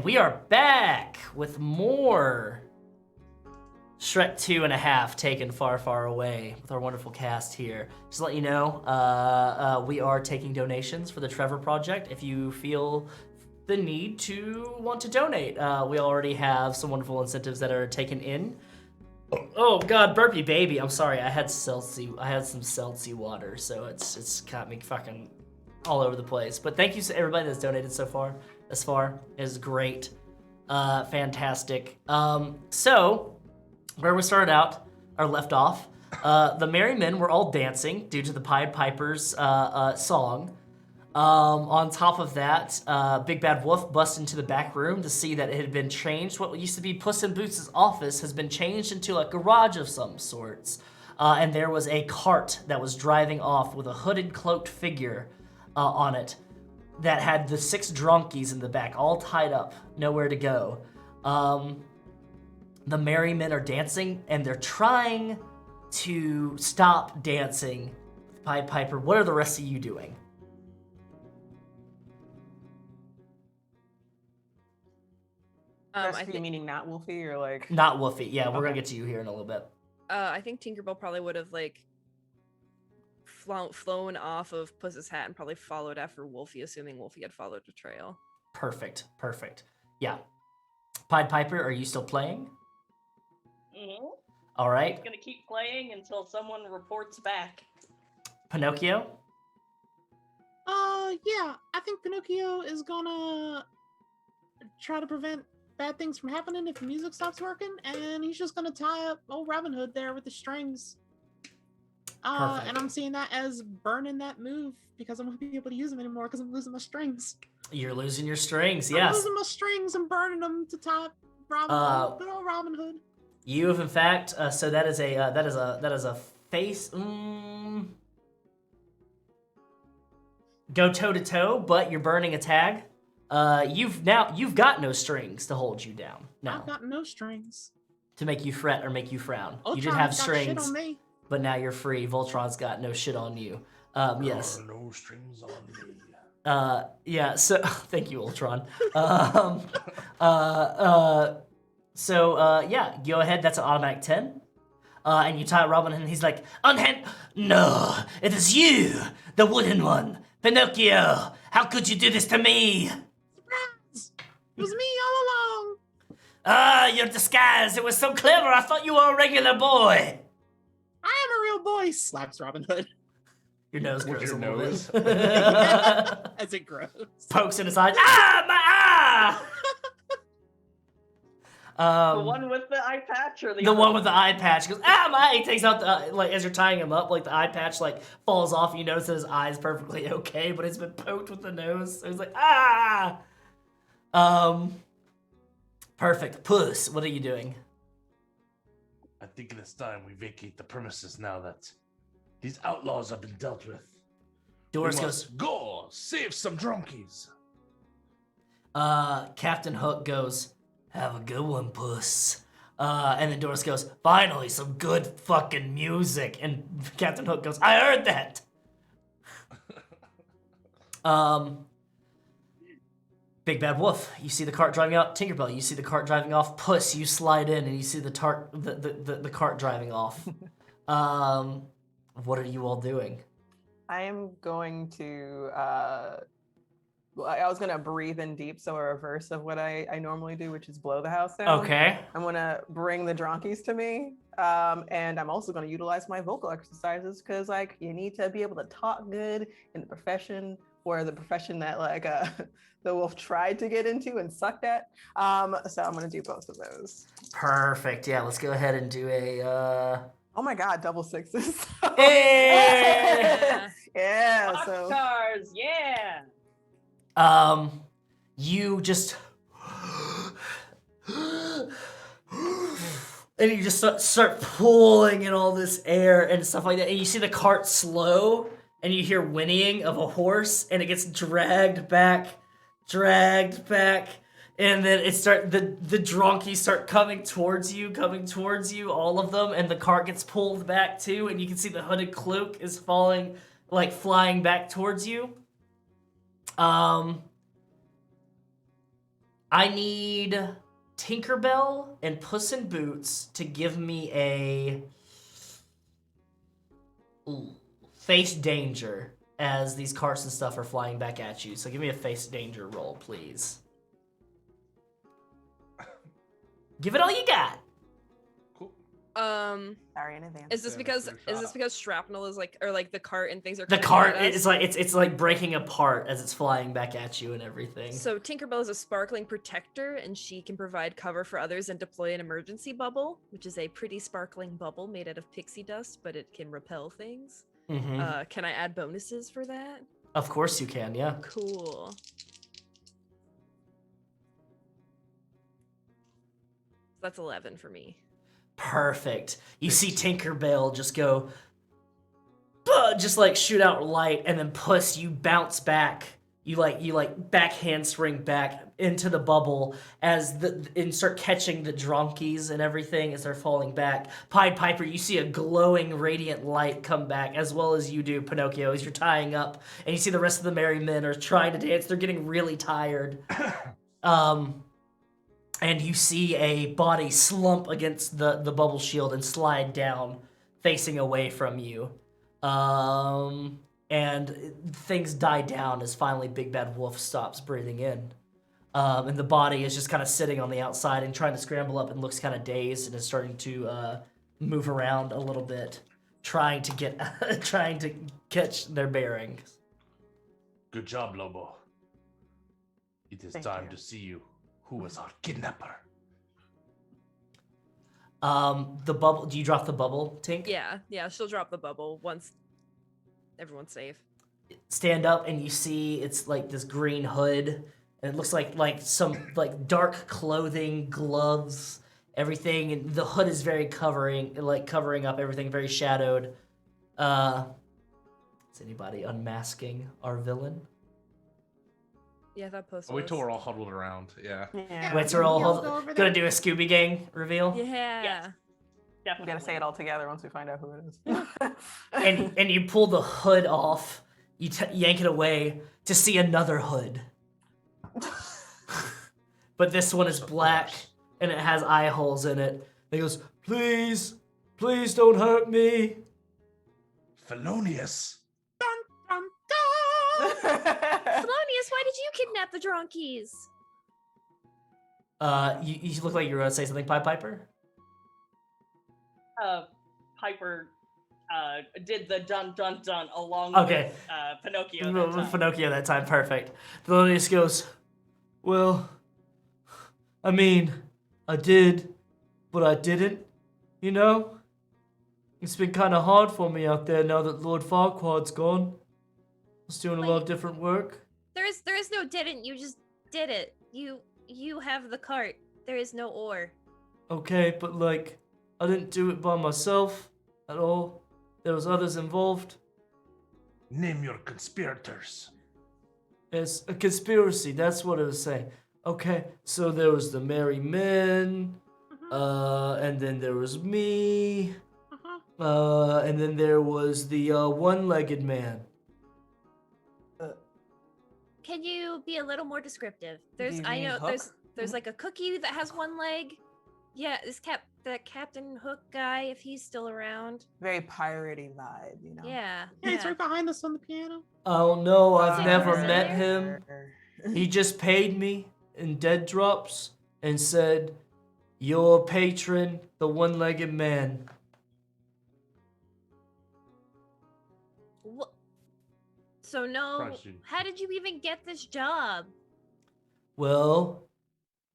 we are back with more Shrek 2.5 taken far, far away with our wonderful cast here. Just to let you know, we are taking donations for the Trevor Project. If you feel the need to want to donate, we already have some wonderful incentives that are taken in. Oh God, burpee baby! I'm sorry, I had some seltzy water, so it's got me fucking all over the place. But thank you to everybody that's donated so far. This far is great, fantastic. So. Where we started out, or left off, the merry men were all dancing due to the Pied Piper's song. On top of that, Big Bad Wolf busts into the back room to see that it had been changed. What used to be Puss in Boots' office has been changed into a garage of some sorts. And there was a cart that was driving off with a hooded, cloaked figure on it that had the 6 drunkies in the back, all tied up, nowhere to go. The merry men are dancing, and they're trying to stop dancing with Pied Piper. What are the rest of you doing? Rescue meaning not Wolfie, or like... Not Wolfie. Yeah, we're gonna get to you here in a little bit. I think Tinkerbell probably would have like flown off of Puss's hat and probably followed after Wolfie, assuming Wolfie had followed the trail. Perfect. Yeah. Pied Piper, are you still playing? Mm-hmm. All right. I'm gonna keep playing until someone reports back. Pinocchio? Yeah, I think Pinocchio is gonna try to prevent bad things from happening if the music stops working, and he's just gonna tie up old Robin Hood there with the strings. Perfect. And I'm seeing that as burning that move because I won't be able to use them anymore because I'm losing my strings. You're losing your strings, I'm yes. losing my strings and burning them to tie up good old Robin Hood. You have, in fact, so that is a face. Go toe to toe, but you're burning a tag. You've got no strings to hold you down now. I've got no strings To make you fret or make you frown. Ultron's You did have got strings, shit on me. but now you're free. Voltron's got no shit on you. Yes. There are no strings on me. Yeah. So thank you, Ultron. Yeah, go ahead. That's an automatic 10. And you tie Robin, and he's like, No, it is you, the wooden one, Pinocchio. How could you do this to me? Surprise! It was me all along. Your disguise. It was so clever. I thought you were a regular boy. I am a real boy. Slaps Robin Hood Your nose With grows your a little nose? bit. as it grows. Pokes in his eye. Ah, my eye! The one with the eye patch, or The one with the eye patch goes, ah, my eye. He takes out the, like, as you're tying him up, like, the eye patch, like, falls off, and you notice that his eye is perfectly okay, but it's been poked with the nose, so he's like, ah! Perfect. Puss, what are you doing? I think it is time we vacate the premises now that these outlaws have been dealt with. Doris We goes, must go save some drunkies. Captain Hook goes, have a good one, Puss. And then Doris goes, finally, some good fucking music. And Captain Hook goes, I heard that. Big Bad Wolf, you see the cart driving out. Tinkerbell, you see the cart driving off. Puss, you slide in and you see the cart driving off. What are you all doing? I am going to I was gonna breathe in deep, so a reverse of what I normally do, which is blow the house down. Okay. I'm gonna bring the dronkies to me, and I'm also gonna utilize my vocal exercises because like you need to be able to talk good in the profession, or the profession that like the wolf tried to get into and sucked at. So I'm gonna do both of those. Perfect. Yeah, let's go ahead and do a. Oh my god, double sixes. Yeah. Yeah. So Stars, yeah. You just and you just start pulling in all this air and stuff like that, and you see the cart slow, and you hear whinnying of a horse, and it gets dragged back, and then the dronkies start coming towards you, all of them, and the cart gets pulled back too, and you can see the hooded cloak is flying back towards you. I need Tinkerbell and Puss in Boots to give me a face danger as these carts and stuff are flying back at you. So give me a face danger roll, please. Give it all you got. Cool. Sorry in advance. Is this because shrapnel is like, or like the cart and things are The coming cart at us? is like it's like breaking apart as it's flying back at you and everything. So Tinkerbell is a sparkling protector, and she can provide cover for others and deploy an emergency bubble, which is a pretty sparkling bubble made out of pixie dust, but it can repel things. Mhm. Can I add bonuses for that? Of course you can, yeah. Cool. That's 11 for me. Perfect. You see Tinkerbell just go, just like shoot out light, and then Puss, you bounce back. You like back handspring back into the bubble and start catching the dronkies and everything as they're falling back. Pied Piper, you see a glowing radiant light come back, as well as you do, Pinocchio, as you're tying up, and you see the rest of the merry men are trying to dance. They're getting really tired. And you see a body slump against the bubble shield and slide down, facing away from you. And things die down as finally Big Bad Wolf stops breathing in. And the body is just kind of sitting on the outside and trying to scramble up and looks kind of dazed and is starting to move around a little bit, trying to catch their bearings. Good job, Lobo. It is Thank time you. to see you. Who was our kidnapper? The bubble. Do you drop the bubble, Tink? Yeah, she'll drop the bubble once everyone's safe. Stand up and you see it's like this green hood, and it looks like some like dark clothing, gloves, everything, and the hood is very covering up everything, very shadowed. Is anybody unmasking our villain? Yeah, that post. Wait till we're all huddled around. Yeah. Yeah. Wait, so we're all Yell go over gonna there. do a Scooby Gang reveal? Yeah. Yes. We Definitely. gotta say it all together once we find out who it is. And you pull the hood off, you yank it away to see another hood. But this one is black and it has eye holes in it. And he goes, please don't hurt me. Felonious. Dun, dun, dun. Thelonious, why did you kidnap the dronkies? You look like you were gonna say something, Pied Piper? Piper did the dun dun dun along Okay. with Pinocchio. That time. Pinocchio that time, perfect. Thelonious goes, well, I mean, I did, but I didn't, you know? It's been kind of hard for me out there now that Lord Farquaad's gone. I was doing a lot of different work. There is no didn't. You just did it. You have the cart. There is no or. Okay, but like, I didn't do it by myself at all. There was others involved. Name your conspirators. It's a conspiracy, that's what it was saying. Okay, so there was the Merry Men, and then there was me, and then there was the one-legged man. Can you be a little more descriptive? There's you I mean know Hook? there's like a cookie that has one leg. Yeah, that Captain Hook guy, if he's still around. Very piratey vibe, you know. Yeah. Yeah, he's right behind us on the piano. Oh no, I've Is never it met there? him. He just paid me in dead drops and said, your patron, the one-legged man. Wha- So no, Surprised you- how did you even get this job? Well,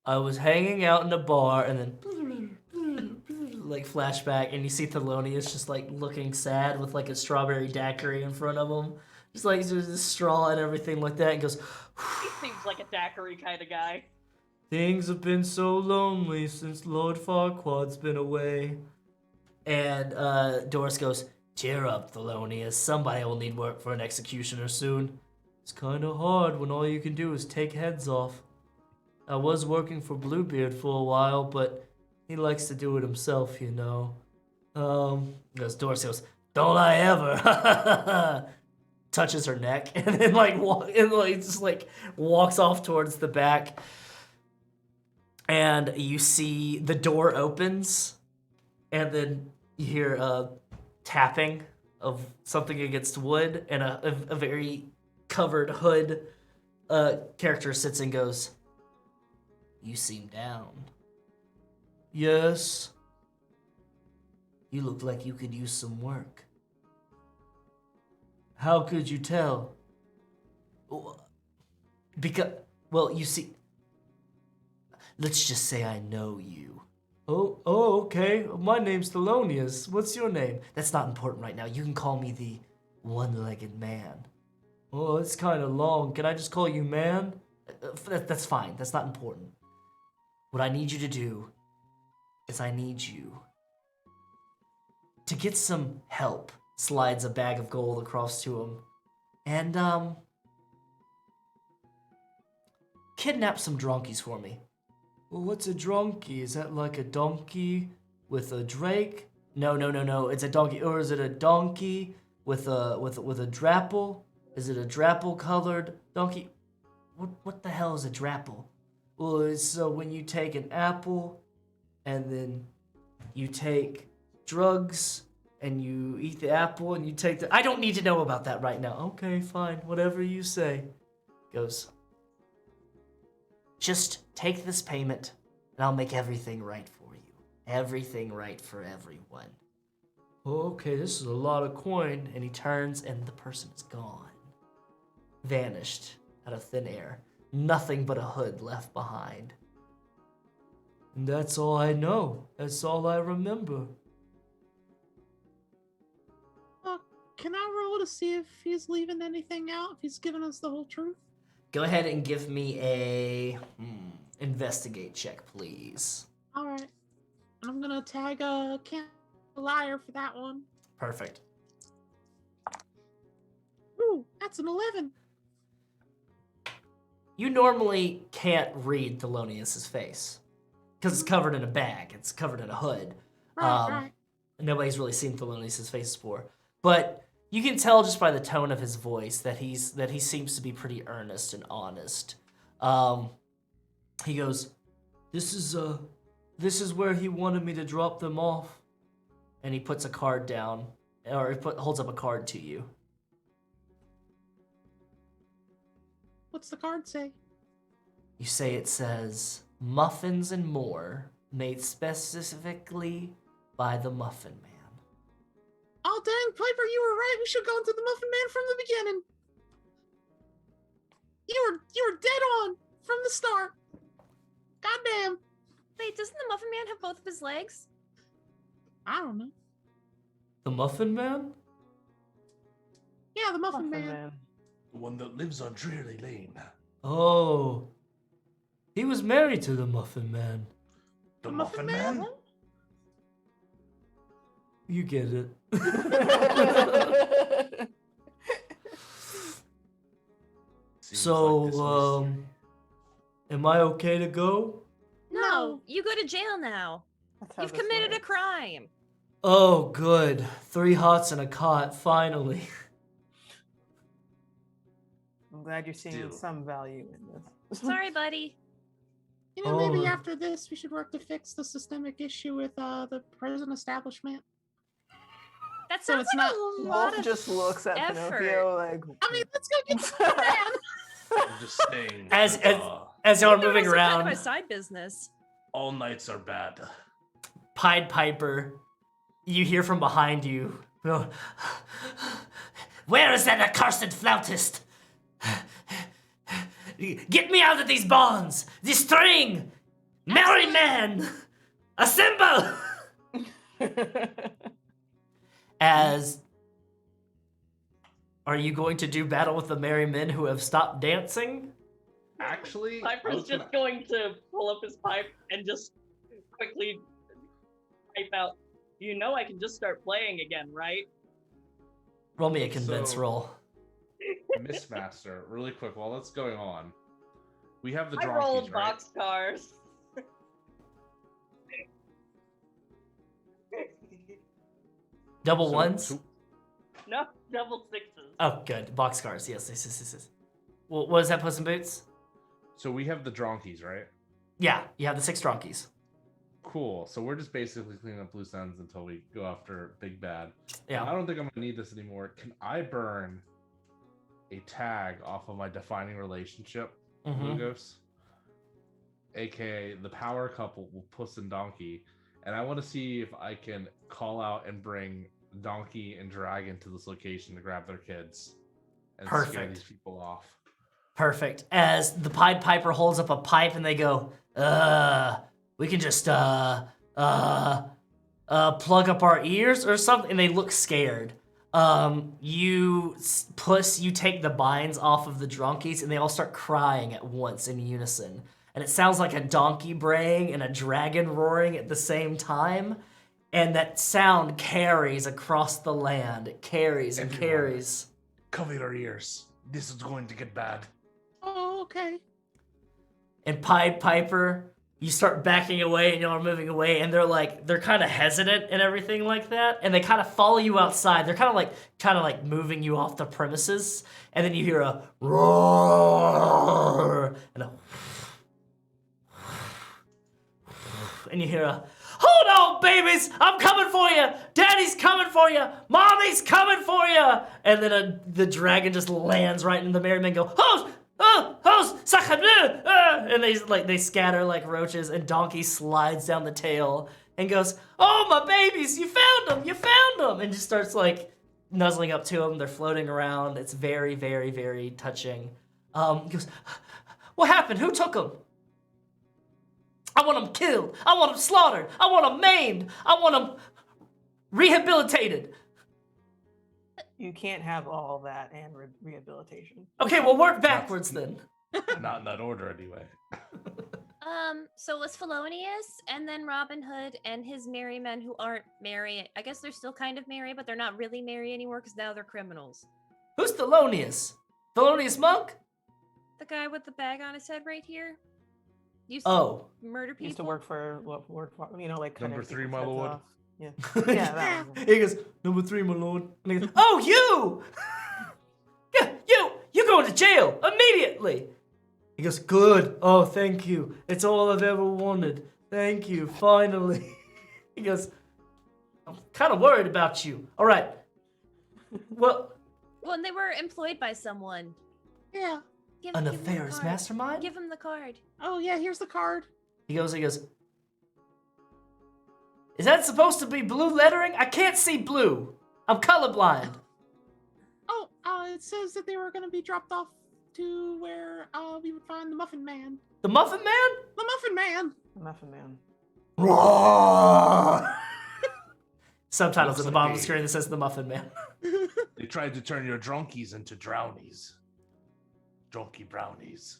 I was hanging out in a bar and then like flashback and you see Thelonious just like looking sad with like a strawberry daiquiri in front of him. Just like there's this straw and everything like that and goes, He seems like a daiquiri kind of guy. things have been so lonely since Lord Farquaad's been away. And Doris goes, cheer up, Thelonious. Somebody will need work for an executioner soon. It's kind of hard when all you can do is take heads off. I was working for Bluebeard for a while, but he likes to do it himself, you know. Because Doris goes, don't I ever? Touches her neck and then just walks off towards the back. and you see the door opens, and then you hear a tapping of something against wood, and a very covered hood character sits and goes, "You seem down." "Yes." "You look like you could use some work." "How could you tell?" "Because, well, you see, let's just say I know you." Oh, okay. My name's Thelonious. What's your name?" "That's not important right now. You can call me the one-legged man." "Oh, it's kind of long. Can I just call you man?" That's fine. That's not important. What I need you to do is I need you to get some help. Slides a bag of gold across to him. And, kidnap some dronkies for me. "Well, what's a donkey? Is that like a donkey with a drake?" No. It's a donkey. Or is it a donkey with a drapple? Is it a drapple-colored donkey? What the hell is a drapple? Well, it's so when you take an apple, and then you take drugs, and you eat the apple, and you take the... I don't need to know about that right now. "Okay, fine. Whatever you say." Goes, "Just take this payment, and I'll make everything right for you. Everything right for everyone." "Okay, this is a lot of coin." And he turns, and the person is gone. Vanished out of thin air. Nothing but a hood left behind. And that's all I know. That's all I remember. Can I roll to see if he's leaving anything out? If he's giving us the whole truth? Go ahead and give me a investigate check, please. All right. And I'm gonna tag a liar for that one. Perfect. Ooh, that's an 11. You normally can't read Thelonious's face because it's covered in a bag. It's covered in a hood. Right. Nobody's really seen Thelonious's face before, but you can tell just by the tone of his voice that he seems to be pretty earnest and honest. He goes, This is where he wanted me to drop them off," and he puts a card down, or holds up a card to you. What's the card say? You say it says, "Muffins and more, made specifically by the Muffin Man." Oh, dang, Piper, you were right. We should go into the Muffin Man from the beginning. You were dead on from the start. Goddamn. Wait, doesn't the Muffin Man have both of his legs? I don't know. The Muffin Man? Yeah, the Muffin Man. The one that lives on Dreary Lane. Oh. He was married to the Muffin Man. The Muffin Man? You get it. So, am I okay to go? No, you go to jail now. That's how You've this committed a works. crime. Oh, good. 3 hots and a cot, finally. I'm glad you're seeing Still. some value in this. Sorry, buddy. You know, maybe Oh. after this, we should work to fix the systemic issue with the prison establishment. That So sounds it's like not- a lot Wolf of just looks at effort. Pinocchio like. I mean, let's go get the man. I'm just saying. As I y'all are think there moving was some kind of around, a side business. all nights are bad. Pied Piper, you hear from behind you. "Where is that accursed flautist? Get me out of these bonds! The string! Merry man! Assemble!" Are you going to do battle with the merry men who have stopped dancing? Actually, Piper's just going to pull up his pipe and just quickly pipe out, "You know I can just start playing again, right?" Roll me a convince So- roll. Miss Master, really quick, while that's going on, we have the I rolled dronkies, right? boxcars. Double So- ones? so- No, double sixes. Oh, good. Boxcars. Yes. What is that, Puss in Boots? So we have the dronkies, right? Yeah, you have the 6 drunkies. Cool. So we're just basically cleaning up loose ends until we go after Big Bad. Yeah. And I don't think I'm gonna need this anymore. Can I burn a tag off of my defining relationship, Lugos? AKA the power couple with Puss and Donkey. And I want to see if I can call out and bring Donkey and Dragon to this location to grab their kids and scare Perfect. these people off. Perfect. As the Pied Piper holds up a pipe and they go, we can just plug up our ears or something, and they look scared. You take the binds off of the drunkies and they all start crying at once in unison. And it sounds like a donkey braying and a dragon roaring at the same time. And that sound carries across the land. It carries and Everyone, carries. cover your ears. This is going to get bad. Oh, okay. And Pied Piper, you start backing away and y'all are moving away, and they're kind of hesitant and everything like that, and they kind of follow you outside. They're kind of like moving you off the premises, and then you hear a roar and you hear a, hold on, babies, I'm coming for you. Daddy's coming for you. Mommy's coming for you. And then the dragon just lands right in the merry men. Go, host, and they scatter like roaches. And Donkey slides down the tail and goes, oh my babies, you found them, and just starts like nuzzling up to them. They're floating around. It's very, very, very touching. He goes, what happened? Who took them? I want them killed. I want them slaughtered. I want them maimed. I want them rehabilitated. You can't have all that and rehabilitation. Okay, well, work backwards then. Not in that order, anyway. So it was Felonious, and then Robin Hood and his merry men who aren't merry. I guess they're still kind of merry, but they're not really merry anymore because now they're criminals. Who's Thelonious? Thelonious Monk? The guy with the bag on his head right here. Used to murder people. Used to work for like Number 3, my lord. Yeah. Yeah, that was He goes, number 3, my lord. And he goes, oh, you! Yeah, you're going to jail immediately. He goes, good. Oh, thank you. It's all I've ever wanted. Thank you, finally. He goes, I'm kind of worried about you. All right. Well, and they were employed by someone. Yeah. Give a him the nefarious card. mastermind? Give him the card. Oh, yeah, here's the card. He goes, is that supposed to be blue lettering? I can't see blue. I'm colorblind. Oh, it says that they were going to be dropped off to where we would find the Muffin Man. The Muffin Man? The Muffin Man! the Muffin Man. Roar! Subtitles Looks at the like bottom of a- the screen that says the Muffin Man. They tried to turn your drunkies into drownies. Drunky brownies.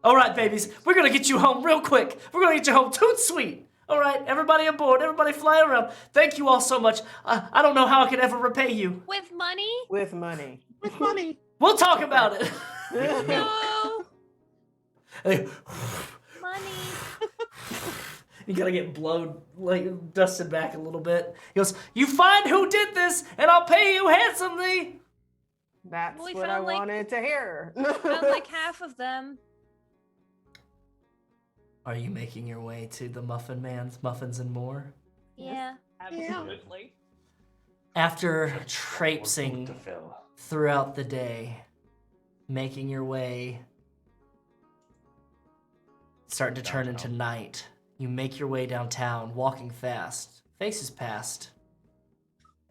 All right, babies, we're gonna get you home real quick. We're gonna get you home toot sweet. All right, everybody aboard, everybody fly around. Thank you all so much. I don't know how I could ever repay you. With money? With money. With money. We'll talk about it. No! Hey, Money. you gotta get blown, like dusted back a little bit. He goes, you find who did this, and I'll pay you handsomely. That's Well, we what I found, like- wanted to hear. Found like half of them. Are you making your way to the Muffin Man's Muffins and More? Yeah. Absolutely. After More traipsing boot to fill. throughout the day, making your way, starting to turn into Downtown. night. You make your way downtown, walking fast, faces past,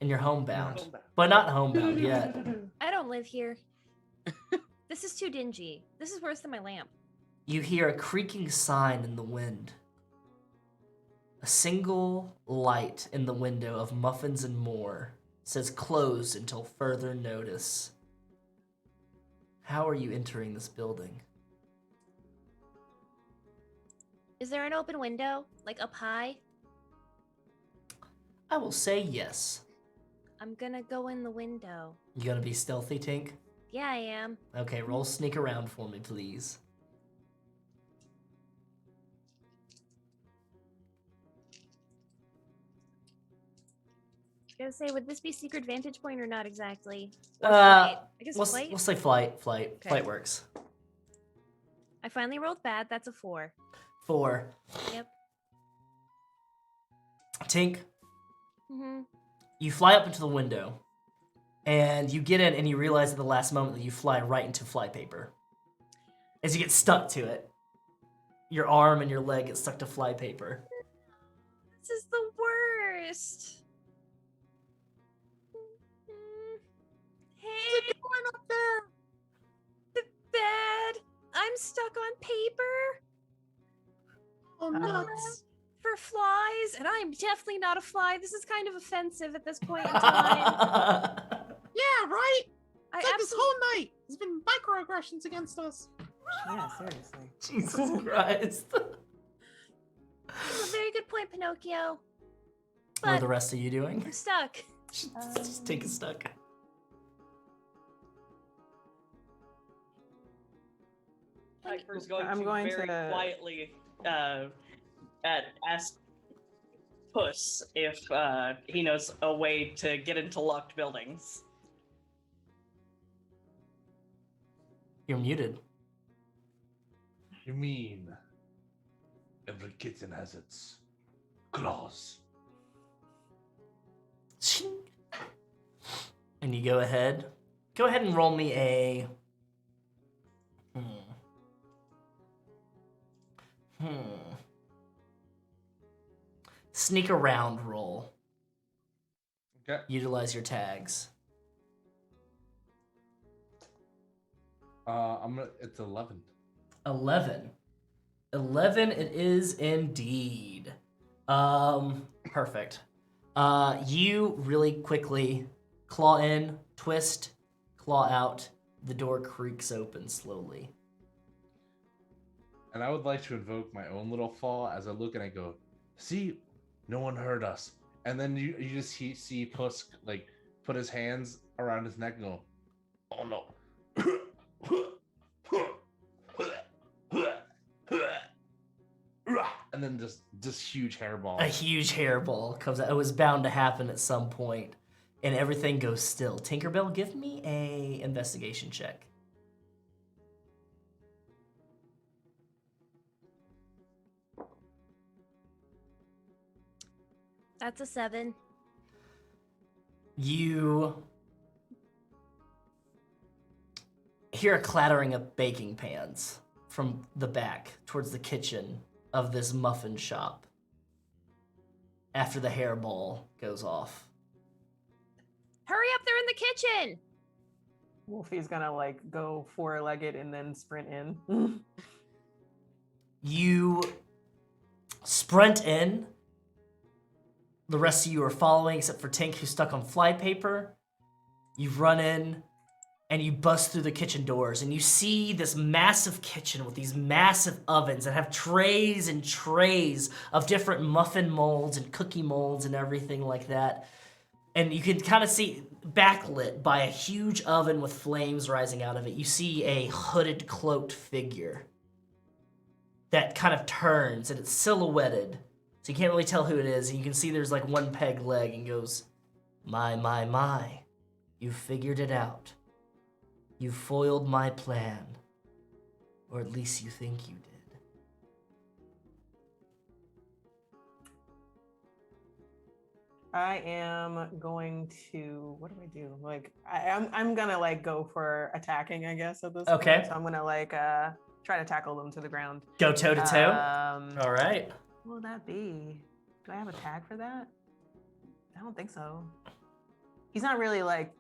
and you're homebound. Homebound. But not homebound yet. I don't live here. This is too dingy. This is worse than my lamp. You hear a creaking sign in the wind. A single light in the window of Muffins and More says closed until further notice. How are you entering this building? Is there an open window? Like up high? I will say yes. I'm gonna go in the window. You gonna be stealthy, Tink? Yeah, I am. Okay, roll sneak around for me, please. I was gonna say, would this be secret vantage point or not exactly? Or Uh, flight? I guess We'll flight. say flight. Okay. Flight works. I finally rolled bad. That's a 4. 4. Yep. Tink, Mm-hmm. you fly up into the window, and you get in, and you realize at the last moment that you fly right into flypaper. As you get stuck to it, your arm and your leg get stuck to flypaper. This is the worst. Hey, Going up there. bad. I'm stuck on paper Oh, nuts. for flies, and I'm definitely not a fly. This is kind of offensive at this point in time. Yeah, right? I It's like this absolutely. whole night. There's been microaggressions against us. Yeah, seriously. Jesus Christ. That's a very good point, Pinocchio. What are But the rest of you doing? I'm stuck. Just take a stuck. Piper's going I'm to going very to- quietly ask Puss if he knows a way to get into locked buildings. You're muted. You mean every kitten has its claws? And you go ahead. Go ahead and roll me a. Sneak around roll. Okay. Utilize your tags. It's 11. 11. 11 it is indeed. Perfect. You really quickly claw in, twist, claw out. The door creaks open slowly. And I would like to invoke my own little fall as I look and I go, see, no one heard us. And then you just see Puss like put his hands around his neck and go, oh no. And then just huge hairball. A huge hairball comes out. It was bound to happen at some point, and everything goes still. Tinkerbell, give me a investigation check. That's a 7. You hear a clattering of baking pans from the back towards the kitchen of this muffin shop after the hairball goes off. Hurry up, they're in the kitchen! Wolfie's gonna like go four-legged and then sprint in. You sprint in. The rest of you are following, except for Tink, who's stuck on flypaper. You run in, and you bust through the kitchen doors, and you see this massive kitchen with these massive ovens that have trays and trays of different muffin molds and cookie molds and everything like that. And you can kind of see, backlit by a huge oven with flames rising out of it, you see a hooded, cloaked figure that kind of turns, and it's silhouetted. So you can't really tell who it is, and you can see there's like one peg leg and goes, my, you figured it out. You foiled my plan. Or at least you think you did. I am going to, what do I do? Like, I'm gonna like go for attacking, I guess, at this Okay. point. So I'm gonna like try to tackle them to the ground. Go toe to toe? All right. What would that be? Do I have a tag for that? I don't think so. He's not really like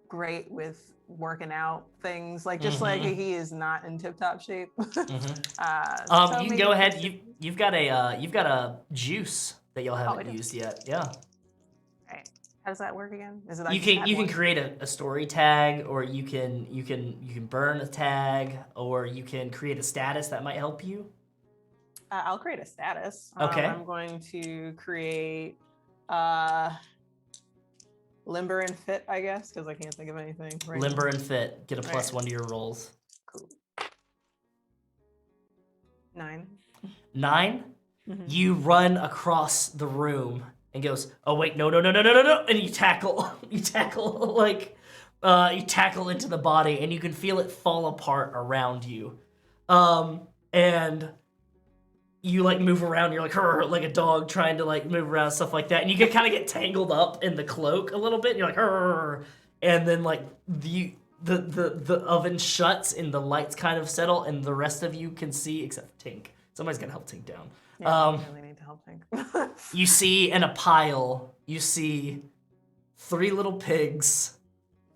great with working out things. Like just like he is not in tip-top shape. So You can maybe go ahead. You've got a juice that y'all I haven't do. used yet. Yeah. Right. How does that work again? Is it like You just can add you can one? create a story tag, or you can burn a tag, or you can create a status that might help you. I'll create a status. Okay. I'm going to create limber and fit, I guess, because I can't think of anything. Right now. Limber and fit. Get a plus Right. 1 to your rolls. Cool. 9. 9. Mhm. You run across the room and goes, oh wait, no, and you tackle, you tackle into the body, and you can feel it fall apart around you. And you like move around. You're like "Hurr," like a dog trying to like move around, stuff like that. And you can kind of get tangled up in the cloak a little bit. And you're like "Hurr," and then like the oven shuts and the lights kind of settle, and the rest of you can see except for Tink. Somebody's gonna help Tink down. Yeah, I really need to help Tink. You see in a pile, you see 3 little pigs,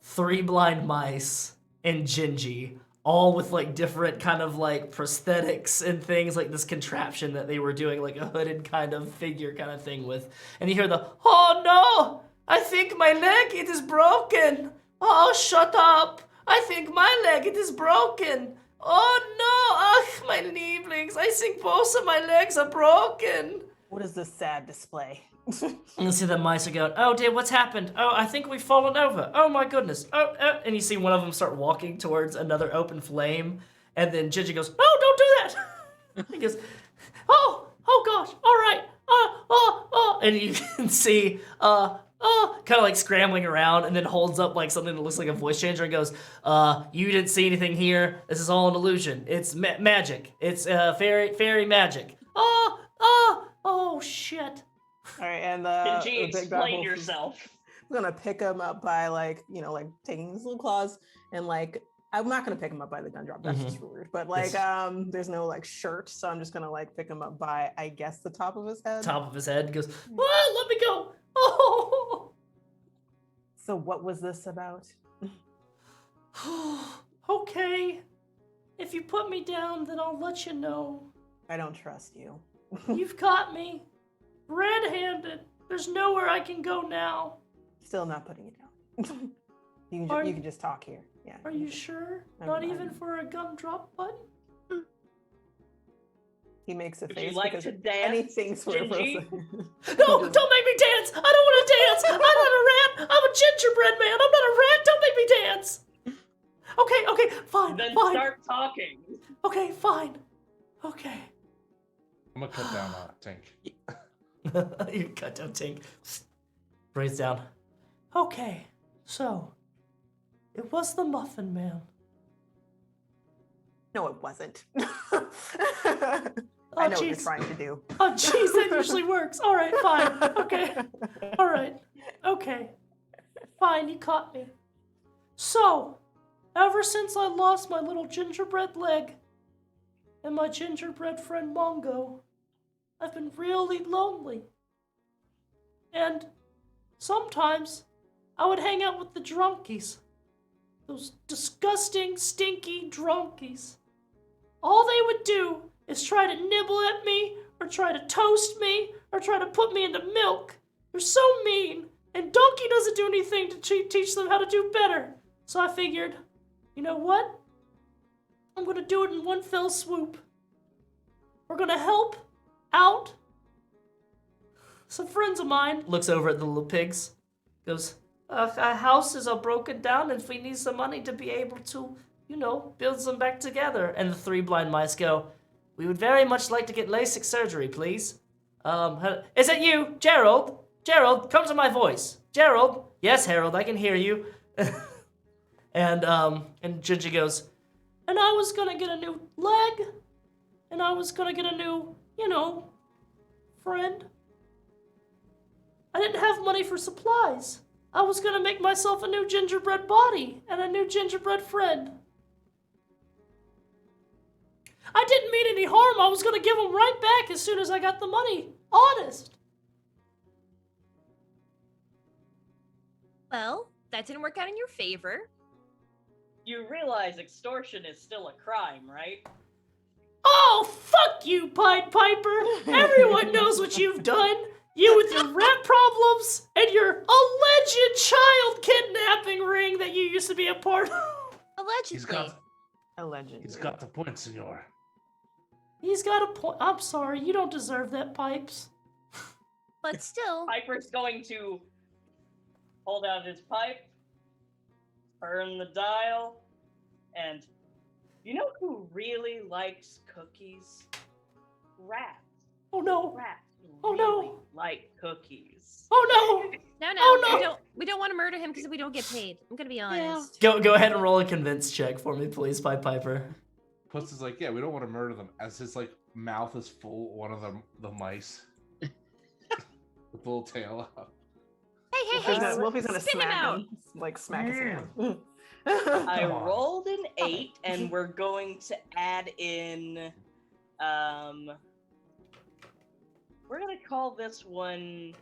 3 blind mice, and Gingy, all with like different kind of like prosthetics and things, like this contraption that they were doing, like a hooded kind of figure kind of thing with. And you hear the, "Oh no, I think my leg, it is broken. Oh, shut up. I think my leg, it is broken. Oh no, ugh, my lieblings, I think both of my legs are broken." What is this sad display? And you see the mice are going, "Oh dear, what's happened? Oh, I think we've fallen over. Oh my goodness. Oh. And you see one of them start walking towards another open flame. And then Gingy goes, "Oh, don't do that." He goes, oh gosh, all right. And you can see, kind of like scrambling around, and then holds up like something that looks like a voice changer and goes, "You didn't see anything here. This is all an illusion. It's magic. It's fairy magic. Oh shit." All right, and Gingy, the big bad explain wolf is- yourself. I'm gonna pick him up by like taking his little claws and like I'm not gonna pick him up by the gun drop. That's just rude. But like there's no like shirt, so I'm just gonna like pick him up by I guess the top of his head. Top of his head goes, "Whoa, let me go." Oh. So what was this about? Okay. If you put me down, then I'll let you know. I don't trust you. You've got me. Red-handed. There's nowhere I can go now. Still not putting you down. you can just talk here. Yeah. Are you sure? I'm Not fine. even for a gumdrop button? He makes a Would face you like because to dance, anything sort of Gingy? No, don't make me dance! I don't want to dance! I'm not a rat! I'm a gingerbread man! I'm not a rat! Don't make me dance! Okay, fine, Then fine. start talking. Okay, fine. Okay. I'm gonna cut down Tink. You cut down Tink. Brings down. Okay, so it was the Muffin Man. No, it wasn't. Oh, I know what you're jeez. trying to do. Oh, jeez, that usually works. All right, fine. Okay. All right. Okay. Fine, you caught me. So, ever since I lost my little gingerbread leg and my gingerbread friend Mongo, I've been really lonely. And sometimes I would hang out with the drunkies. Those disgusting, stinky drunkies. All they would do is try to nibble at me, or try to toast me, or try to put me into milk. They're so mean, and Donkey doesn't do anything to teach them how to do better. So I figured, you know what? I'm gonna do it in one fell swoop. We're gonna help out some friends of mine. Looks over at the little pigs. Goes, our houses are broken down, and we need some money to be able to, build them back together. And the 3 blind mice go, we would very much like to get LASIK surgery, please. Is it you, Gerald? Gerald, come to my voice. Gerald? Yes, Harold, I can hear you. And Gingy goes, and I was gonna get a new leg, and I was gonna get a new, friend. I didn't have money for supplies. I was gonna make myself a new gingerbread body and a new gingerbread friend. I didn't mean any harm. I was gonna give them right back as soon as I got the money. Honest. Well, that didn't work out in your favor. You realize extortion is still a crime, right? Oh, fuck you, Pied Piper. Everyone knows what you've done. You with your rat problems and your alleged child kidnapping ring that you used to be a part of. Allegedly. Allegedly. He's got the point, senor. He's got a point. I'm sorry, you don't deserve that, Pipes. But still, Piper's going to hold out his pipe, turn the dial, and you know who really likes cookies? Rats. Oh no. Rats Oh, really no. like cookies. Oh no. no, Oh, no. we don't want to murder him because we don't get paid. I'm gonna be honest. Go ahead and roll a convince check for me, please, Pied Piper. Puss is like, yeah, we don't want to murder them. As his like mouth is full, one of the mice, with the little tail out. Hey, Wolfie's gonna spit him smack out. him, like smack his hand. I Come on. rolled an 8, and we're going to add in. We're gonna call this one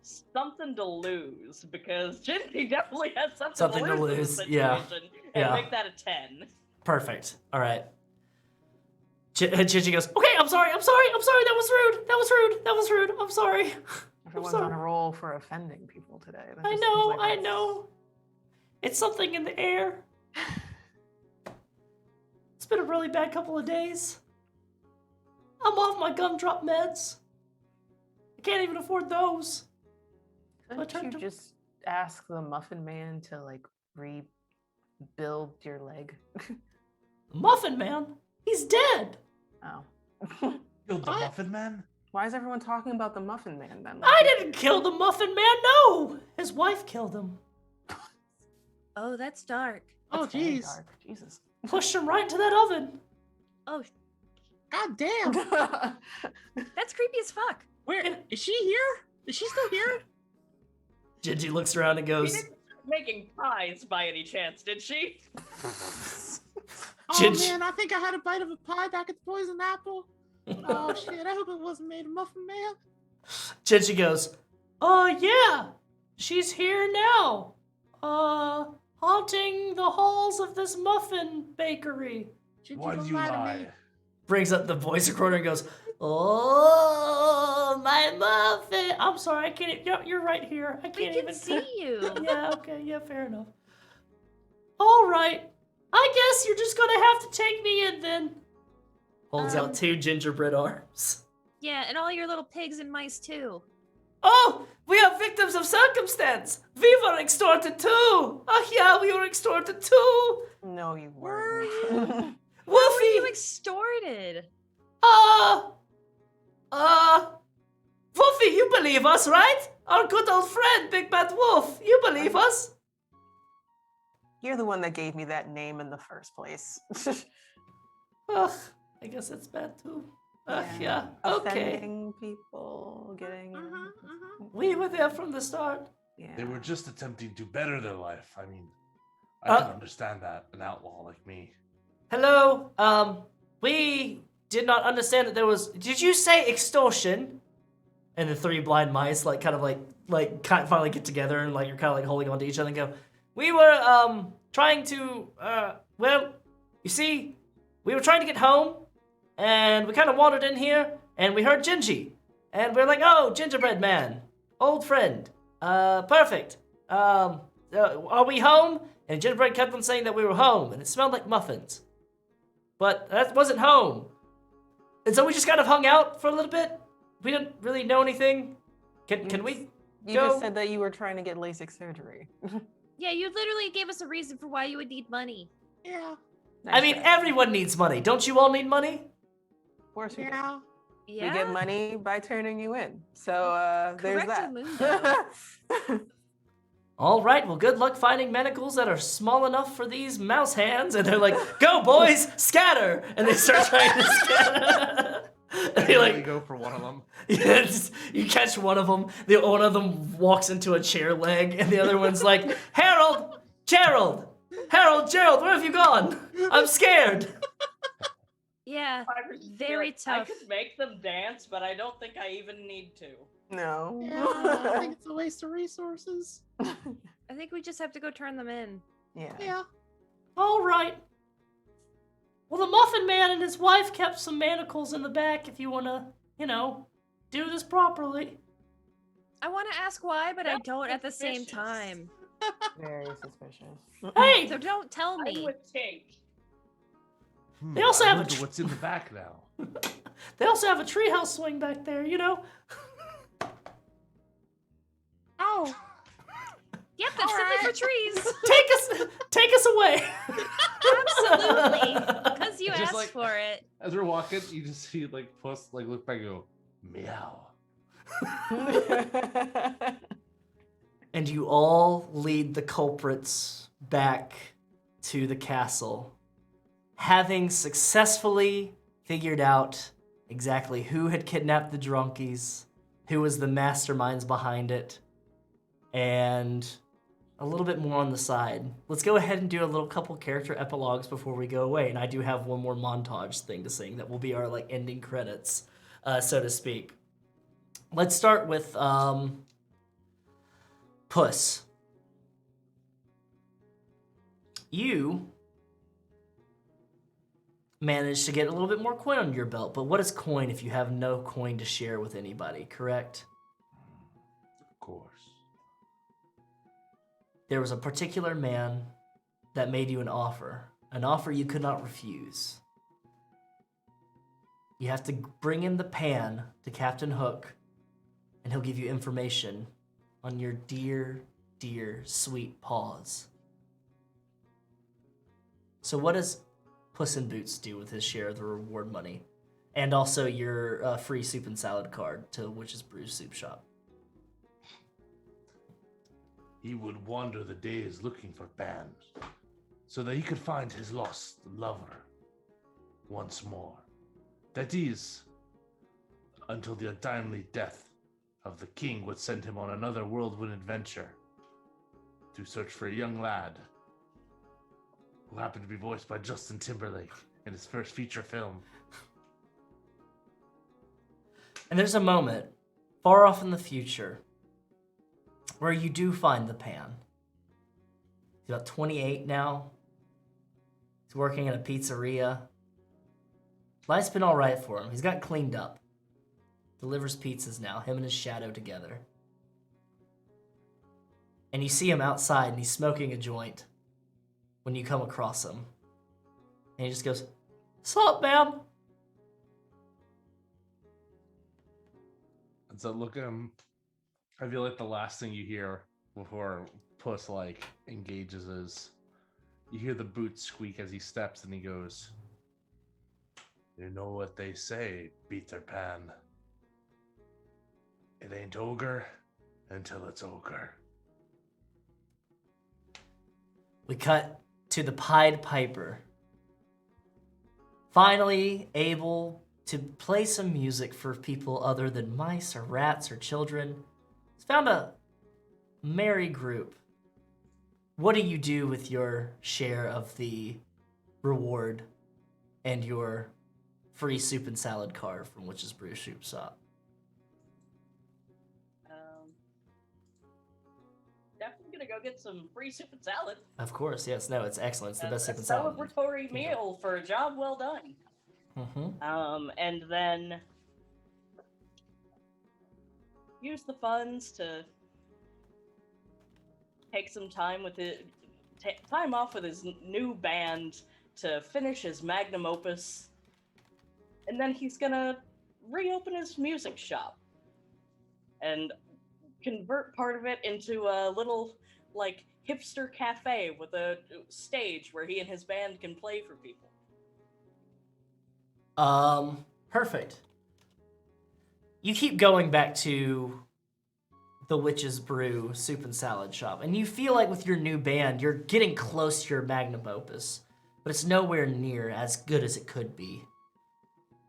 something to lose because Gingy definitely has something to lose in this yeah. situation, and Yeah. make that a 10. Perfect. All right. Gingy goes, okay, I'm sorry, that was rude, I'm sorry. Everyone's sorry. on a roll for offending people today. That I just know, seems like I know. It's something in the air. It's been a really bad couple of days. I'm off my gumdrop meds. I can't even afford those. Couldn't you just ask the Muffin Man to like rebuild your leg? Muffin Man? He's dead. Oh. Killed the Muffin Man? Why is everyone talking about the Muffin Man then? I didn't kill the Muffin Man, no! His wife killed him. Oh, that's dark. Oh, That's very jeez. dark. Jesus. Pushed him right into that oven. Oh, God damn. that's creepy as fuck. Where is she here? Is she still here? Gingy looks around and She goes, didn't start making pies by any chance, did she? Oh Gingy. man, I think I had a bite of a pie back at the Poison Apple. Oh shit, I hope it wasn't made of Muffin Man. Gingy goes, oh yeah, she's here now. Haunting the halls of this muffin bakery. Why do you lie? Brings up the voice recorder and goes, oh, my muffin. I'm sorry, I can't, you're right here. I We can't can even see you. Yeah, okay, yeah, fair enough. All right, I guess you're just gonna have to take me in then. Holds out 2 gingerbread arms. Yeah, and all your little pigs and mice too. Oh, we are victims of circumstance. We were extorted too. Ach yeah, we were extorted too. No, you weren't. How were you Wolfie, extorted? Wolfie, you believe us, right? Our good old friend, Big Bad Wolf. You believe us? You're the one that gave me that name in the first place. Ugh, I guess that's bad too. Ugh, yeah. Okay. Offending people, getting. We were there from the start. Yeah. They were just attempting to better their life. I mean, I Uh, can understand that, an outlaw like me. Hello, we did not understand that there was. Did you say extortion? And the 3 blind mice finally get together and like you're kind of like holding on to each other and go. We were trying to well, you see, we were trying to get home, and we kind of wandered in here, and we heard Gingy, and we're like, oh, gingerbread man, old friend, perfect. Are we home? And gingerbread kept on saying that we were home, and it smelled like muffins. But that wasn't home. And so we just kind of hung out for a little bit. We didn't really know anything. Can we You go? just said that you were trying to get LASIK surgery. Yeah, you literally gave us a reason for why you would need money. Yeah. I mean, everyone needs money. Don't you all need money? Of course we do. Yeah. Yeah. We get money by turning you in. So there's that. Correctamundo. All right, well, good luck finding manacles that are small enough for these mouse hands. And they're like, go, boys, scatter. And they start trying to scatter. And they You like, go for one of them. yeah, you catch one of them. One of them walks into a chair leg. And the other one's like, Harold, Gerald, where have you gone? I'm scared. Yeah, I was just very like, tough. I could make them dance, but I don't think I even need to. No. Yeah, I think it's a waste of resources. I think we just have to go turn them in. Yeah. Yeah. All right. Well, the Muffin Man and his wife kept some manacles in the back if you want to, do this properly. I want to ask why, but I That's don't at the same suspicious. time. Very suspicious. Hey, So don't tell I me. would think. They also I have a wonder what's in the back now. they also have a treehouse swing back there, Oh. Yep, that's simply for trees. Take us away. Absolutely. Because you Just asked like- for it. As we're walking, you just see Puss look back and go, meow. And you all lead the culprits back to the castle. having successfully figured out exactly who had kidnapped the drunkies, who was the masterminds behind it, and a little bit more on the side. Let's go ahead and do a little couple character epilogues before we go away. And I do have one more montage thing to sing that will be our like ending credits, so to speak. Let's start with Puss. You managed to get a little bit more coin on your belt, but what is coin if you have no coin to share with anybody, correct? Of course. There was a particular man that made you an offer you could not refuse. You have to bring in the pan to Captain Hook, and he'll give you information on your dear, dear, sweet paws. So what does Puss in Boots do with his share of the reward money? And also your free soup and salad card to Witch's Brew Soup Shop. He would wander the days looking for Pan, so that he could find his lost lover once more. That is, until the untimely death of the king would send him on another whirlwind adventure to search for a young lad who happened to be voiced by Justin Timberlake in his first feature film. And there's a moment far off in the future where you do find the pan. He's about 28 now. He's working in a pizzeria. Life's been all right for him. He's got cleaned up. Delivers pizzas now, him and his shadow together. And you see him outside and he's smoking a joint when you come across him. And he just goes, "Sup, ma'am?" And so look at him. I feel like the last thing you hear before Puss like engages is you hear the boots squeak as he steps and he goes, "You know what they say, Peter Pan. It ain't ogre until it's ogre." We cut to the Pied Piper. Finally able to play some music for people other than mice or rats or children. He's found a merry group. What do you do with your share of the reward and your free soup and salad card from Witch's Brew Soup Shop? Definitely gonna go get some free soup and salad. Of course, yes. No, it's excellent. It's the best soup A and salad. celebratory meal for a job well done. Mm-hmm. And then use the funds to take some time with it, time off with his new band to finish his magnum opus, and then he's gonna reopen his music shop and convert part of it into a little like hipster cafe with a stage where he and his band can play for people. Perfect. You keep going back to the Witch's Brew Soup and Salad Shop, and you feel like with your new band, you're getting close to your magnum opus, but it's nowhere near as good as it could be.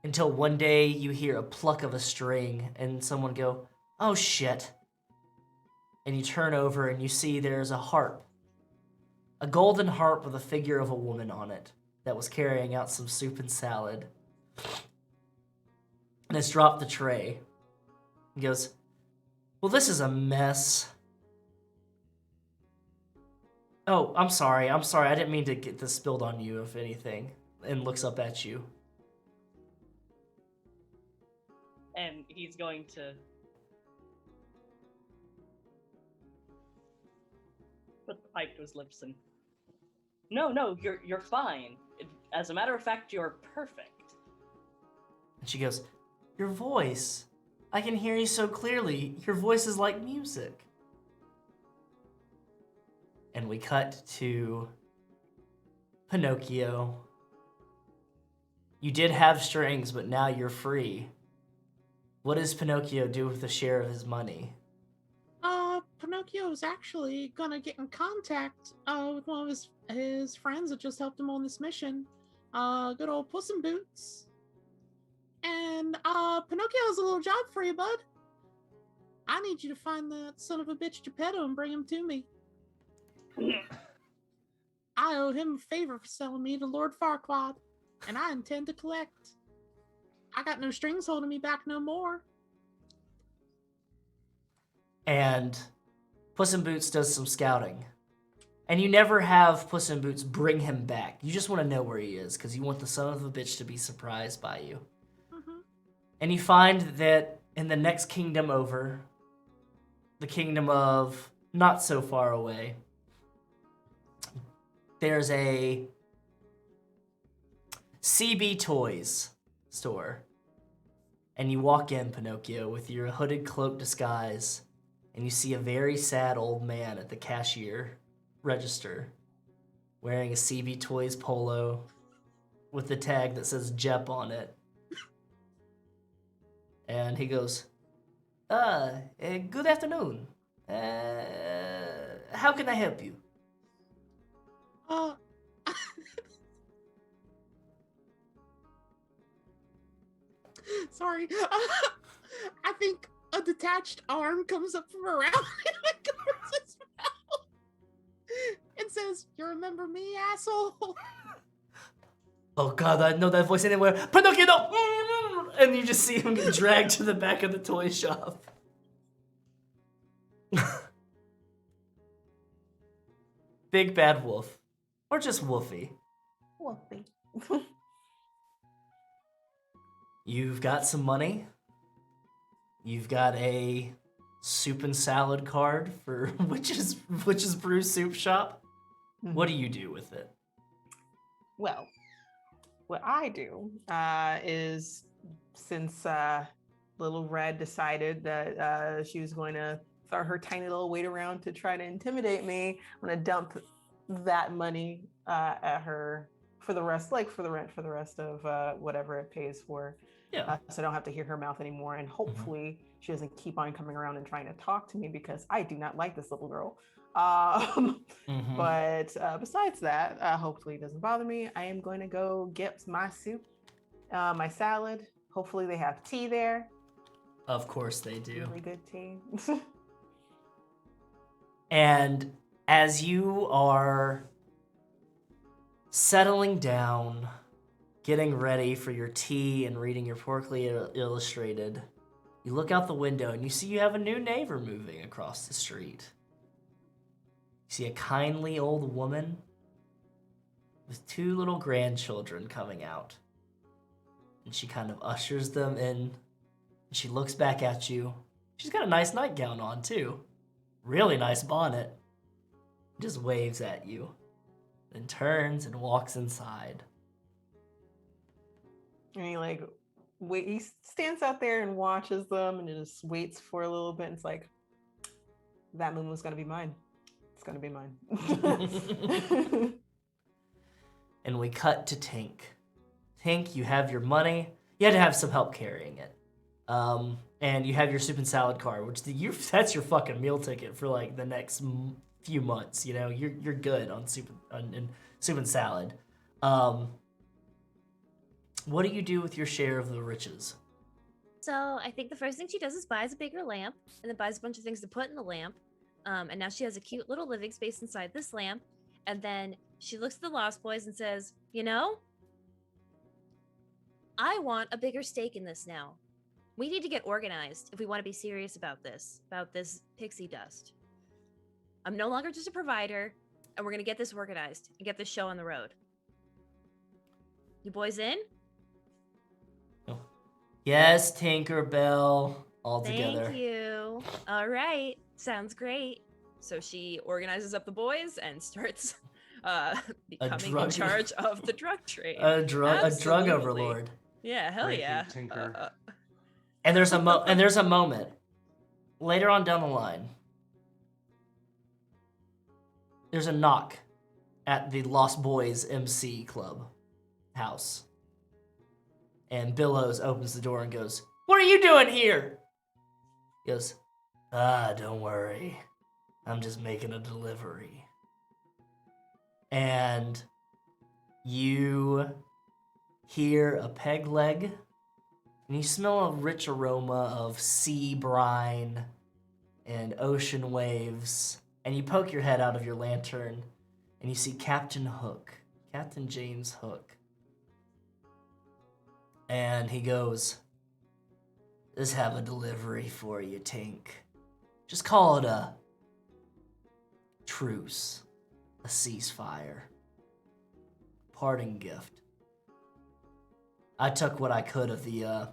Until one day you hear a pluck of a string and someone go, "Oh shit." And you turn over and you see there's a harp. A golden harp with a figure of a woman on it that was carrying out some soup and salad. And it's dropped the tray. He goes, "Well, this is a mess. Oh, I'm sorry. I didn't mean to get this spilled on you, if anything." And looks up at you. And he's going to put the pipe to his lips and, No, you're fine. As a matter of fact, you're perfect. And she goes, "Your voice. I can hear you so clearly. Your voice is like music." And we cut to Pinocchio. You did have strings, but now you're free. What does Pinocchio do with a share of his money? Pinocchio is actually gonna get in contact with one of his friends that just helped him on this mission, good old Puss in Boots. And Pinocchio has a little job for you, bud. I need you to find that son of a bitch Geppetto and bring him to me. I owed him a favor for selling me to Lord Farquaad, and I intend to collect. I got no strings holding me back no more. And Puss in Boots does some scouting. And you never have Puss in Boots bring him back. You just want to know where he is, because you want the son of a bitch to be surprised by you. Mm-hmm. And you find that in the next kingdom over, the kingdom of not so far away, there's a CB Toys store. And you walk in, Pinocchio, with your hooded cloak disguise, and you see a very sad old man at the cashier register wearing a CB Toys polo with the tag that says Jep on it. And he goes, good afternoon. How can I help you? Sorry. I think a detached arm comes up from around him and covers his mouth and says, "You remember me, asshole?" Oh God, I know that voice anywhere. Pinocchio, no! And you just see him get dragged to the back of the toy shop. Big Bad Wolf. Or just Wolfie. Wolfie. You've got some money. You've got a soup and salad card for Witch's Brew Soup Shop. Mm-hmm. What do you do with it? Well, what I do is, since Little Red decided that she was going to throw her tiny little weight around to try to intimidate me, I'm going to dump that money at her for the rest, like for the rent for the rest of whatever it pays for. Yeah. So I don't have to hear her mouth anymore. And hopefully she doesn't keep on coming around and trying to talk to me, because I do not like this little girl. But besides that, hopefully it doesn't bother me. I am going to go get my soup, my salad. Hopefully they have tea there. Of course they do. Really good tea. And as you are settling down, getting ready for your tea and reading your Porkly Illustrated, you look out the window and you see you have a new neighbor moving across the street. You see a kindly old woman with two little grandchildren coming out. And she kind of ushers them in. And she looks back at you. She's got a nice nightgown on too. Really nice bonnet. Just waves at you. Then turns and walks inside. And he stands out there and watches them and just waits for a little bit. And it's like, that moon was going to be mine. It's going to be mine. And we cut to Tink. Tink, you have your money. You had to have some help carrying it. And you have your soup and salad card, which that's your fucking meal ticket for like the next few months. You know, you're good on soup and salad. What do you do with your share of the riches? So I think the first thing she does is buys a bigger lamp, and then buys a bunch of things to put in the lamp. And now she has a cute little living space inside this lamp. And then she looks at the Lost Boys and says, "You know, I want a bigger stake in this now. We need to get organized if we want to be serious about this pixie dust. I'm no longer just a provider, and we're going to get this organized and get this show on the road. You boys in?" Yes, Tinkerbell. All together. Thank you. All right. Sounds great. So she organizes up the boys and starts becoming drug- in charge of the drug trade. A drug Absolutely. overlord. Yeah, hell Thank you, yeah. Tinker. And there's a moment later on down the line. There's a knock at the Lost Boys MC Club house. And Billows opens the door and goes, "What are you doing here?" He goes, "Don't worry. I'm just making a delivery." And you hear a peg leg, and you smell a rich aroma of sea brine and ocean waves, and you poke your head out of your lantern, and you see Captain James Hook. And he goes, "Just have a delivery for you, Tink. Just call it a truce, a ceasefire, parting gift. I took what I could of the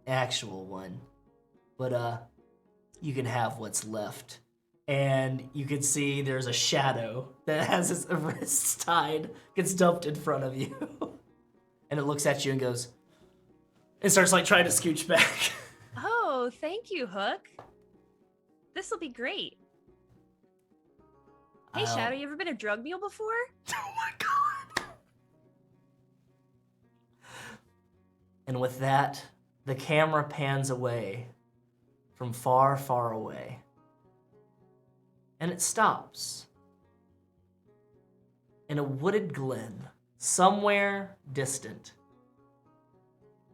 actual one, but you can have what's left." And you can see there's a shadow that has its wrists tied, gets dumped in front of you. And it looks at you and goes, and starts like trying to scooch back. Oh, thank you, Hook. This will be great. Hey, Shadow, you ever been a drug mule before? Oh my god. And with that, the camera pans away from far, far away. And it stops in a wooded glen, somewhere distant,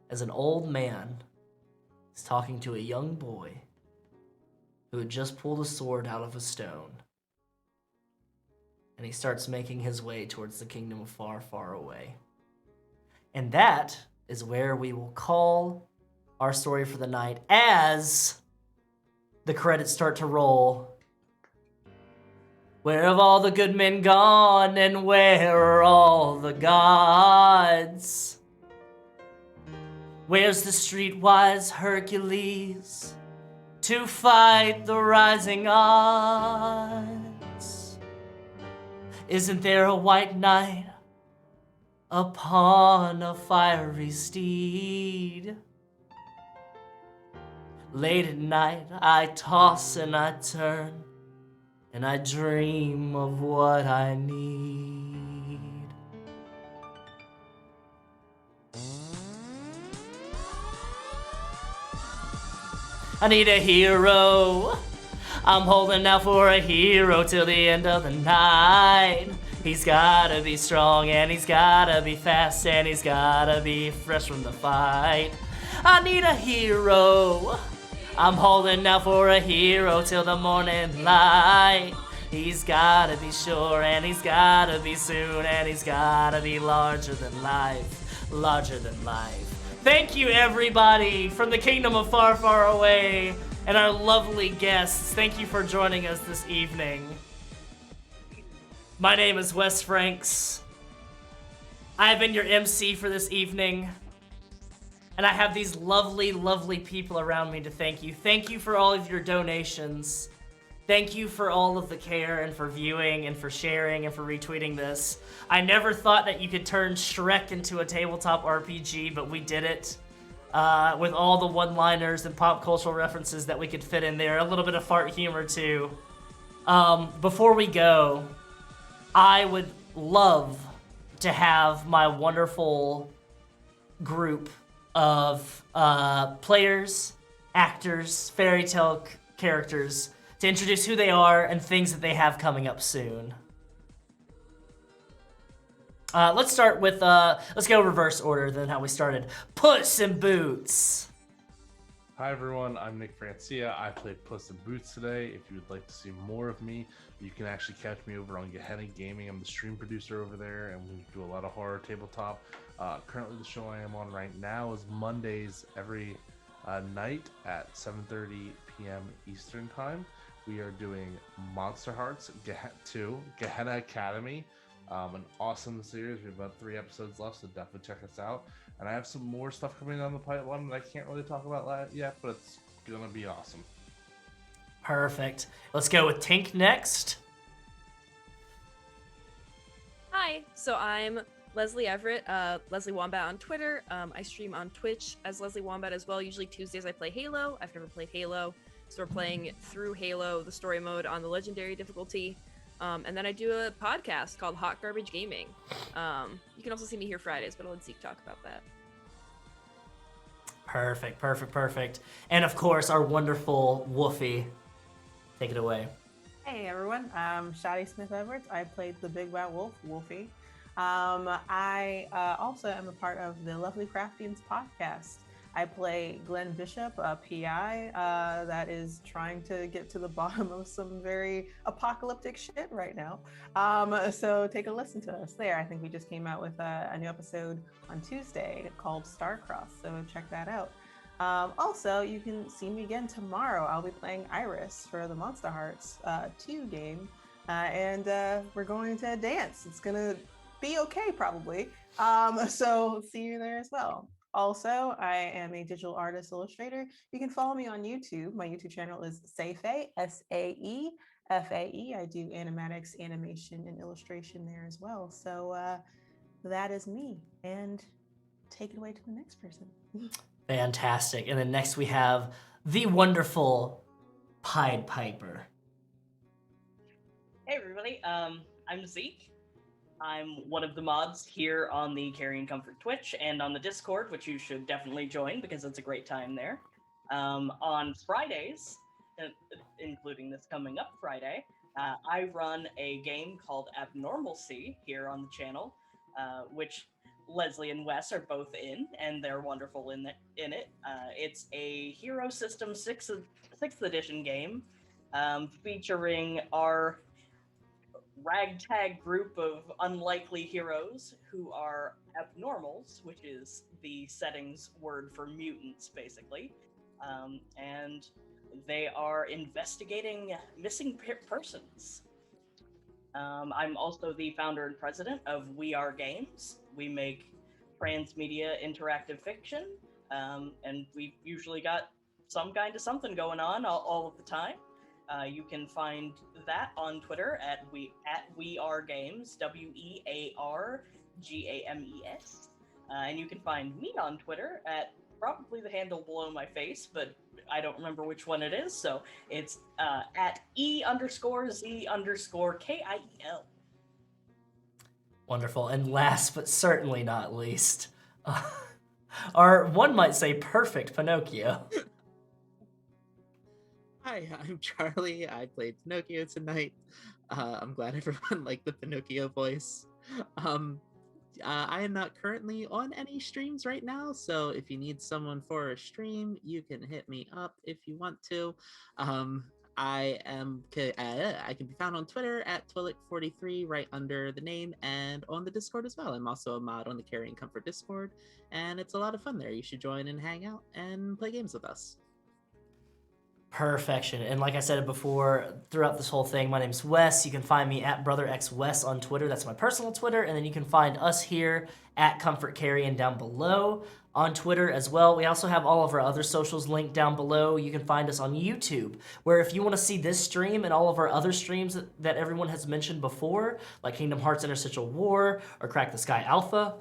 as an old man is talking to a young boy who had just pulled a sword out of a stone. And he starts making his way towards the kingdom of far, far away. And that is where we will call our story for the night as the credits start to roll. Where have all the good men gone, and where are all the gods? Where's the streetwise Hercules to fight the rising odds? Isn't there a white knight upon a fiery steed? Late at night I toss and I turn, and I dream of what I need. I need a hero. I'm holding out for a hero till the end of the night. He's gotta be strong, and he's gotta be fast, and he's gotta be fresh from the fight. I need a hero. I'm holding out for a hero till the morning light. He's gotta be sure, and he's gotta be soon, and he's gotta be larger than life, larger than life. Thank you, everybody, from the kingdom of far, far away, and our lovely guests. Thank you for joining us this evening. My name is Wes Franks. I have been your MC for this evening. And I have these lovely, lovely people around me to thank you. Thank you for all of your donations. Thank you for all of the care and for viewing and for sharing and for retweeting this. I never thought that you could turn Shrek into a tabletop RPG, but we did it. With all the one-liners and pop cultural references that we could fit in there. A little bit of fart humor, too. Before we go, I would love to have my wonderful group of players, actors, fairy tale characters to introduce who they are and things that they have coming up soon. Let's start with, let's go reverse order than how we started. Puss in Boots. Hi everyone, I'm Nick Francia. I played Puss in Boots today. If you would like to see more of me, you can actually catch me over on Gehenna Gaming. I'm the stream producer over there, and we do a lot of horror tabletop. Currently, the show I am on right now is Mondays every night at 7:30 p.m. Eastern Time. We are doing Monster Hearts 2, Gehenna Academy. An awesome series. We have about 3 episodes left, so definitely check us out. And I have some more stuff coming down the pipeline that I can't really talk about yet, but it's gonna be awesome. Perfect. Let's go with Tink next. Hi, so I'm Leslie Everett, Leslie Wombat on Twitter. I stream on Twitch as Leslie Wombat as well. Usually Tuesdays I play Halo. I've never played Halo, so we're playing through Halo, the story mode on the Legendary difficulty. And then I do a podcast called Hot Garbage Gaming. You can also see me here Fridays, but I'll let Zeke talk about that. Perfect, perfect, perfect. And of course, our wonderful Woofy. Take it away. Hey everyone, I'm Shadi Smith Edwards. I played the Big Bad Wolf, Wolfie. I also am a part of the Lovely Craftians podcast. I play Glenn Bishop, a PI that is trying to get to the bottom of some very apocalyptic shit right now. So take a listen to us there. I think we just came out with a new episode on Tuesday called Starcross, so check that out. Also, you can see me again tomorrow. I'll be playing Iris for the Monster Hearts 2 game, and we're going to dance. It's gonna be okay, probably. So see you there as well. Also, I am a digital artist illustrator. You can follow me on YouTube. My YouTube channel is Saefae, Saefae. I do animatics, animation, and illustration there as well. So that is me. And take it away to the next person. Fantastic. And then next we have the wonderful Pied Piper. Hey everybody, I'm Zeke. I'm one of the mods here on the Carrion Comfort Twitch and on the Discord, which you should definitely join because it's a great time there. On Fridays, including this coming up Friday, I run a game called Abnormalcy here on the channel, which Leslie and Wes are both in, and they're wonderful in it. It's a Hero System 6th edition game featuring our ragtag group of unlikely heroes who are abnormals, which is the settings word for mutants, basically. And they are investigating missing persons. I'm also the founder and president of We Are Games. We make transmedia interactive fiction, and we've usually got some kind of something going on all of the time. You can find that on Twitter at We Are Games, WeArGames, and you can find me on Twitter at probably the handle below my face, but I don't remember which one it is, so it's at E_Z_KIEL. Wonderful. And last but certainly not least, our one might say perfect Pinocchio. Hi, I'm Charlie. I played Pinocchio tonight. I'm glad everyone liked the Pinocchio voice. I am not currently on any streams right now, so if you need someone for a stream, you can hit me up if you want to. I can be found on Twitter at Twilight43 right under the name, and on the Discord as well. I'm also a mod on the Carrion Comfort Discord, and it's a lot of fun there. You should join and hang out and play games with us. Perfection. And like I said before, throughout this whole thing, my name's Wes. You can find me at BrotherXWes on Twitter. That's my personal Twitter. And then you can find us here at Comfort Carrion down below on Twitter as well. We also have all of our other socials linked down below. You can find us on YouTube, where if you want to see this stream and all of our other streams that everyone has mentioned before, like Kingdom Hearts Interstitial War or Crack the Sky Alpha,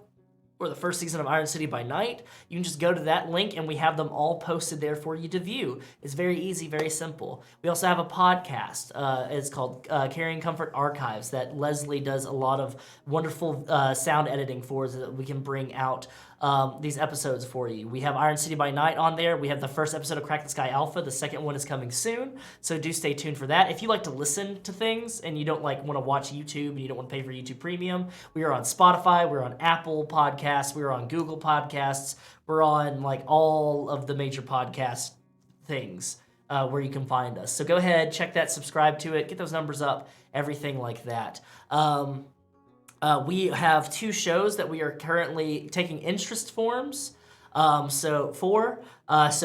or the first season of Iron City by Night, you can just go to that link and we have them all posted there for you to view. It's very easy, very simple. We also have a podcast. It's called Carrying Comfort Archives that Leslie does a lot of wonderful sound editing for, so that we can bring out these episodes for you. We have Iron City by Night on there. We have the first episode of Crack the Sky Alpha. The second one is coming soon, so do stay tuned for that. If you like to listen to things and you don't want to watch YouTube and you don't want to pay for YouTube Premium, we are on Spotify, we're on Apple Podcasts, we're on Google Podcasts, we're on all of the major podcast things where you can find us. So go ahead, check that, subscribe to it, get those numbers up, everything like that. We have 2 shows that we are currently taking interest forms. So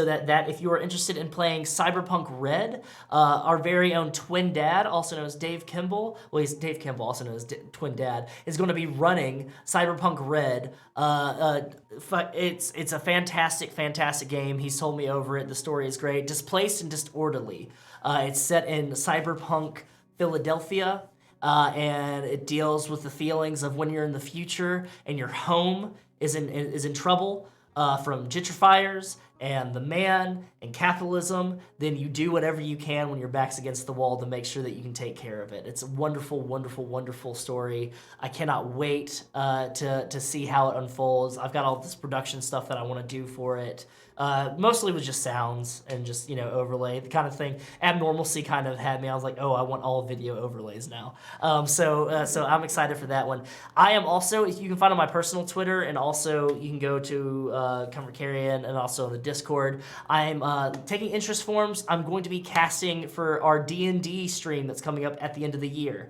that if you are interested in playing Cyberpunk Red, our very own Twin Dad, also known as Dave Kimball, he's Dave Kimball, also known as Twin Dad, is going to be running Cyberpunk Red. It's a fantastic game. He's told me over it. The story is great. Displaced and Disorderly. It's set in Cyberpunk Philadelphia. And it deals with the feelings of when you're in the future and your home is in trouble from gentrifiers and the man and capitalism, then you do whatever you can when your back's against the wall to make sure that you can take care of it. It's a wonderful, wonderful, wonderful story. I cannot wait to see how it unfolds. I've got all this production stuff that I want to do for it. Mostly with just sounds and just, overlay, the kind of thing. Abnormalcy kind of had me. I was like, oh, I want all video overlays now. So I'm excited for that one. I am also, you can find on my personal Twitter, and also you can go to Comfort Carrion and also the Discord. I'm taking interest forms. I'm going to be casting for our D&D stream that's coming up at the end of the year.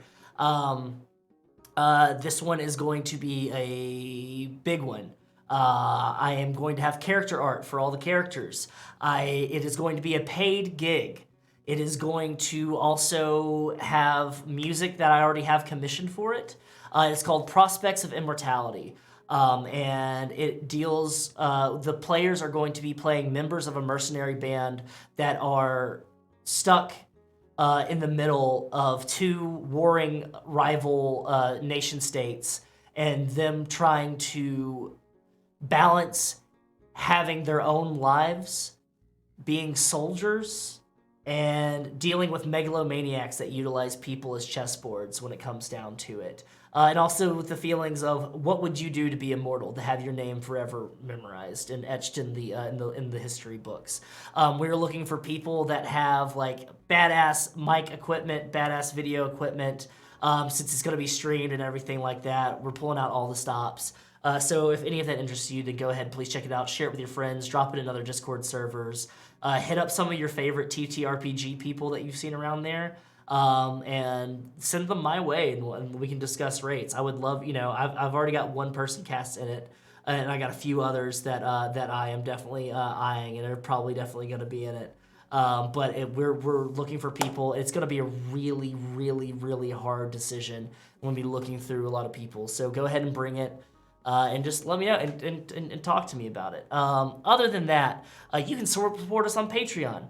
This one is going to be a big one. I am going to have character art for all the characters. It is going to be a paid gig. It is going to also have music that I already have commissioned for it. It's called Prospects of Immortality. And it deals, the players are going to be playing members of a mercenary band that are stuck in the middle of two warring rival nation states, and them trying to balance having their own lives, being soldiers, and dealing with megalomaniacs that utilize people as chessboards when it comes down to it. And also with the feelings of what would you do to be immortal, to have your name forever memorized and etched in the history books. We're looking for people that have like badass mic equipment, badass video equipment. Since it's going to be streamed and everything like that, we're pulling out all the stops. So if any of that interests you, then go ahead, please check it out, share it with your friends, drop it in other Discord servers, hit up some of your favorite TTRPG people that you've seen around there, and send them my way, and we can discuss rates. I would love, I've already got one person cast in it, and I got a few others that I am definitely eyeing, and are probably definitely going to be in it. But we're looking for people. It's going to be a really, really, really hard decision. We're going to be looking through a lot of people. So go ahead and bring it. And just let me know and talk to me about it. Other than that, you can support us on Patreon.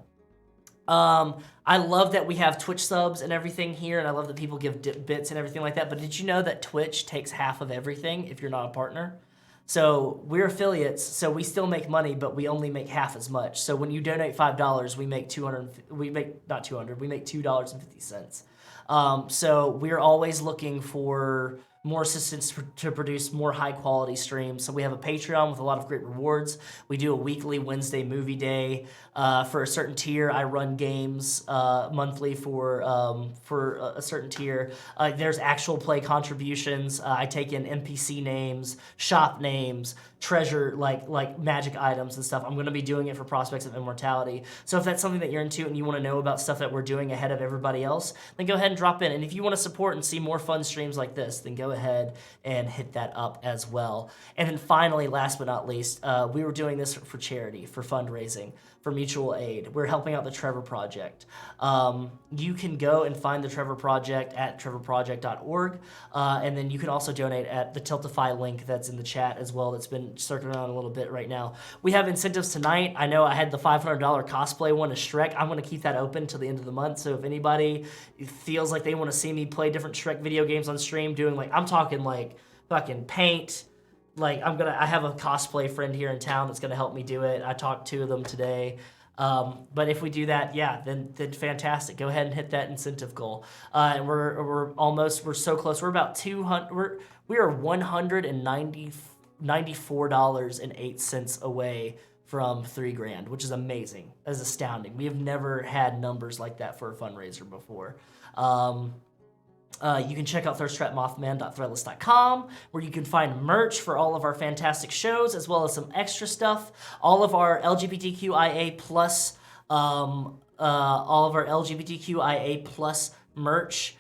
I love that we have Twitch subs and everything here, and I love that people give bits and everything like that. But did you know that Twitch takes half of everything if you're not a partner? So we're affiliates, so we still make money, but we only make half as much. So when you donate $5, we make $2.50. So we're always looking for more assistance to produce more high quality streams. So we have a Patreon with a lot of great rewards. We do a weekly Wednesday movie day. For a certain tier, I run games monthly for a certain tier. There's actual play contributions. I take in NPC names, shop names, treasure like magic items and stuff. I'm going to be doing it for Prospects of Immortality. So if that's something that you're into and you want to know about stuff that we're doing ahead of everybody else, then go ahead and drop in. And if you want to support and see more fun streams like this, then go ahead and hit that up as well. And then finally, last but not least, we were doing this for charity, for fundraising, for mutual aid. We're helping out the Trevor Project. You can go and find the Trevor Project at trevorproject.org, and then you can also donate at the Tiltify link that's in the chat as well, that's been circling around a little bit right now. We have incentives tonight. I know I had the $500 cosplay one as Shrek. I'm going to keep that open till the end of the month, so if anybody feels like they want to see me play different Shrek video games on stream, doing I'm talking like fucking paint, I have a cosplay friend here in town that's gonna help me do it. I talked to them today. But if we do that, then fantastic. Go ahead and hit that incentive goal. And we're so close. We're about 200. We are $194.08 away from $3,000, which is amazing. That's astounding. We have never had numbers like that for a fundraiser before. You can check out thirsttrapmothman.threadless.com, where you can find merch for all of our fantastic shows, as well as some extra stuff. All of our LGBTQIA plus, merch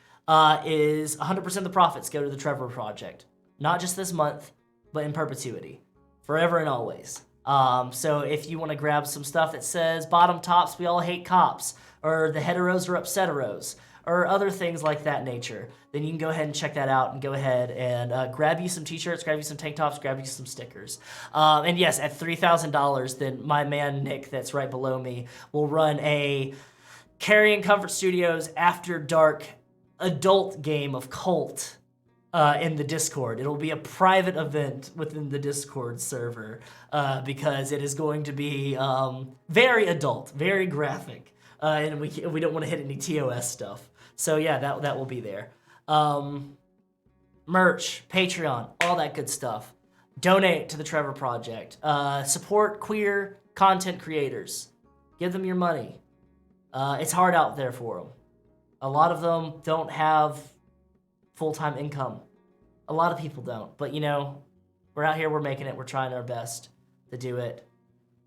is 100% of the profits go to the Trevor Project. Not just this month, but in perpetuity, forever and always. So if you want to grab some stuff that says "Bottom Tops, we all hate cops," or "The heteros are upsetteros," or other things like that nature, then you can go ahead and check that out and go ahead and grab you some t-shirts, grab you some tank tops, grab you some stickers. And yes, at $3,000, then my man Nick, that's right below me, will run a Carrion Comfort Studios After Dark adult game of Cult in the Discord. It'll be a private event within the Discord server because it is going to be very adult, very graphic, and we don't want to hit any TOS stuff. So yeah, that will be there. Merch, Patreon, all that good stuff. Donate to the Trevor Project. Support queer content creators. Give them your money. It's hard out there for them. A lot of them don't have full-time income. A lot of people don't. But, you know, we're out here, we're making it, we're trying our best to do it.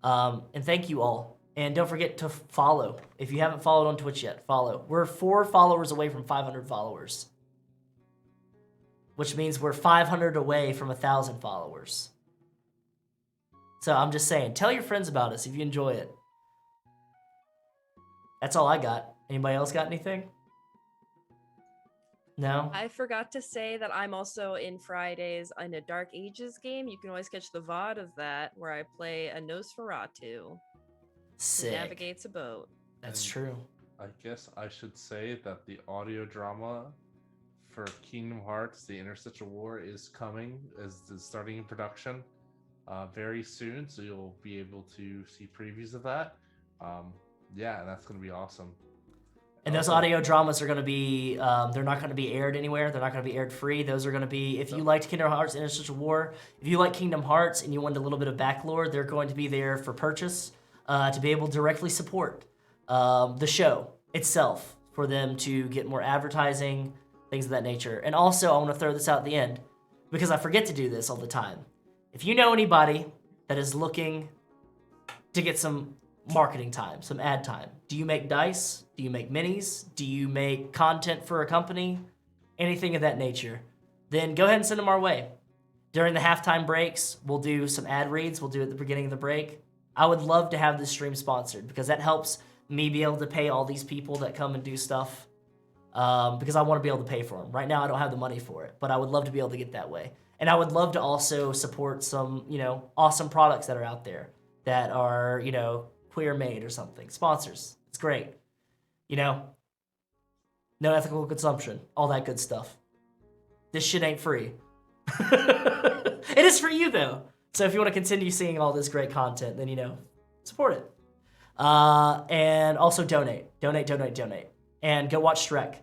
And thank you all. And don't forget to follow. If you haven't followed on Twitch yet, follow. We're 4 followers away from 500 followers. Which means we're 500 away from 1,000 followers. So I'm just saying, tell your friends about us if you enjoy it. That's all I got. Anybody else got anything? No? I forgot to say that I'm also in Fridays in a Dark Ages game. You can always catch the VOD of that, where I play a Nosferatu who Sick. navigates a boat. That's And true. I guess I should say that the audio drama for Kingdom Hearts: The Interstitial War is coming, is starting in production very soon, so you'll be able to see previews of that. Yeah, that's going to be awesome. And those audio dramas are going to be, they're not going to be aired anywhere. They're not going to be aired free. Those are going to be, if you liked Kingdom Hearts Interstitial War, if you like Kingdom Hearts and you wanted a little bit of backlore, they're going to be there for purchase to be able to directly support the show itself for them to get more advertising, things of that nature. And also, I want to throw this out at the end because I forget to do this all the time. If you know anybody that is looking to get some marketing time, some ad time. Do you make dice? Do you make minis? Do you make content for a company? Anything of that nature. Then go ahead and send them our way. During the halftime breaks, we'll do some ad reads. We'll do it at the beginning of the break. I would love to have this stream sponsored because that helps me be able to pay all these people that come and do stuff because I want to be able to pay for them. Right now, I don't have the money for it, but I would love to be able to get that way. And I would love to also support some, you know, awesome products that are out there that are, you know, queer made or something. Sponsors. It's great. You know, no ethical consumption, all that good stuff. This shit ain't free. It is for you though. So if you want to continue seeing all this great content, then, you know, support it. And also donate. And go watch Shrek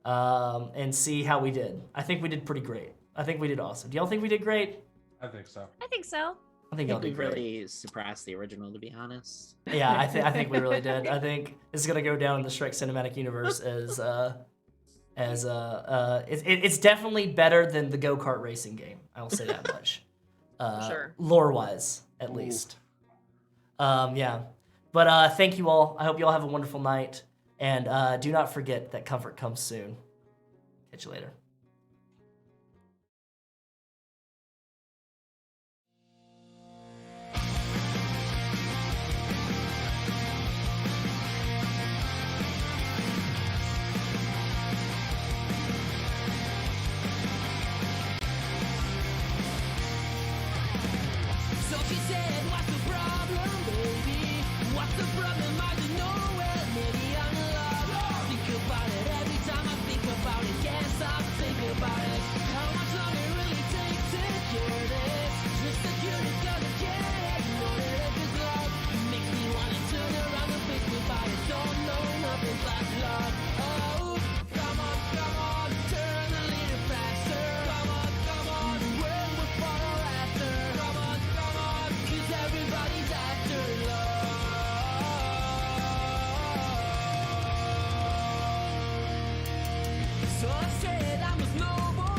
and see how we did. I think we did pretty great. I think we did awesome. Do y'all think we did great? I think so. I think so. I think y'all we did great. really surpassed the original, to be honest. Yeah, I think we really did. I think it's gonna go down in the Shrek cinematic universe it's definitely better than the go-kart racing game. I will say that much. Sure. Lore-wise, at least. Yeah. But thank you all. I hope you all have a wonderful night, and do not forget that comfort comes soon. Catch you later. So she said, what's the problem, baby? What's the problem? I don't know it. Maybe I'm in love. Think about it every time I think about it. Can't stop thinking about it. How much longer it really takes to cure this? Just a cure is gonna get it. Know that if it's love, makes me wanna turn around and think about it. Don't know nothing but love. Oh, come on, turn a little faster. Come on, when we're far or after. Come on, 'cause everybody's after love. So I said I must know more.